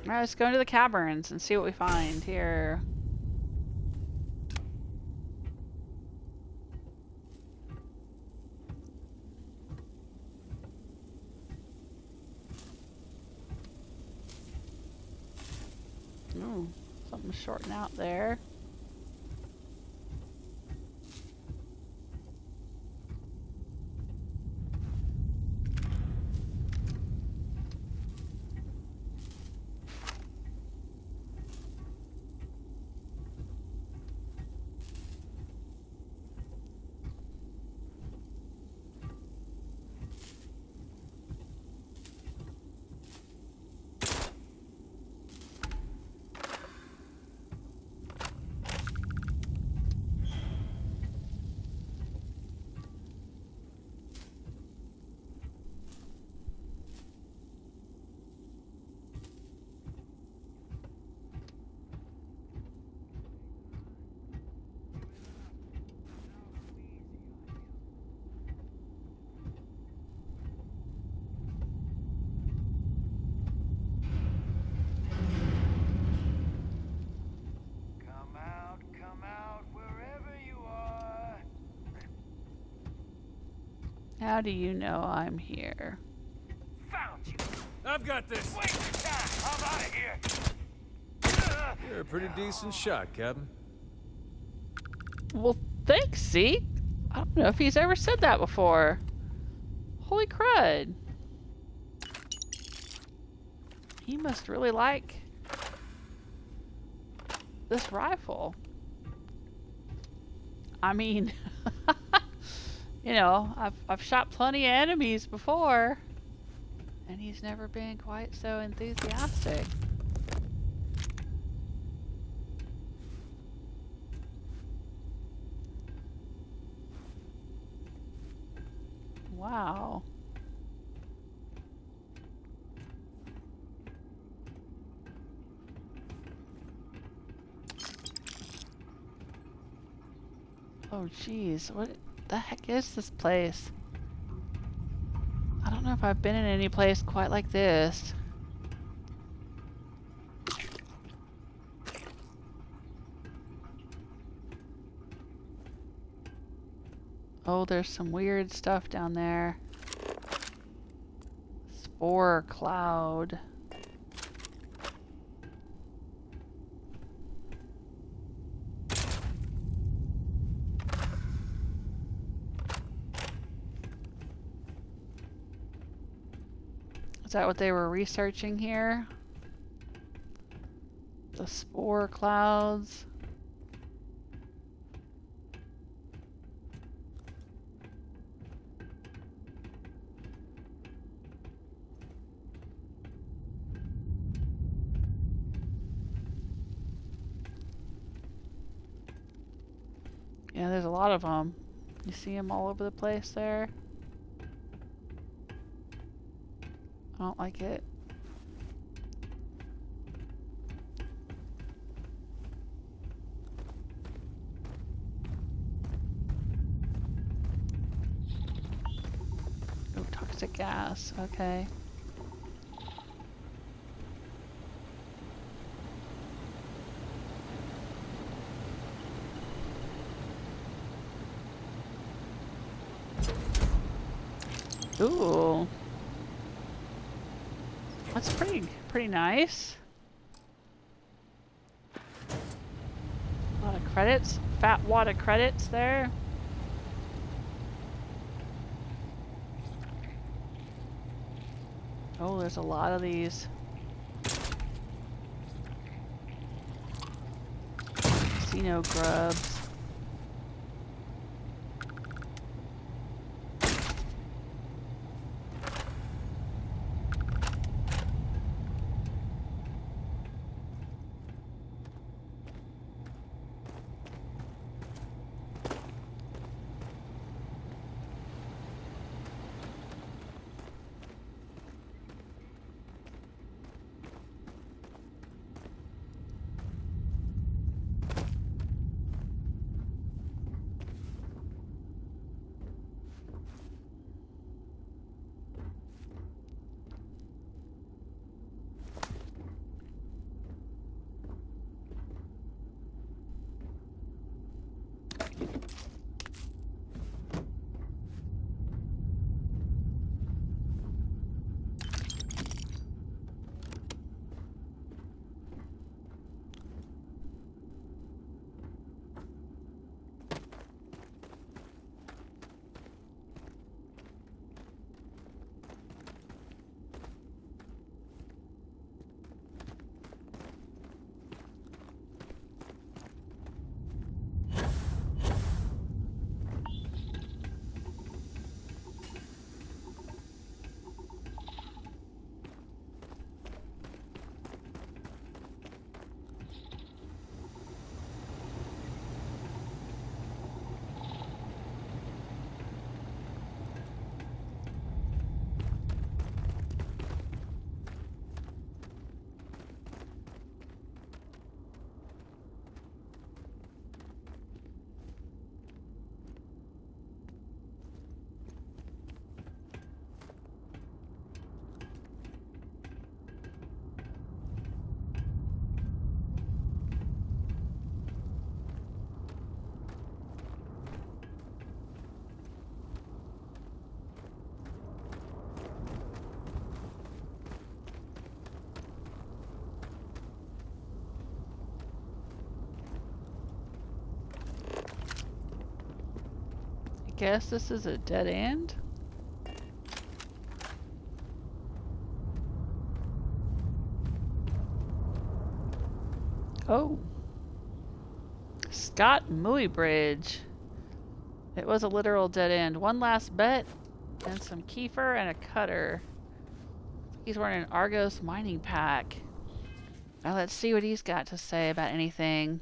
Alright, let's go into the caverns and see what we find here. Ooh. Something's shorting out there. How do you know I'm here? Found you! I've got this! Waste your time! I'm out of here! You're a pretty decent shot, Captain. Well, thanks, Zeke. I don't know if he's ever said that before. Holy crud. He must really like this rifle. I mean, you know, I've shot plenty of enemies before, and he's never been quite so enthusiastic. Wow. Oh geez, what the heck is this place? I don't know if I've been in any place quite like this. Oh, there's some weird stuff down there. Spore cloud. Is that what they were researching here? The spore clouds. Yeah, there's a lot of them. You see them all over the place there. I don't like it. Oh, toxic gas. Okay. Ooh. That's pretty nice. A lot of credits. Fat wad of credits there. Oh, there's a lot of these. Casino grubs. Guess this is a dead end. Oh. Scott Muybridge. It was a literal dead end. One last bet and some kefir and a cutter. He's wearing an Argos mining pack. Now let's see what he's got to say about anything.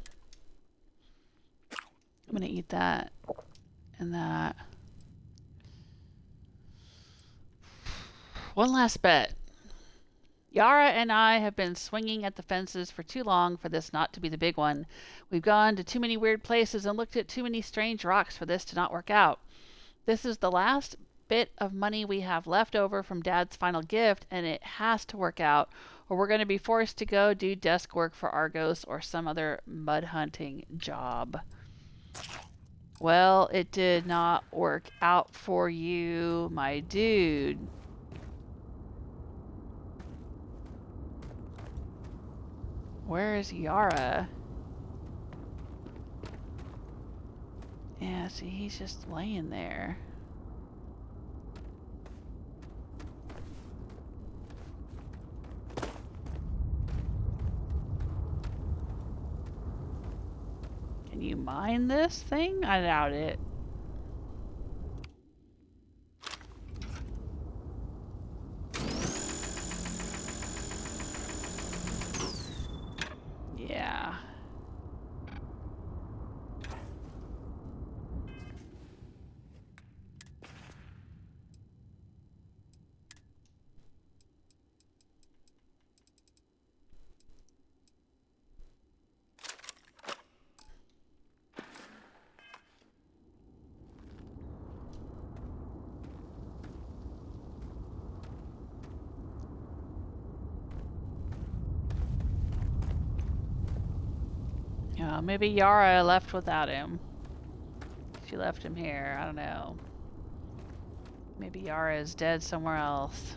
I'm gonna eat that. And that. One last bet. Yara and I have been swinging at the fences for too long for this not to be the big one. We've gone to too many weird places and looked at too many strange rocks for this to not work out. This is the last bit of money we have left over from Dad's final gift, and it has to work out, or we're going to be forced to go do desk work for Argos or some other mud hunting job. Well, it did not work out for you, my dude. Where is Yara? Yeah, see, he's just laying there. Can you mine this thing? I doubt it. Yeah. Maybe Yara left without him. She left him here. I don't know. Maybe Yara is dead somewhere else.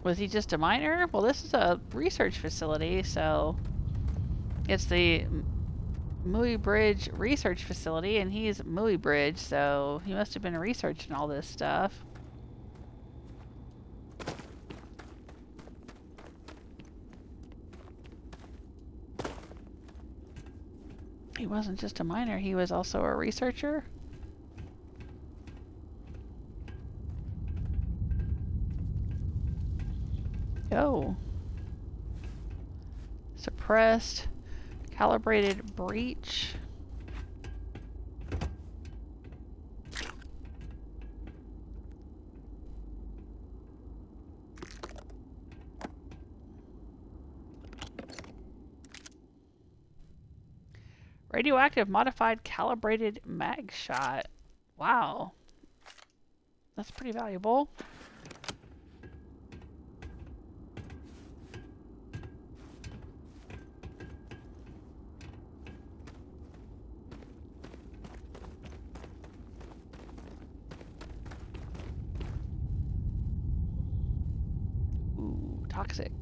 Was he just a miner? Well, this is a research facility, so it's the Muybridge Research Facility, and he's Muybridge, so he must have been researching all this stuff. He wasn't just a miner, he was also a researcher. Oh. Suppressed, calibrated breach. Radioactive modified calibrated mag shot. Wow. That's pretty valuable. Ooh, toxic.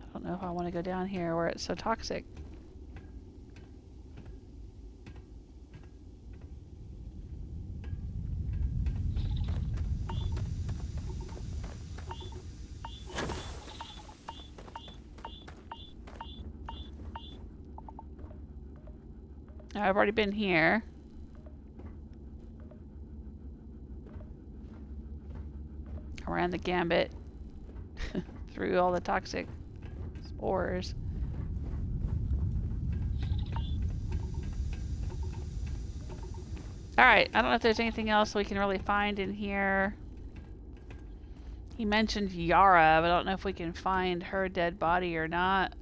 I don't know if I want to go down here where it's so toxic. I've already been here. I ran the gambit through all the toxic spores. Alright, I don't know if there's anything else we can really find in here. He mentioned Yara, but I don't know if we can find her dead body or not.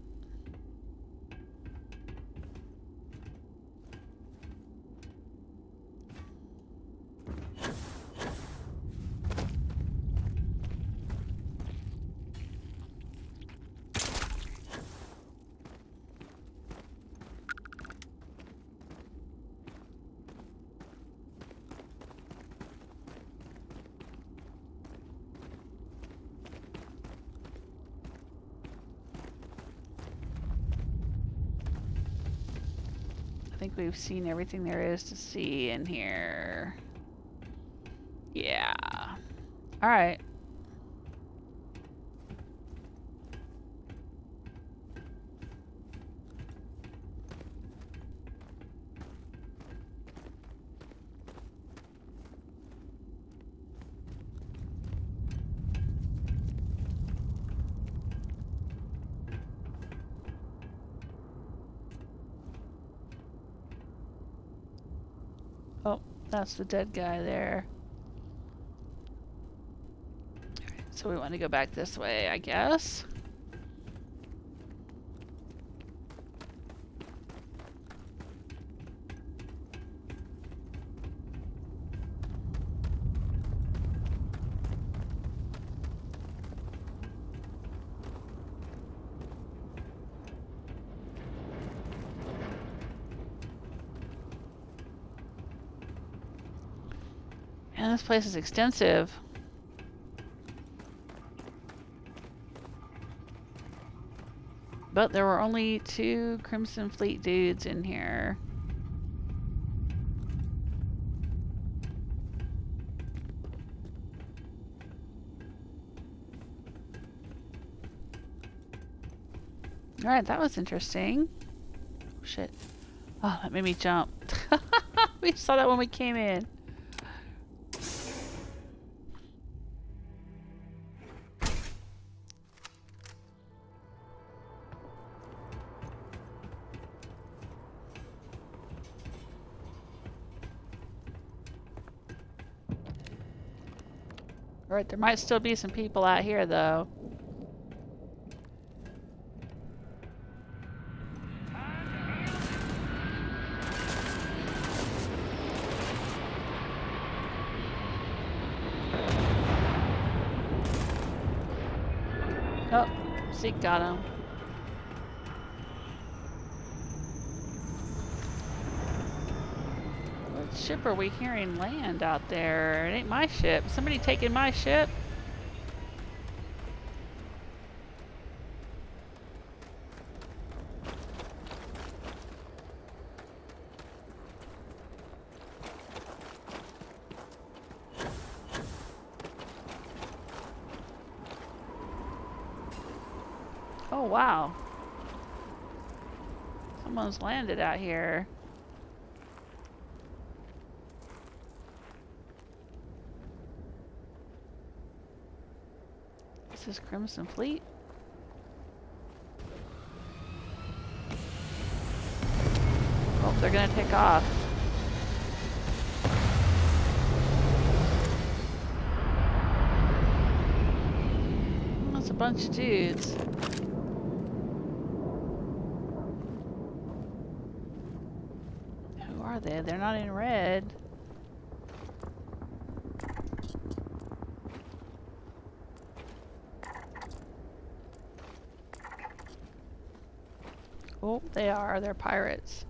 I think we've seen everything there is to see in here. Yeah. All right. Oh, that's the dead guy there. Alright, so we want to go back this way, I guess. Man, this place is extensive. But there were only 2 Crimson Fleet dudes in here. Alright, that was interesting. Oh, shit. Oh, that made me jump. We saw that when we came in. Alright, there might still be some people out here, though. Zeke got him. What ship are we hearing land out there? It ain't my ship. Somebody taking my ship? Oh, wow. Someone's landed out here. This is Crimson Fleet. Oh, they're gonna take off. That's a bunch of dudes. Who are they? They're not in red. Oh, they are. They're pirates.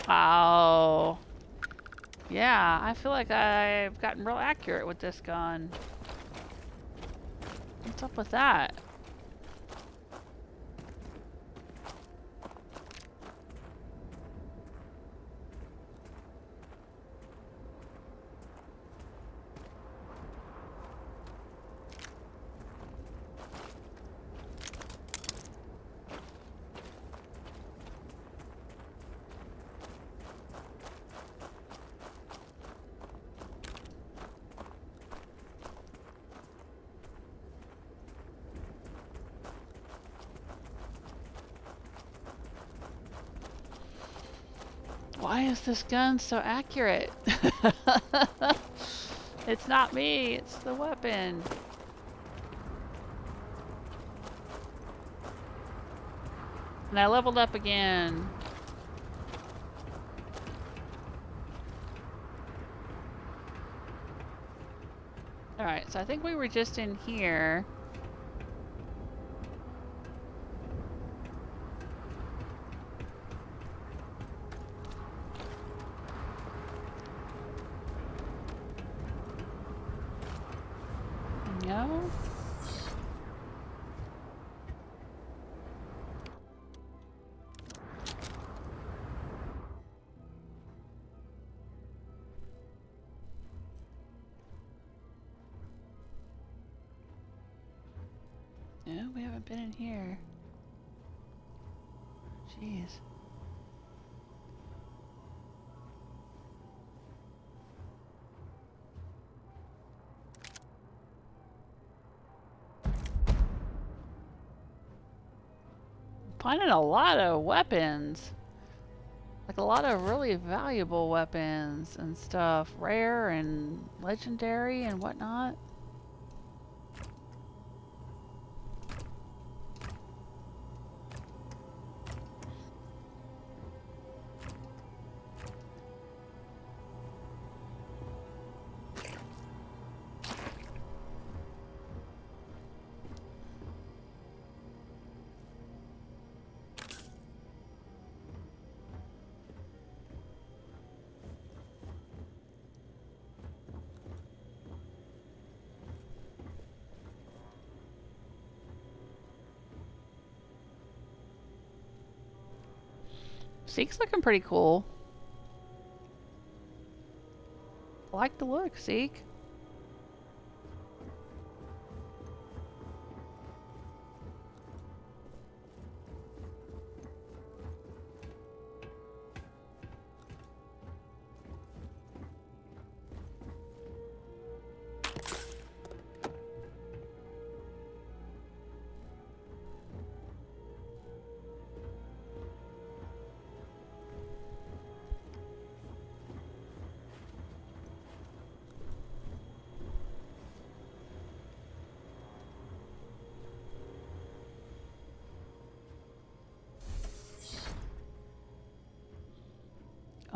Wow. Yeah, I feel like I've gotten real accurate with this gun. What's up with that? Why is this gun so accurate? It's not me, it's the weapon. And I leveled up again. Alright, so I think we were just in here. No? No, we haven't been in here. Jeez. Finding a lot of weapons. Like a lot of really valuable weapons and stuff. Rare and legendary and whatnot. Zeke's looking pretty cool. I like the look, Zeke.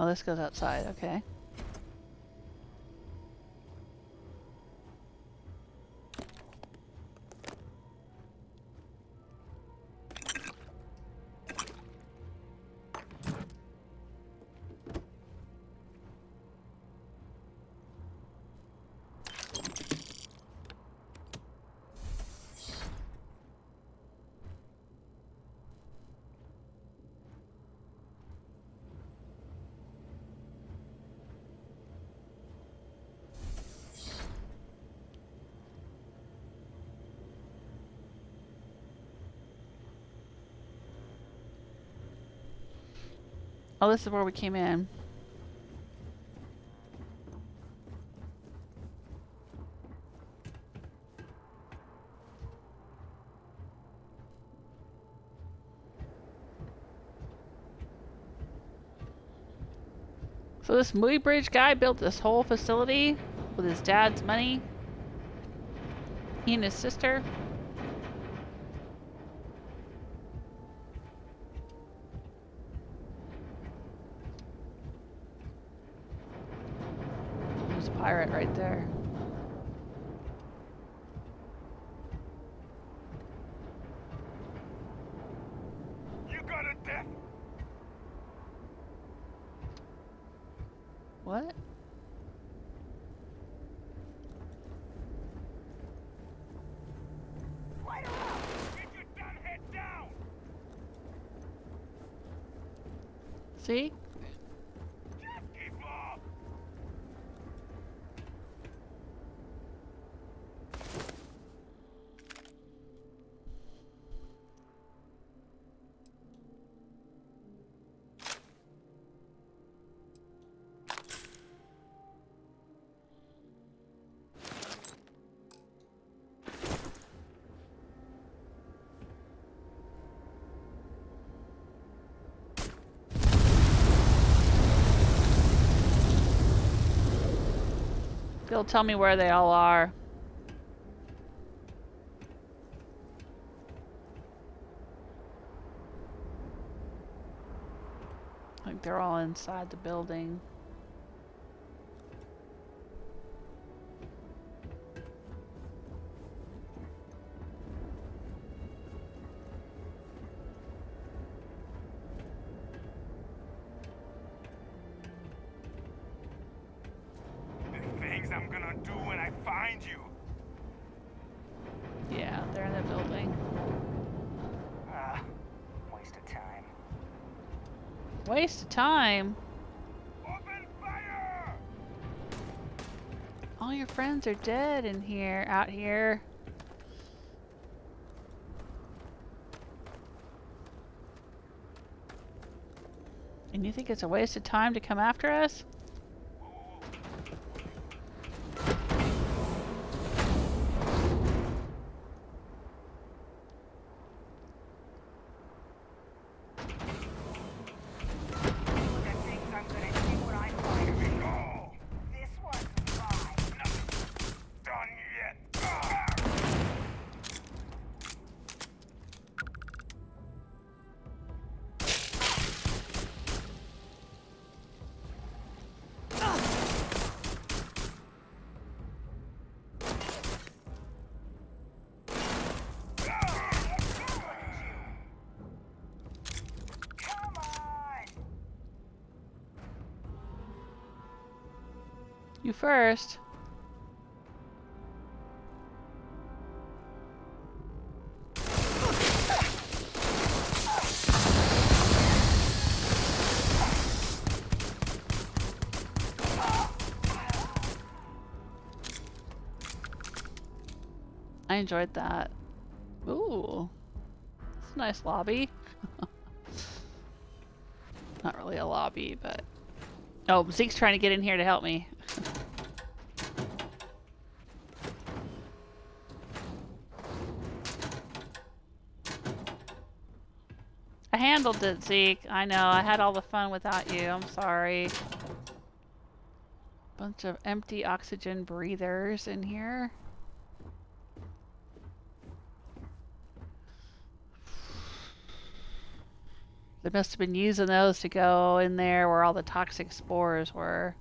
Oh, this goes outside. Okay. Oh, this is where we came in. So this Muybridge guy built this whole facility with his dad's money. He and his sister. There's a pirate right there. You got a death. What? Light her up. Get your damn head down. See? Just keep up. They'll tell me where they all are. Like they're all inside the building. I'm gonna do when I find you. Yeah, they're in the building. Ah, waste of time. Waste of time? Open fire! All your friends are dead in here, out here. And you think it's a waste of time to come after us? You first. I enjoyed that. Ooh. It's a nice lobby. Not really a lobby, but... Oh, Zeke's trying to get in here to help me. I handled it, Zeke. I know, I had all the fun without you. I'm sorry. Bunch of empty oxygen breathers in here. They must have been using those to go in there where all the toxic spores were.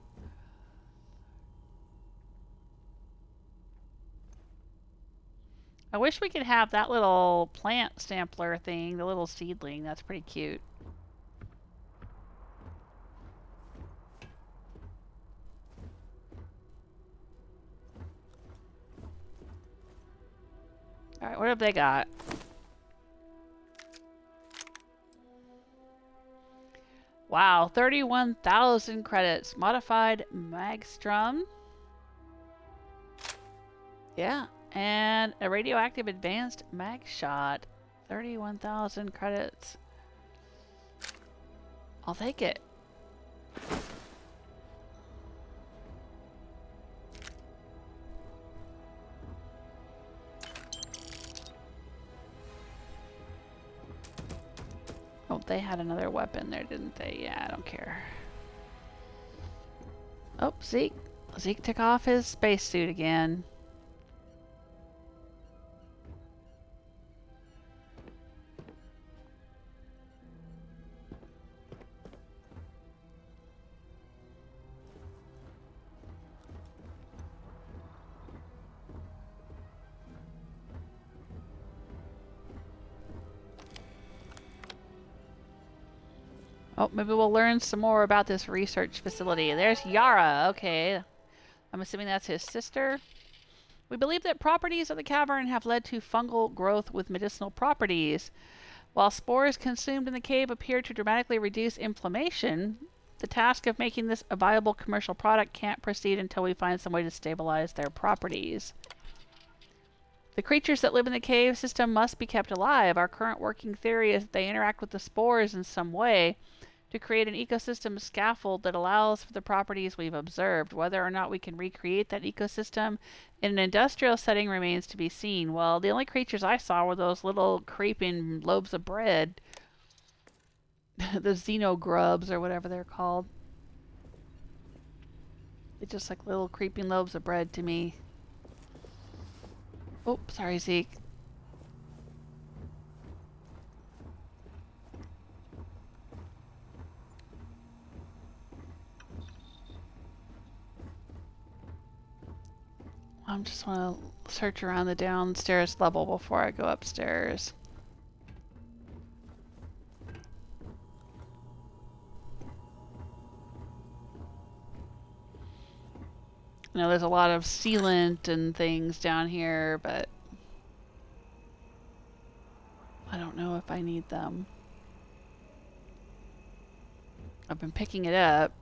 I wish we could have that little plant sampler thing, the little seedling. That's pretty cute. Alright, what have they got? Wow, 31,000 credits. Modified Magstrom. Yeah, and a radioactive advanced mag shot. 31,000 credits. I'll take it. Oh, they had another weapon there, didn't they? Yeah, I don't care. Oh, Zeke. Zeke took off his spacesuit again. Oh, maybe we'll learn some more about this research facility. There's Yara. Okay. I'm assuming that's his sister. We believe that properties of the cavern have led to fungal growth with medicinal properties. While spores consumed in the cave appear to dramatically reduce inflammation, the task of making this a viable commercial product can't proceed until we find some way to stabilize their properties. The creatures that live in the cave system must be kept alive. Our current working theory is that they interact with the spores in some way to create an ecosystem scaffold that allows for the properties we've observed. Whether or not we can recreate that ecosystem in an industrial setting remains to be seen. Well, the only creatures I saw were those little creeping loaves of bread. The xenogrubs or whatever they're called. It's just like little creeping loaves of bread to me. Oh, sorry, Zeke. I just want to search around the downstairs level before I go upstairs. I know there's a lot of sealant and things down here, but I don't know if I need them. I've been picking it up.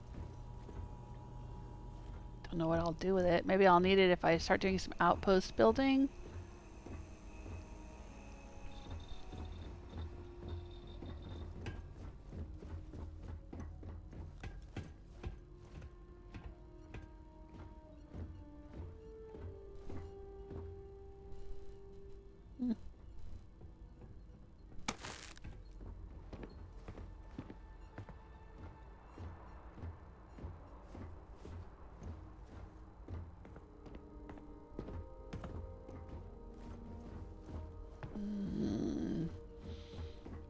Don't know what I'll do with it. Maybe I'll need it if I start doing some outpost building.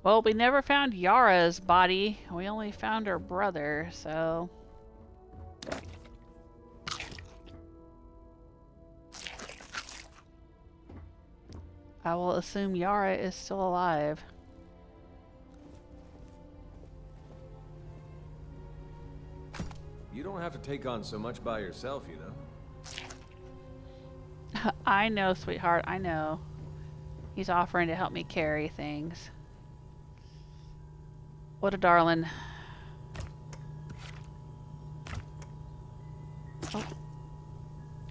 Well, we never found Yara's body. We only found her brother, so... I will assume Yara is still alive. You don't have to take on so much by yourself, you know. I know, sweetheart, I know. He's offering to help me carry things. What a darling. Oh.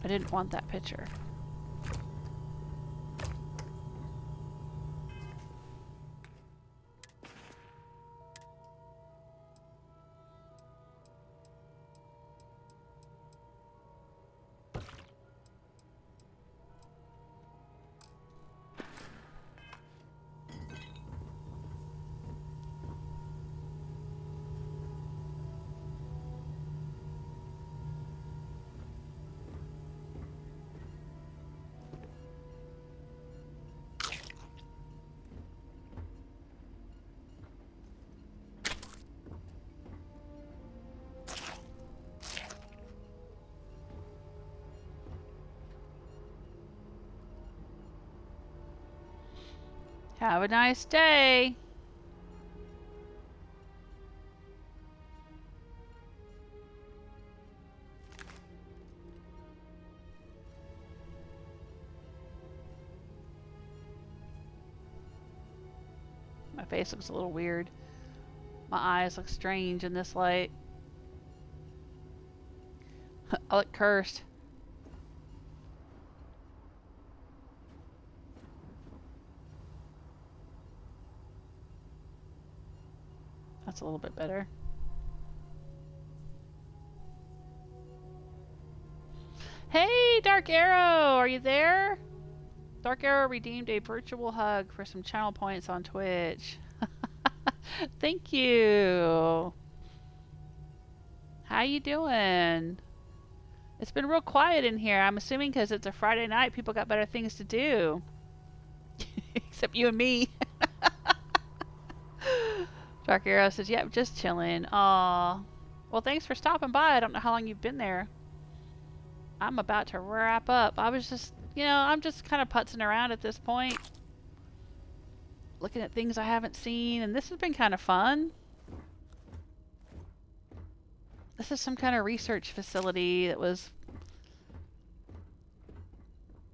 I didn't want that picture. Have a nice day. My face looks a little weird. My eyes look strange in this light. I look cursed. That's a little bit better. Hey, Dark Arrow, are you there? Dark Arrow redeemed a virtual hug for some channel points on Twitch. Thank you. How you doing? It's been real quiet in here. I'm assuming because it's a Friday night, people got better things to do. Except you and me. Dark Arrow says, yep, just chilling. Aw. Well, thanks for stopping by. I don't know how long you've been there. I'm about to wrap up. I was just, you know, I'm just kind of putzing around at this point. Looking at things I haven't seen, and this has been kind of fun. This is some kind of research facility that was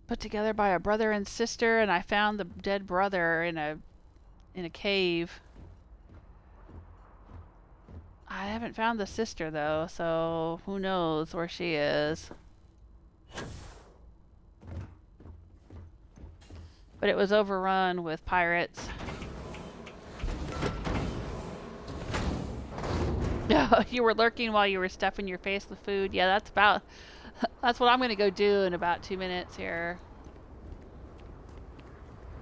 put together by a brother and sister, and I found the dead brother in a cave. I haven't found the sister though, so who knows where she is. But it was overrun with pirates. You were lurking while you were stuffing your face with food. Yeah, that's what I'm gonna go do in about 2 minutes here.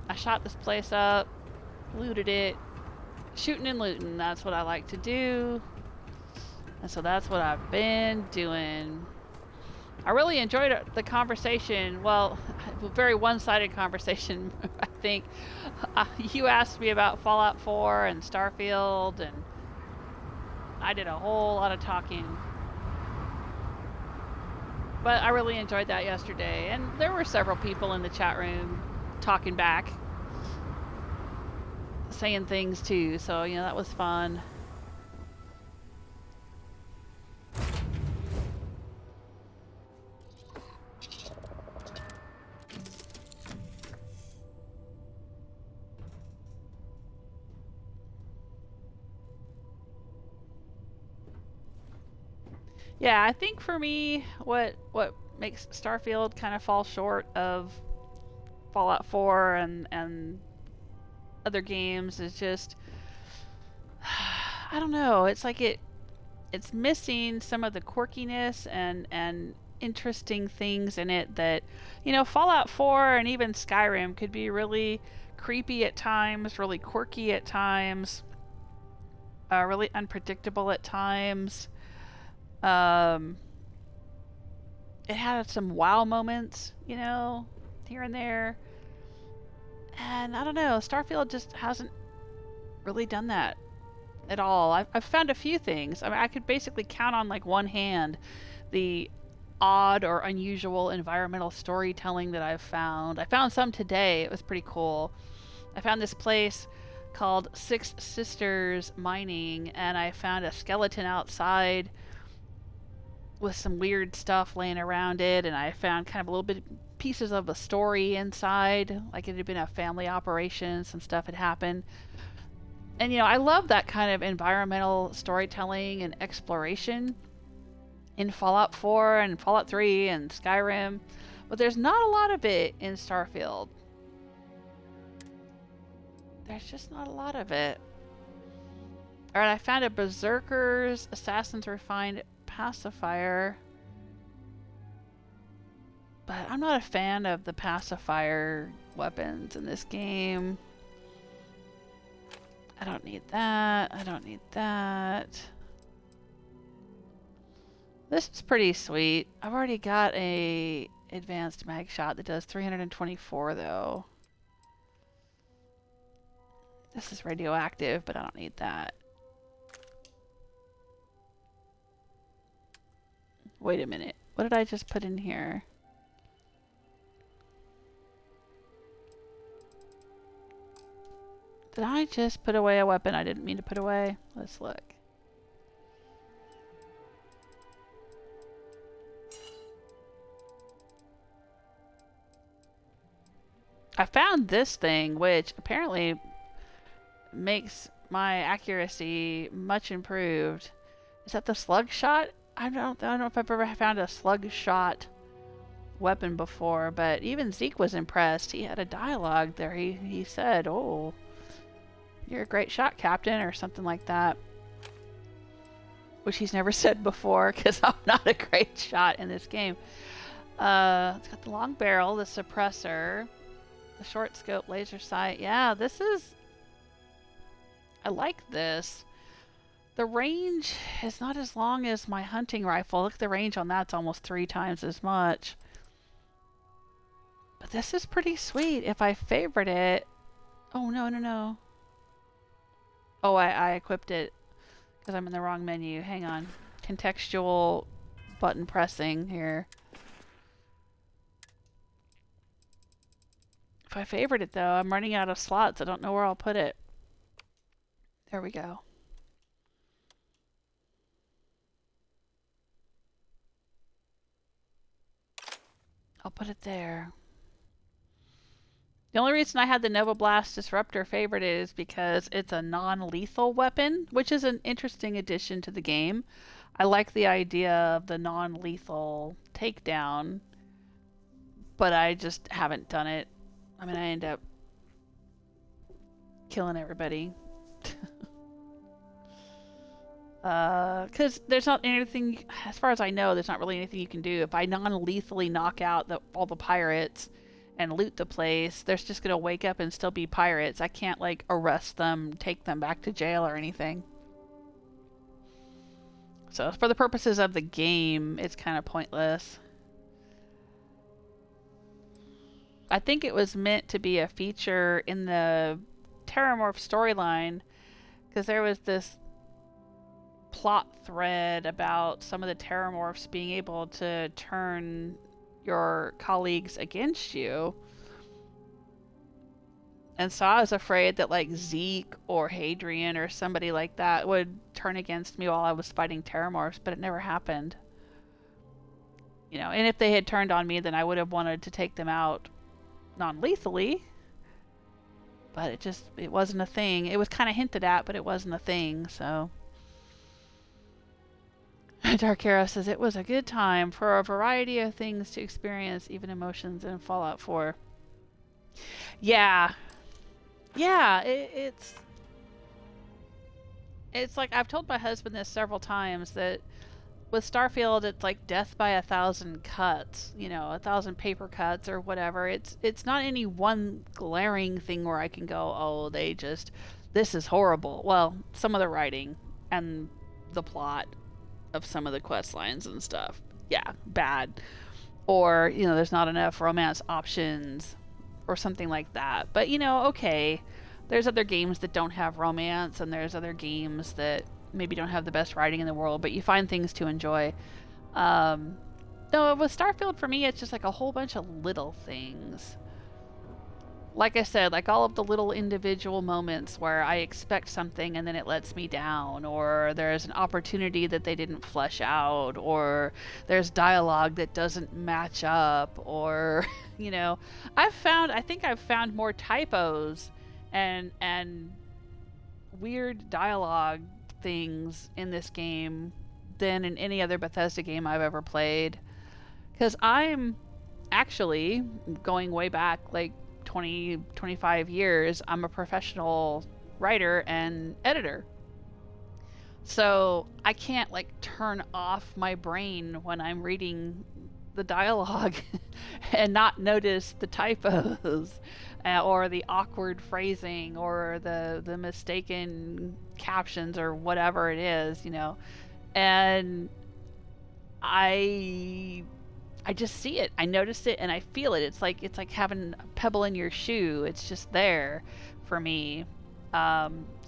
I shot this place up, looted it. Shooting and looting, that's what I like to do. And so that's what I've been doing. I really enjoyed the conversation. Well, a very one-sided conversation, I think. You asked me about Fallout 4 and STARFIELD, and I did a whole lot of talking. But I really enjoyed that yesterday. And there were several people in the chat room talking back, saying things too. So, you know, that was fun. Yeah, I think for me, what makes STARFIELD kind of fall short of Fallout 4 and other games is just, I don't know, it's like it's missing some of the quirkiness and interesting things in it that, you know, Fallout 4 and even Skyrim could be really creepy at times, really quirky at times, really unpredictable at times. It had some wow moments, you know, here and there. And I don't know, STARFIELD just hasn't really done that at all. I've found a few things. I mean, I could basically count on like one hand the odd or unusual environmental storytelling that I've found. I found some today. It was pretty cool. I found this place called Six Sisters Mining, and I found a skeleton outside with some weird stuff laying around it, and I found kind of a little bit pieces of a story inside, like it had been a family operation, some stuff had happened. And you know, I love that kind of environmental storytelling and exploration in Fallout 4 and Fallout 3 and Skyrim, but there's not a lot of it in STARFIELD. There's just not a lot of it. Alright, I found a Berserker's Assassin's Refined Pacifier, but I'm not a fan of the pacifier weapons in this game. I don't need that. I don't need that. This is pretty sweet. I've already got a advanced mag shot that does 324 though. This is radioactive, but I don't need that. Wait a minute. What did I just put in here? Did I just put away a weapon I didn't mean to put away? Let's look. I found this thing, which apparently makes my accuracy much improved. Is that the slug shot? I don't know if I've ever found a slug shot weapon before, but even Zeke was impressed. He had a dialogue there. He said, "Oh, you're a great shot, Captain," or something like that. Which he's never said before, because I'm not a great shot in this game. It's got the long barrel, the suppressor, the short scope laser sight. Yeah, this is... I like this. The range is not as long as my hunting rifle. Look, the range on that's almost 3 times as much. But this is pretty sweet. If I favorite it... Oh, no. Oh, I equipped it because I'm in the wrong menu. Hang on. Contextual button pressing here. If I favorite it, though, I'm running out of slots. I don't know where I'll put it. There we go. I'll put it there. The only reason I had the Nova Blast Disruptor favorited is because it's a non-lethal weapon, which is an interesting addition to the game. I like the idea of the non-lethal takedown, but I just haven't done it. I mean, I end up killing everybody. Because there's not anything, as far as I know, there's not really anything you can do. If I non-lethally knock out all the pirates and loot the place, they're just going to wake up and still be pirates. I can't, like, arrest them, take them back to jail or anything. So for the purposes of the game, it's kind of pointless. I think it was meant to be a feature in the Terrormorph storyline, because there was this plot thread about some of the Terrormorphs being able to turn your colleagues against you. And so I was afraid that like Zeke or Hadrian or somebody like that would turn against me while I was fighting Terrormorphs, but it never happened. You know, and if they had turned on me, then I would have wanted to take them out non-lethally. But it wasn't a thing. It was kind of hinted at, but it wasn't a thing, so... Dark Arrow says, it was a good time for a variety of things to experience, even emotions in Fallout 4. Yeah. Yeah, it's like, I've told my husband this several times, that with Starfield, it's like death by 1,000 cuts, you know, 1,000 paper cuts or whatever. It's not any one glaring thing where I can go, oh, this is horrible. Well, some of the writing and the plot of some of the quest lines and stuff, yeah, bad. Or, you know, there's not enough romance options or something like that. But, you know, okay, there's other games that don't have romance, and there's other games that maybe don't have the best writing in the world, but you find things to enjoy. No, with Starfield, for me, it's just like a whole bunch of little things. Like I said, like all of the little individual moments where I expect something and then it lets me down, or there's an opportunity that they didn't flesh out, or there's dialogue that doesn't match up, or, you know, I think I've found more typos and weird dialogue things in this game than in any other Bethesda game I've ever played. Because I'm actually, going way back, like 25 years, I'm a professional writer and editor. So I can't like turn off my brain when I'm reading the dialogue and not notice the typos or the awkward phrasing or the mistaken captions or whatever it is, you know. And I just see it. I notice it and I feel it. It's like having a pebble in your shoe. It's just there for me.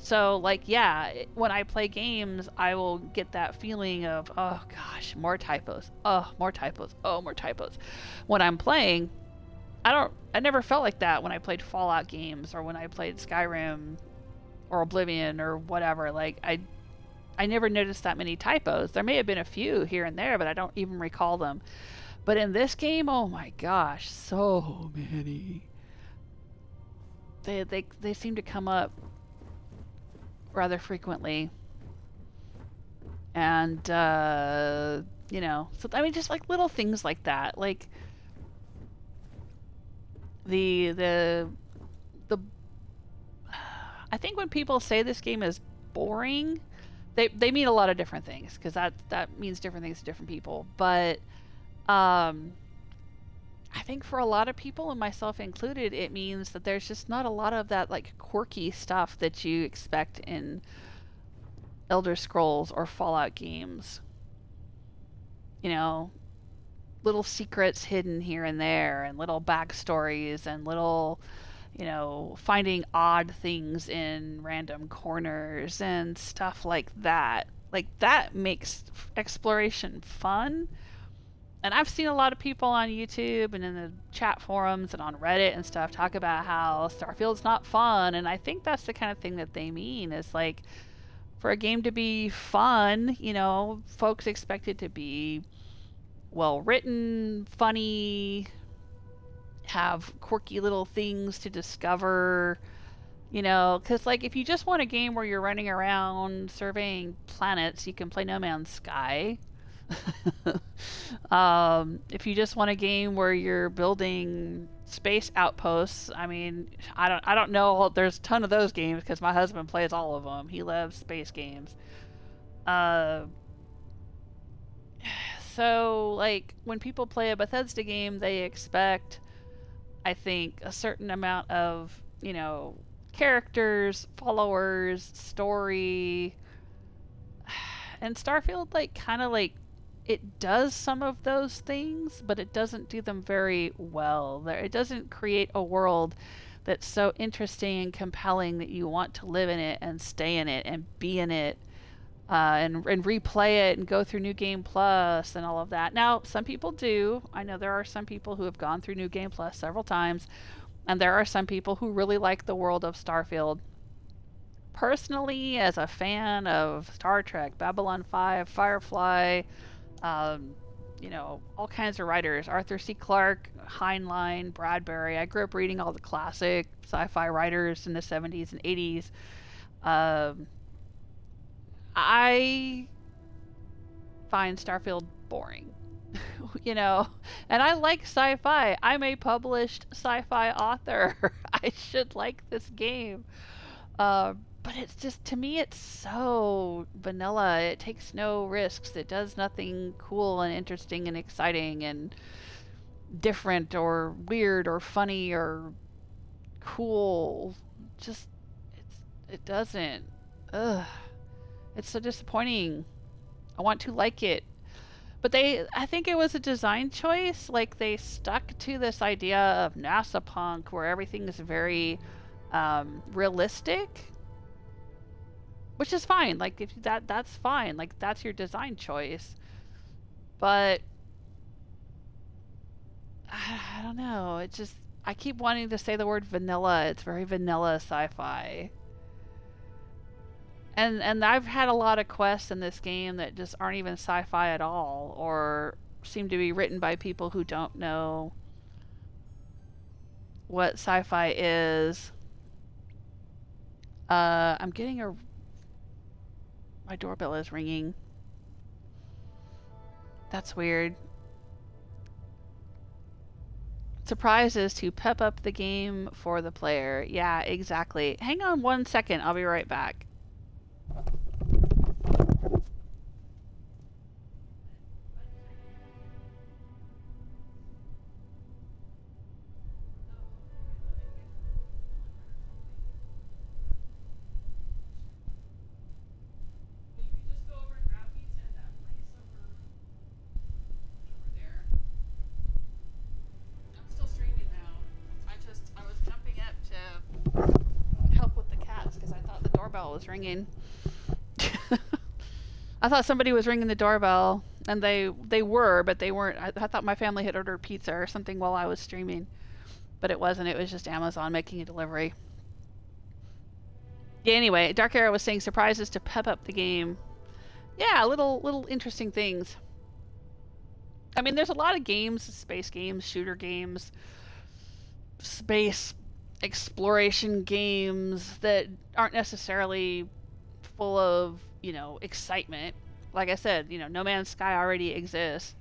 So like, yeah, when I play games, I will get that feeling of, oh gosh, more typos. Oh, more typos. Oh, more typos. When I'm playing, I never felt like that when I played Fallout games or when I played Skyrim or Oblivion or whatever. Like, I never noticed that many typos. There may have been a few here and there, but I don't even recall them. But in this game, oh my gosh, so many. They seem to come up rather frequently. And, you know, so I mean, just like little things like that. Like, the I think when people say this game is boring, they mean a lot of different things, because that means different things to different people. But I think for a lot of people, and myself included, it means that there's just not a lot of that like quirky stuff that you expect in Elder Scrolls or Fallout games. You know, little secrets hidden here and there, and little backstories, and little, you know, finding odd things in random corners and stuff like that. Like, that makes exploration fun. And I've seen a lot of people on YouTube and in the chat forums and on Reddit and stuff talk about how Starfield's not fun, and I think that's the kind of thing that they mean, is like, for a game to be fun, you know, folks expect it to be well written, funny, have quirky little things to discover, you know, because like, if you just want a game where you're running around surveying planets, you can play No Man's Sky. If you just want a game where you're building space outposts, I mean, I don't know, there's a ton of those games because my husband plays all of them. He loves space games. So like, when people play a Bethesda game, they expect, I think, a certain amount of, you know, characters, followers, story. And Starfield, like, kind of like, it does some of those things, but it doesn't do them very well. It doesn't create a world that's so interesting and compelling that you want to live in it and stay in it and be in it, and replay it and go through New Game Plus and all of that. Now, some people do. I know there are some people who have gone through New Game Plus several times, and there are some people who really like the world of Starfield. Personally, as a fan of Star Trek, Babylon 5, Firefly, you know, all kinds of writers, Arthur C. Clarke, Heinlein, Bradbury. I grew up reading all the classic sci-fi writers in the 70s and 80s. I find Starfield boring, you know, and I like sci-fi. I'm a published sci-fi author. I should like this game. But it's just, to me, it's so vanilla. It takes no risks. It does nothing cool and interesting and exciting and different or weird or funny or cool. Just, it doesn't. Ugh. It's so disappointing. I want to like it. But I think it was a design choice. Like, they stuck to this idea of NASA punk where everything is very realistic. Which is fine. Like, if that's fine. Like, that's your design choice. But I don't know. It just, I keep wanting to say the word vanilla. It's very vanilla sci-fi. And I've had a lot of quests in this game that just aren't even sci-fi at all, or seem to be written by people who don't know what sci-fi is. I'm getting my doorbell is ringing. That's weird. Surprises to pep up the game for the player. Yeah, exactly. Hang on 1 second. I'll be right back. Was ringing. I thought somebody was ringing the doorbell, and they were, but they weren't. I thought my family had ordered pizza or something while I was streaming, but it wasn't. It was just Amazon making a delivery. Yeah, anyway, Dark Arrow was saying surprises to pep up the game. Yeah, little interesting things. I mean, there's a lot of games, space games, shooter games, space exploration games that aren't necessarily full of, excitement. Like I said, No Man's Sky already exists.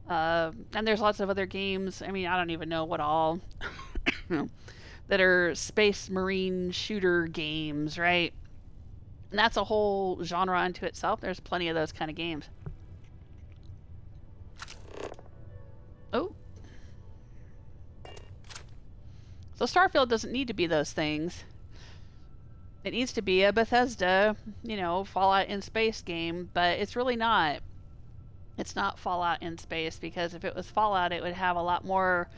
And there's lots of other games, I mean, I don't even know what all, that are space marine shooter games, right? And that's a whole genre unto itself. There's plenty of those kind of games. Oh. So Starfield doesn't need to be those things. It needs to be a Bethesda, Fallout in space game, but it's really not. It's not Fallout in space, because if it was Fallout, it would have a lot more,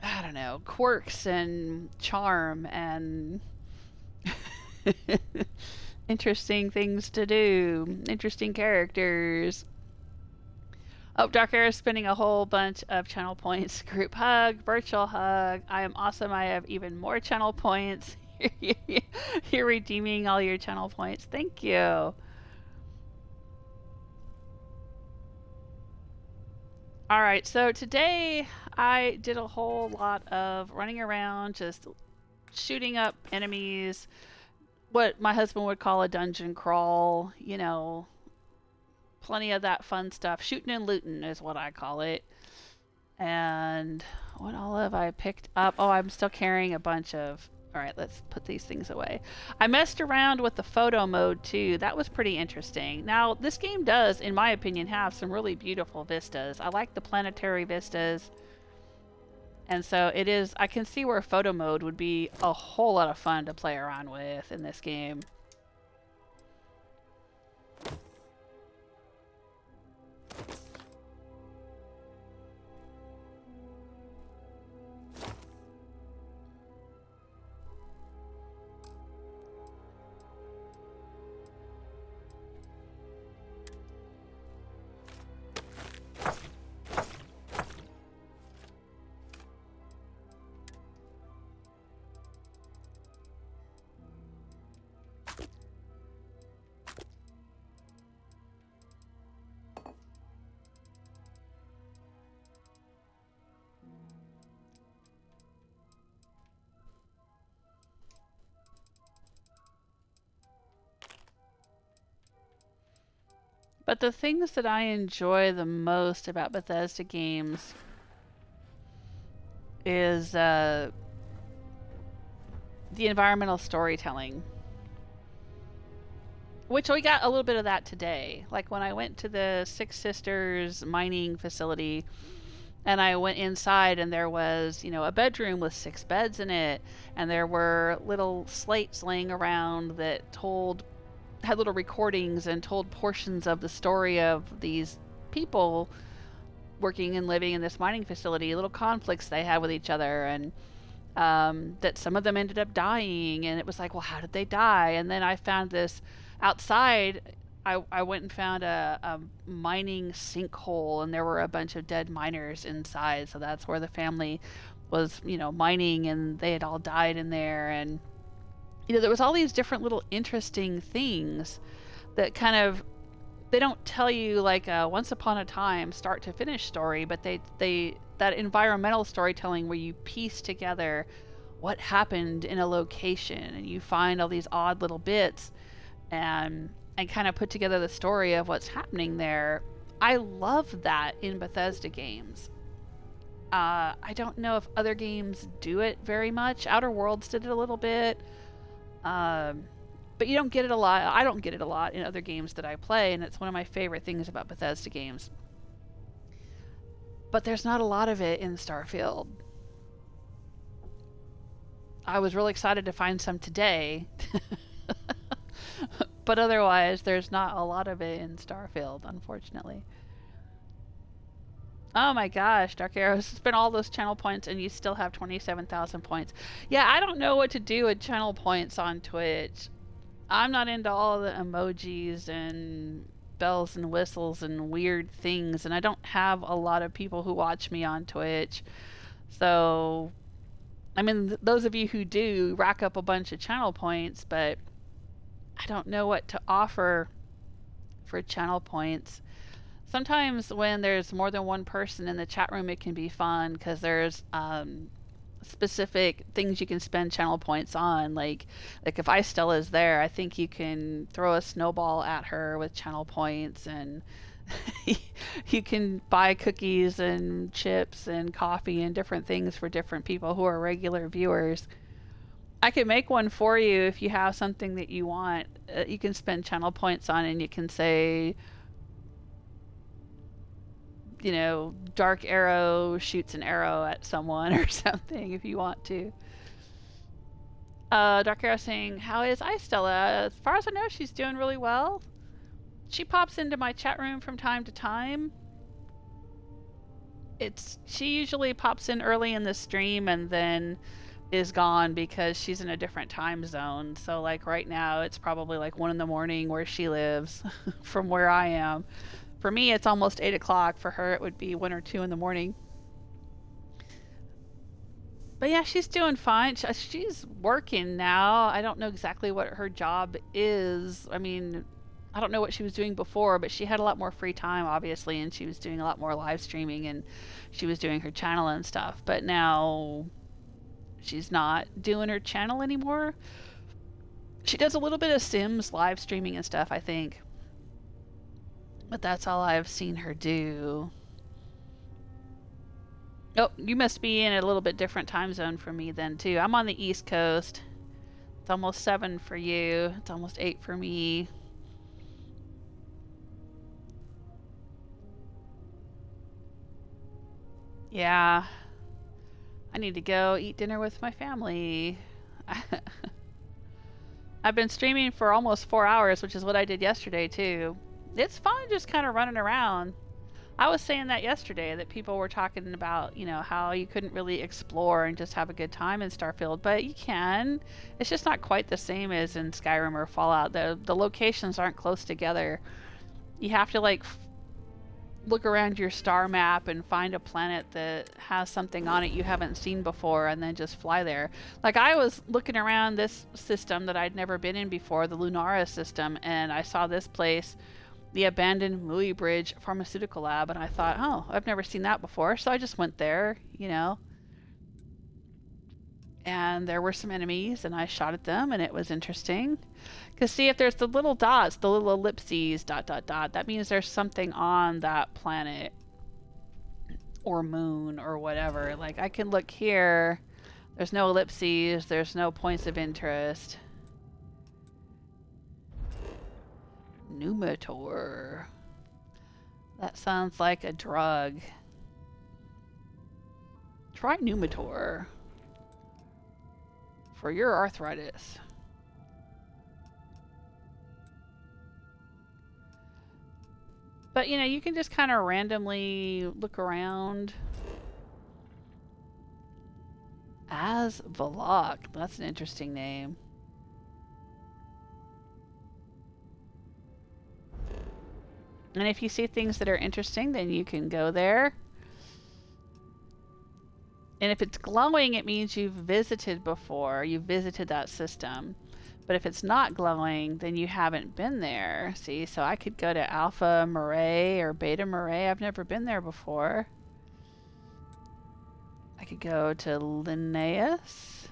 I don't know, quirks and charm and interesting things to do, interesting characters. Oh, Dark Arrow is spending a whole bunch of channel points. Group hug, virtual hug. I am awesome. I have even more channel points. You're redeeming all your channel points. Thank you. Alright, so today I did a whole lot of running around, just shooting up enemies, what my husband would call a dungeon crawl, plenty of that fun stuff. Shooting and looting is what I call it. And what all have I picked up? Oh, I'm still carrying a bunch of... Alright, let's put these things away. I messed around with the photo mode too. That was pretty interesting. Now, this game does, in my opinion, have some really beautiful vistas. I like the planetary vistas. And so it is... I can see where photo mode would be a whole lot of fun to play around with in this game. But the things that I enjoy the most about Bethesda games is the environmental storytelling. Which we got a little bit of that today. Like when I went to the Six Sisters mining facility and I went inside and there was, a bedroom with 6 beds in it, and there were little slates laying around that had little recordings and told portions of the story of these people working and living in this mining facility, little conflicts they had with each other, and that some of them ended up dying, and it was like, well, how did they die? And then I found this outside. I went and found a mining sinkhole, and there were a bunch of dead miners inside, so that's where the family was, mining, and they had all died in there. And there was all these different little interesting things that kind of, they don't tell you like a once upon a time start to finish story, but that environmental storytelling where you piece together what happened in a location and you find all these odd little bits and kind of put together the story of what's happening there. I love that in Bethesda games. I don't know if other games do it very much. Outer Worlds did it a little bit. But you don't get it a lot. I don't get it a lot in other games that I play, and it's one of my favorite things about Bethesda games. But there's not a lot of it in Starfield. I was really excited to find some today. But otherwise, there's not a lot of it in Starfield, unfortunately. Oh my gosh, Dark Arrow, spent all those channel points and you still have 27,000 points. Yeah, I don't know what to do with channel points on Twitch. I'm not into all the emojis and bells and whistles and weird things, and I don't have a lot of people who watch me on Twitch. So I mean, those of you who do rack up a bunch of channel points, but I don't know what to offer for channel points. Sometimes when there's more than one person in the chat room, it can be fun because there's specific things you can spend channel points on. Like if Istella's there, I think you can throw a snowball at her with channel points, and you can buy cookies and chips and coffee and different things for different people who are regular viewers. I could make one for you if you have something that you want. You can spend channel points on, and you can say, you know, Dark Arrow shoots an arrow at someone or something if you want to. Dark Arrow saying, how is Istella? As far as I know, she's doing really well. She pops into my chat room from time to time. She usually pops in early in the stream and then is gone because she's in a different time zone. So like right now it's probably like 1 in the morning where she lives from where I am. For me it's almost 8 o'clock. For her it would be 1 or 2 in the morning. But yeah, she's doing fine. She's working now. I don't know exactly what her job is. I mean, I don't know what she was doing before, but she had a lot more free time, obviously, and she was doing a lot more live streaming, and she was doing her channel and stuff. But now she's not doing her channel anymore. She does a little bit of Sims live streaming and stuff, I think. But that's all I've seen her do. Oh, you must be in a little bit different time zone from me then, too. I'm on the East Coast. It's almost 7 for you. It's almost 8 for me. Yeah. I need to go eat dinner with my family. I've been streaming for almost 4 hours, which is what I did yesterday, too. It's fun just kind of running around. I was saying that yesterday, that people were talking about, you know, how you couldn't really explore and just have a good time in Starfield, but you can. It's just not quite the same as in Skyrim or Fallout. The locations aren't close together. You have to, like, look around your star map and find a planet that has something on it you haven't seen before and then just fly there. Like, I was looking around this system that I'd never been in before, the Lunara system, and I saw this place, the abandoned Muybridge Pharmaceutical Lab, and I thought, oh, I've never seen that before, so I just went there, you know. And there were some enemies, and I shot at them, and it was interesting. Because see, if there's the little dots, the little ellipses, ... that means there's something on that planet. Or moon, or whatever. Like, I can look here, there's no ellipses, there's no points of interest. Numitor. That sounds like a drug. Try Numitor for your arthritis. But you know, you can just kind of randomly look around. As Valak, that's an interesting name. And if you see things that are interesting, then you can go there. And if it's glowing, it means you've visited before. You've visited that system. But if it's not glowing, then you haven't been there. See, so I could go to Alpha Marae or Beta Marae. I've never been there before. I could go to Linnaeus.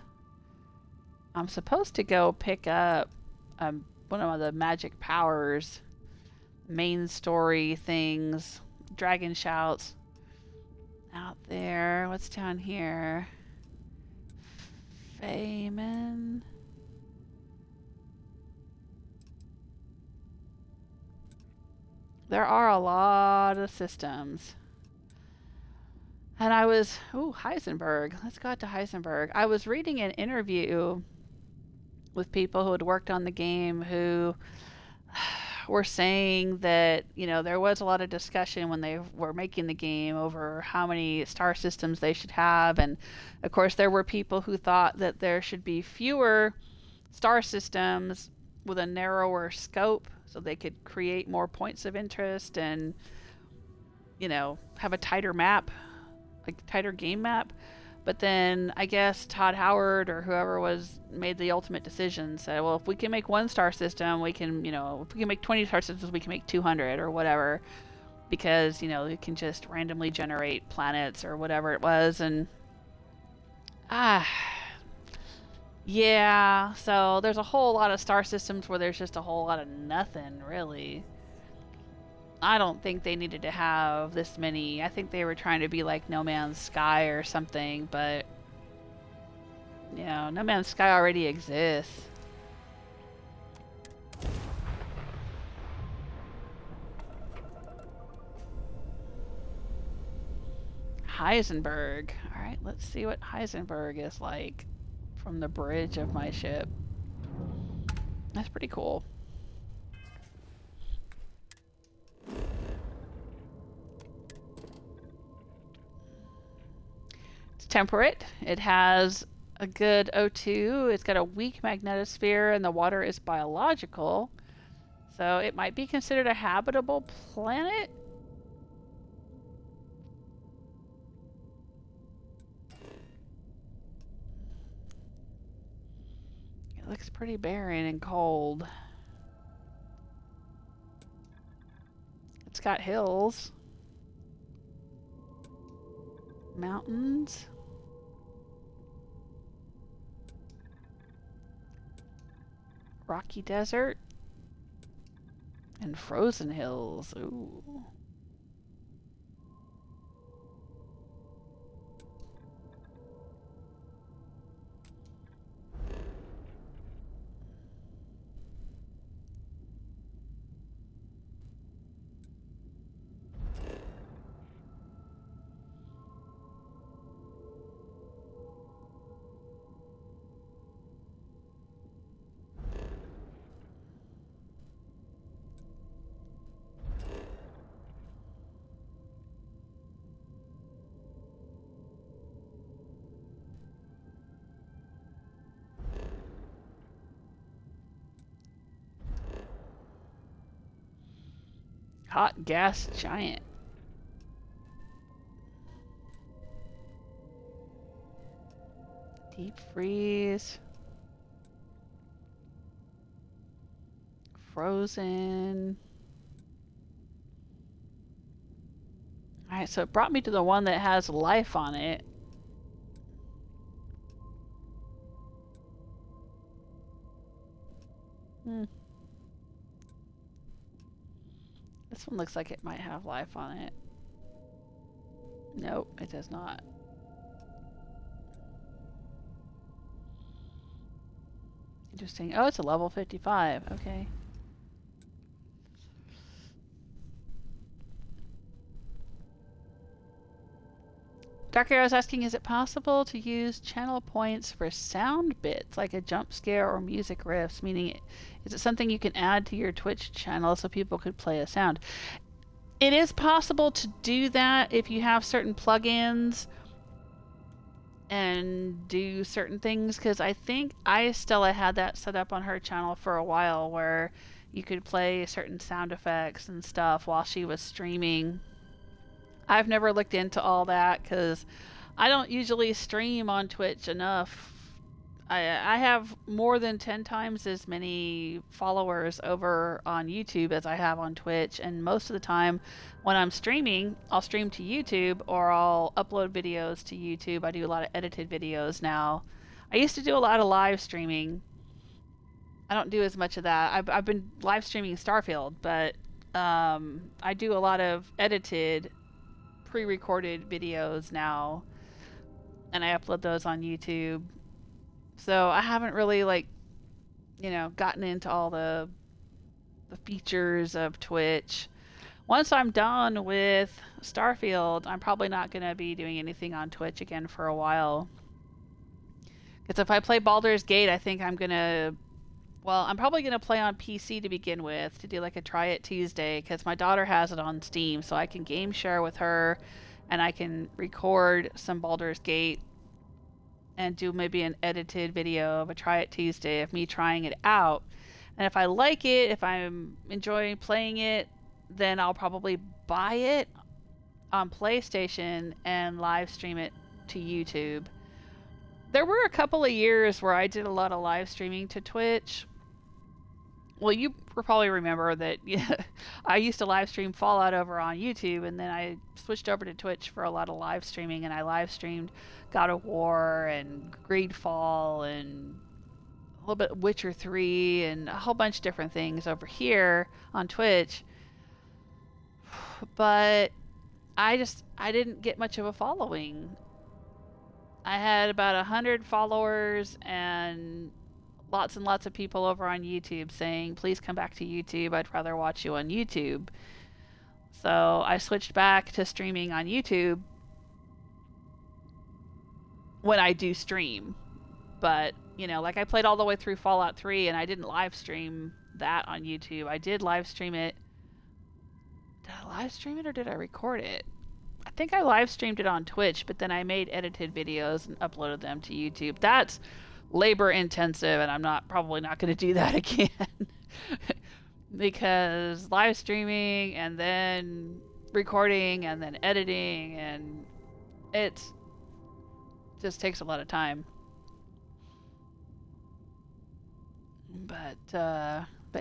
I'm supposed to go pick up one of the magic powers. Main story things. Dragon shouts. Out there. What's down here? Feynman. There are a lot of systems. And I was... Ooh, Heisenberg. Let's go out to Heisenberg. I was reading an interview with people who had worked on the game who were saying that, you know, there was a lot of discussion when they were making the game over how many star systems they should have. And, of course, there were people who thought that there should be fewer star systems with a narrower scope so they could create more points of interest and, you know, have a tighter map, like tighter game map. But then I guess Todd Howard or whoever made the ultimate decision said, well, if we can make one star system, we can, if we can make 20 star systems, we can make 200 or whatever, because, it can just randomly generate planets or whatever it was. And yeah, so there's a whole lot of star systems where there's just a whole lot of nothing, really. I don't think they needed to have this many. I think they were trying to be like No Man's Sky or something, but No Man's Sky already exists. Heisenberg. Alright, let's see what Heisenberg is like from the bridge of my ship. That's pretty cool. It's temperate. It has a good O2. It's got a weak magnetosphere, and the water is biological. So it might be considered a habitable planet. It looks pretty barren and cold. It's got hills, mountains, rocky desert, and frozen hills. Ooh. Hot gas giant. Deep freeze. Frozen. Alright, so it brought me to the one that has life on it. This one looks like it might have life on it. Nope, it does not. Interesting. Oh, it's a level 55. Okay. Dark Arrow is asking, is it possible to use channel points for sound bits, like a jump scare or music riffs? Meaning, is it something you can add to your Twitch channel so people could play a sound? It is possible to do that if you have certain plugins and do certain things, because I think Stella had that set up on her channel for a while where you could play certain sound effects and stuff while she was streaming. I've never looked into all that because I don't usually stream on Twitch enough. I have more than 10 times as many followers over on YouTube as I have on Twitch, and most of the time when I'm streaming, I'll stream to YouTube or I'll upload videos to YouTube. I do a lot of edited videos now. I used to do a lot of live streaming. I don't do as much of that. I've been live streaming STARFIELD, but I do a lot of edited pre-recorded videos now, and I upload those on YouTube. So I haven't really gotten into all the features of Twitch. Once I'm done with STARFIELD, I'm probably not going to be doing anything on Twitch again for a while. Because if I play Baldur's Gate, I think I'm probably going to play on PC to begin with, to do like a Try It Tuesday, because my daughter has it on Steam, so I can game share with her, and I can record some Baldur's Gate and do maybe an edited video of a Try It Tuesday of me trying it out. And if I like it, if I'm enjoying playing it, then I'll probably buy it on PlayStation and live stream it to YouTube. There were a couple of years where I did a lot of live streaming to Twitch. Well, you probably remember that I used to live stream Fallout over on YouTube, and then I switched over to Twitch for a lot of live streaming, and I live streamed God of War and Greedfall and a little bit Witcher 3 and a whole bunch of different things over here on Twitch. But I didn't get much of a following. I had about 100 followers and lots of people over on YouTube saying, please come back to YouTube. I'd rather watch you on YouTube. So I switched back to streaming on YouTube when I do stream. But, you know, like I played all the way through Fallout 3 and I didn't live stream that on YouTube. I did live stream it. Did I live stream it or did I record it? I think I live streamed it on Twitch, but then I made edited videos and uploaded them to YouTube. That's labor intensive, and I'm probably not going to do that again. Because live streaming and then recording and then editing, and it just takes a lot of time. But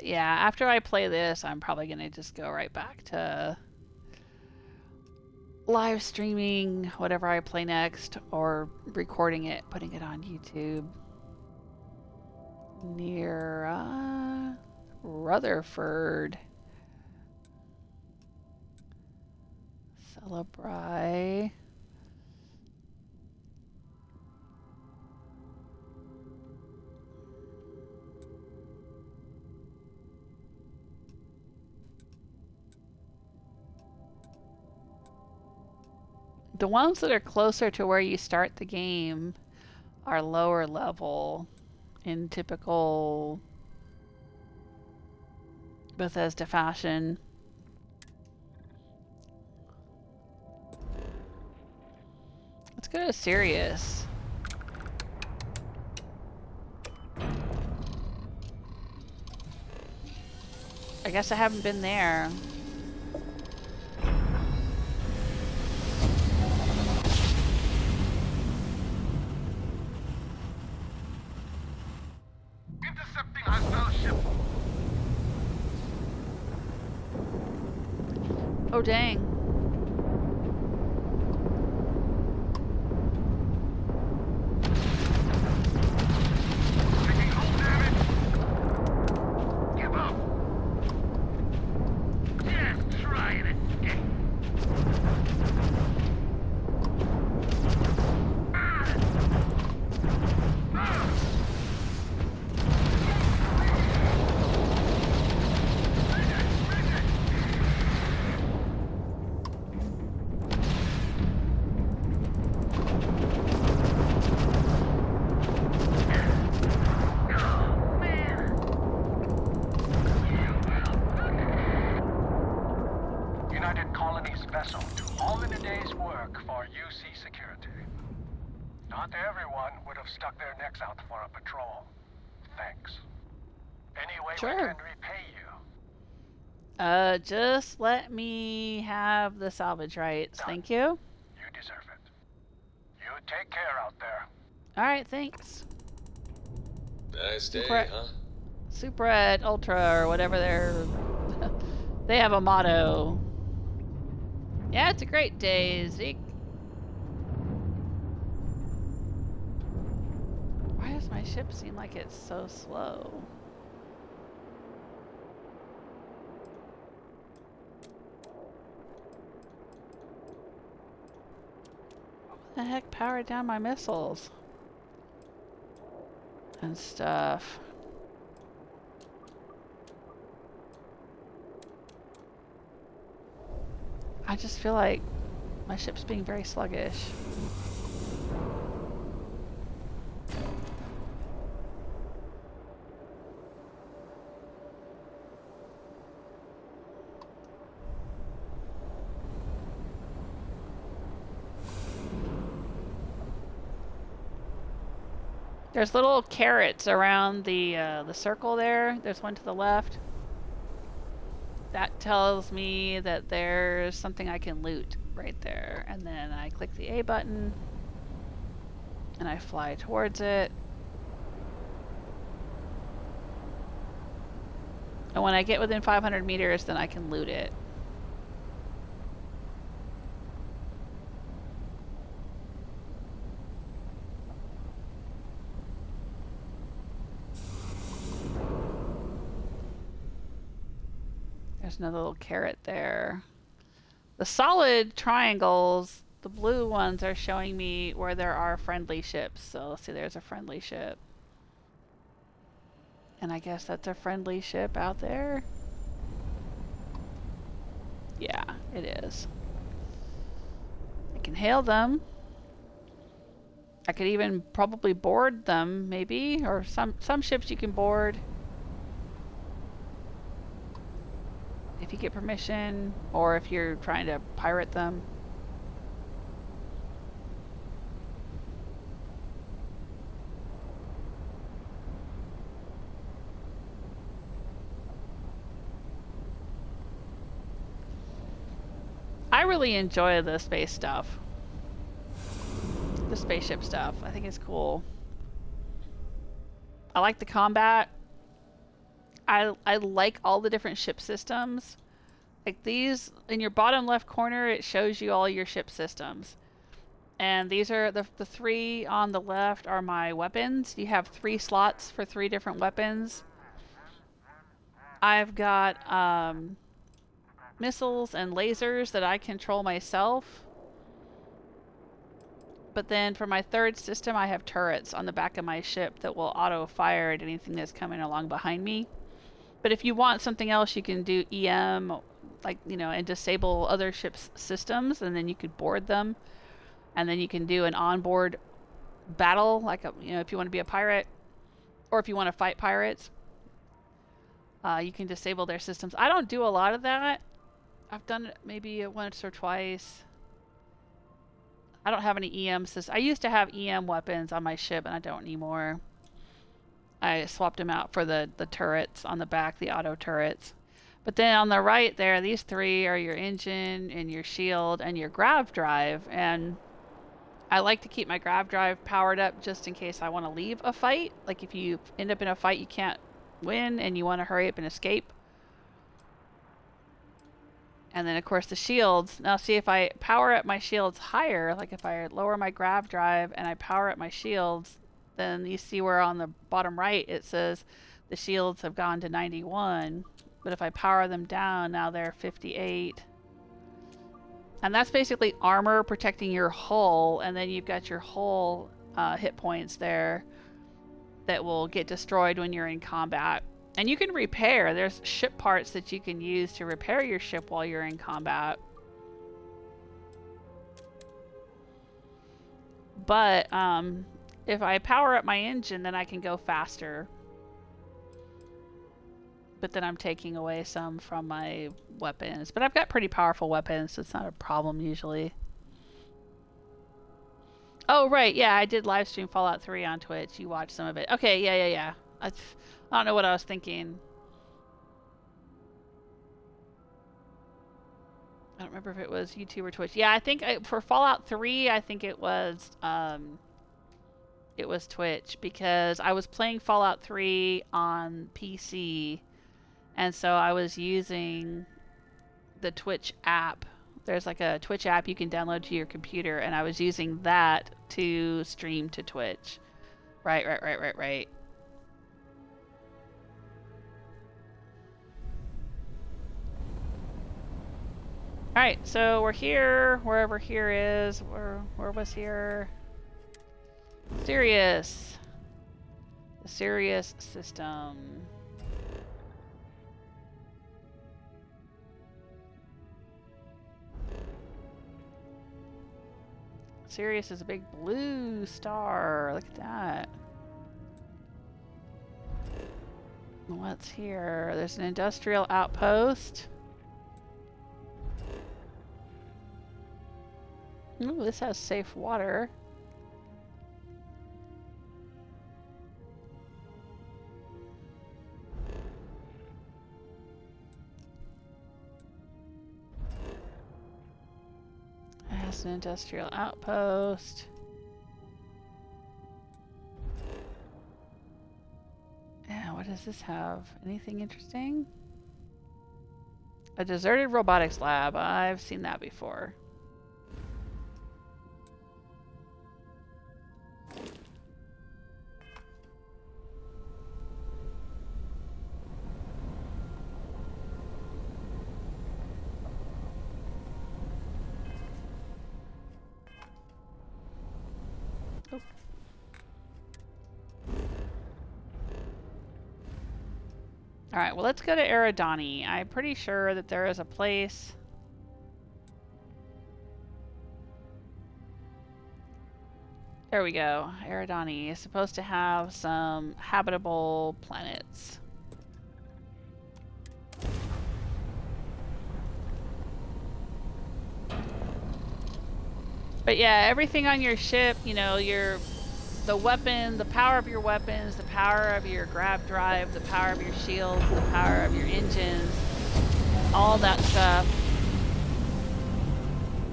yeah, after I play this, I'm probably going to just go right back to live streaming whatever I play next, or recording it, putting it on YouTube. Near Rutherford. Celebrai. The ones that are closer to where you start the game are lower level in typical Bethesda fashion. Let's go to Sirius. I guess I haven't been there. Intercepting hostile ship. Oh dang. Taking hull damage. Give up. Just try and escape. Stuck their necks out for a patrol. Thanks. Anyway, sure. We can repay you. Just let me have the salvage rights. Done. Thank you. You deserve it. You take care out there. Alright, thanks. Nice day, Super, huh? Super at Ultra or whatever they're... they have a motto. Yeah, it's a great day, Zeke. Why does my ship seem like it's so slow? What the heck powered down my missiles? And stuff. I just feel like my ship's being very sluggish. There's little carrots around the circle there. There's one to the left. That tells me that there's something I can loot right there. And then I click the A button. And I fly towards it. And when I get within 500 meters, then I can loot it. There's another little carrot there. The solid triangles, the blue ones, are showing me where there are friendly ships. So let's see, there's a friendly ship. And I guess that's a friendly ship out there. Yeah, it is. I can hail them. I could even probably board them, maybe. Or some ships you can board. If you get permission, or if you're trying to pirate them. I really enjoy the space stuff. The spaceship stuff. I think it's cool. I like the combat. I like all the different ship systems. Like these, in your bottom left corner, it shows you all your ship systems. And these are the three on the left are my weapons. You have 3 slots for 3 different weapons. I've got missiles and lasers that I control myself. But then for my third system, I have turrets on the back of my ship that will auto-fire at anything that's coming along behind me. But if you want something else, you can do EM, like, you know, and disable other ships' systems, and then you could board them. And then you can do an onboard battle, like, you know, if you want to be a pirate, or if you want to fight pirates, you can disable their systems. I don't do a lot of that. I've done it maybe once or twice. I don't have any EM systems. I used to have EM weapons on my ship, and I don't anymore. I swapped them out for the turrets on the back, the auto turrets. But then on the right there, these 3 are your engine and your shield and your grav drive. And I like to keep my grav drive powered up just in case I want to leave a fight. Like if you end up in a fight you can't win and you want to hurry up and escape. And then of course the shields. Now see, if I power up my shields higher, like if I lower my grav drive and I power up my shields, then you see where on the bottom right it says the shields have gone to 91. But if I power them down, now they're 58. And that's basically armor protecting your hull, and then you've got your hull hit points there that will get destroyed when you're in combat. And you can repair. There's ship parts that you can use to repair your ship while you're in combat. But if I power up my engine, then I can go faster. But then I'm taking away some from my weapons. But I've got pretty powerful weapons, so it's not a problem usually. Oh, right, yeah, I did live stream Fallout 3 on Twitch. You watched some of it. Okay, yeah. I don't know what I was thinking. I don't remember if it was YouTube or Twitch. Yeah, I think for Fallout 3, I think it was Twitch, because I was playing Fallout 3 on PC. And so I was using the Twitch app. There's like a Twitch app you can download to your computer, and I was using that to stream to Twitch. Right. Alright, so we're here, wherever here is. Where was here? Sirius. The Sirius system. Sirius is a big blue star. Look at that. What's here? There's an industrial outpost. Ooh, this has safe water. It has an industrial outpost. What does this have? Anything interesting? A deserted robotics lab. I've seen that before. Oh. Alright, well, let's go to Eridani. I'm pretty sure that there is a place. There we go. Eridani is supposed to have some habitable planets. But yeah, everything on your ship, you know, the weapon, the power of your weapons, the power of your grav drive, the power of your shields, the power of your engines, all that stuff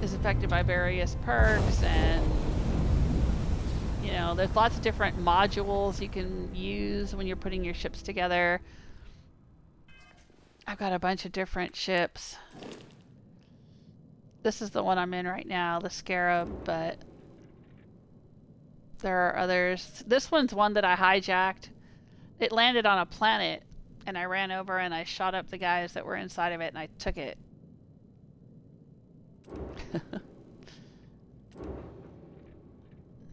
is affected by various perks, and you know, there's lots of different modules you can use when you're putting your ships together. I've got a bunch of different ships. This is the one I'm in right now, the Scarab, but there are others. This one's one that I hijacked. It landed on a planet, and I ran over and I shot up the guys that were inside of it, and I took it.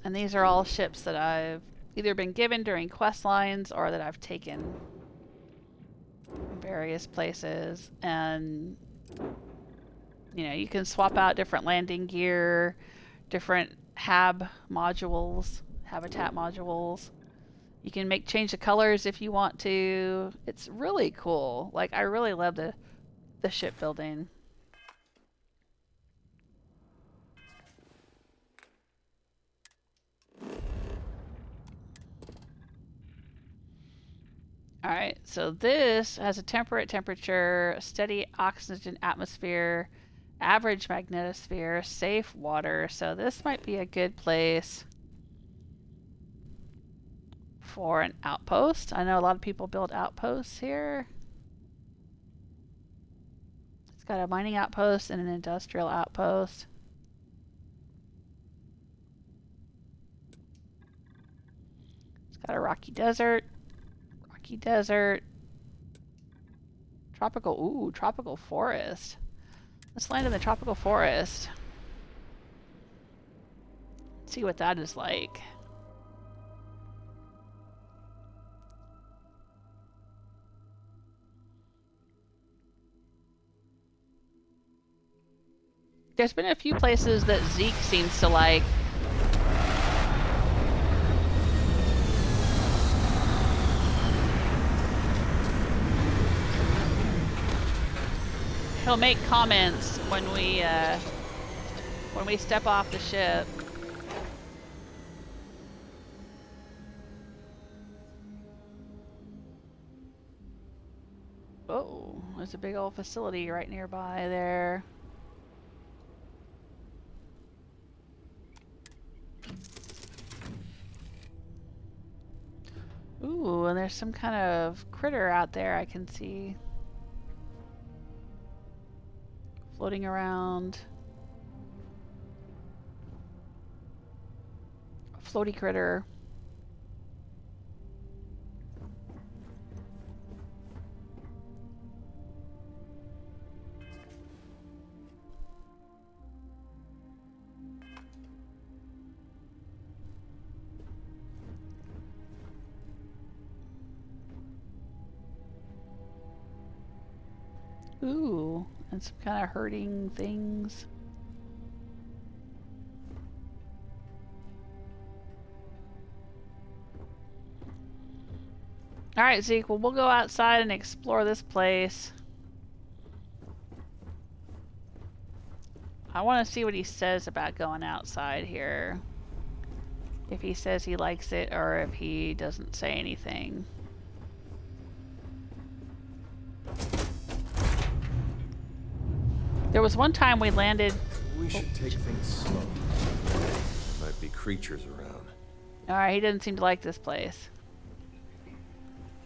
And these are all ships that I've either been given during quest lines or that I've taken in various places. And you know, you can swap out different landing gear, different habitat modules. You can change the colors if you want to. It's really cool. Like, I really love the ship building. Alright, so this has a temperate temperature, a steady oxygen atmosphere, average magnetosphere, safe water. So this might be a good place for an outpost. I know a lot of people build outposts here. It's got a mining outpost and an industrial outpost. It's got a rocky desert. Tropical forest. Let's land in the tropical forest. See what that is like. There's been a few places that Zeke seems to like. He'll make comments when we step off the ship. Oh, there's a big old facility right nearby there. Ooh, and there's some kind of critter out there I can see. Floating around. A floaty critter. Ooh, and some kind of hurting things. Alright, Zeke, well, we'll go outside and explore this place. I want to see what he says about going outside here. If he says he likes it or if he doesn't say anything. There was one time we landed... We should take things slow. Might be creatures around. Alright, he doesn't seem to like this place.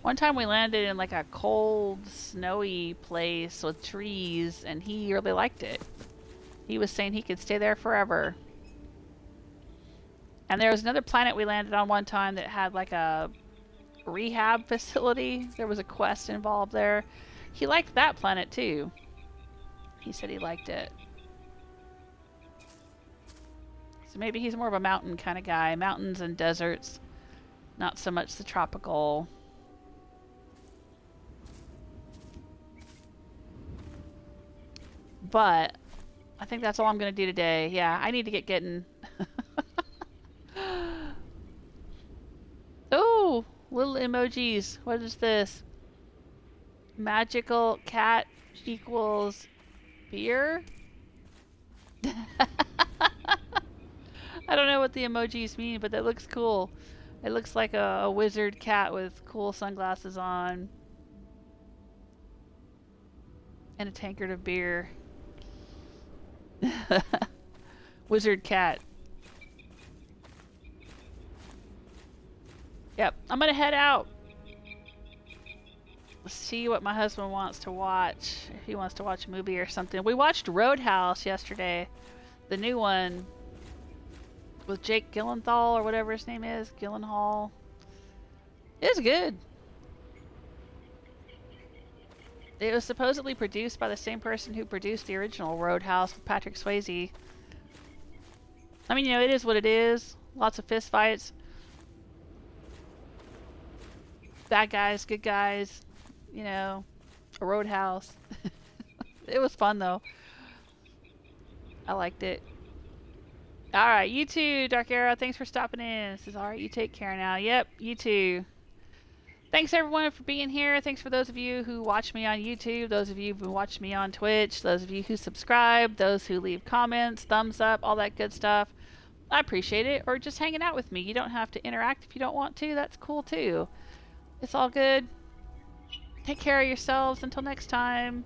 One time we landed in like a cold, snowy place with trees, and he really liked it. He was saying he could stay there forever. And there was another planet we landed on one time that had like a rehab facility. There was a quest involved there. He liked that planet too. He said he liked it. So maybe he's more of a mountain kind of guy. Mountains and deserts. Not so much the tropical. But I think that's all I'm going to do today. Yeah, I need to get getting. Oh, little emojis. What is this? Magical cat equals beer? I don't know what the emojis mean, but that looks cool. It looks like a wizard cat with cool sunglasses on. And a tankard of beer. Wizard cat. Yep, I'm gonna head out. See what my husband wants to watch. If he wants to watch a movie or something. We watched Roadhouse yesterday. The new one. With Jake Gyllenhaal or whatever his name is. Gyllenhaal. It's good. It was supposedly produced by the same person who produced the original Roadhouse with Patrick Swayze. I mean, you know, it is what it is. Lots of fist fights. Bad guys, good guys. You know, a roadhouse. It was fun though. I liked it. Alright, you too, Dark Arrow. Thanks for stopping in. This is alright, you take care now. Yep, you too. Thanks everyone for being here. Thanks for those of you who watch me on YouTube, those of you who watch me on Twitch, those of you who subscribe, those who leave comments, thumbs up, all that good stuff. I appreciate it. Or just hanging out with me. You don't have to interact if you don't want to. That's cool too. It's all good. Take care of yourselves. Until next time.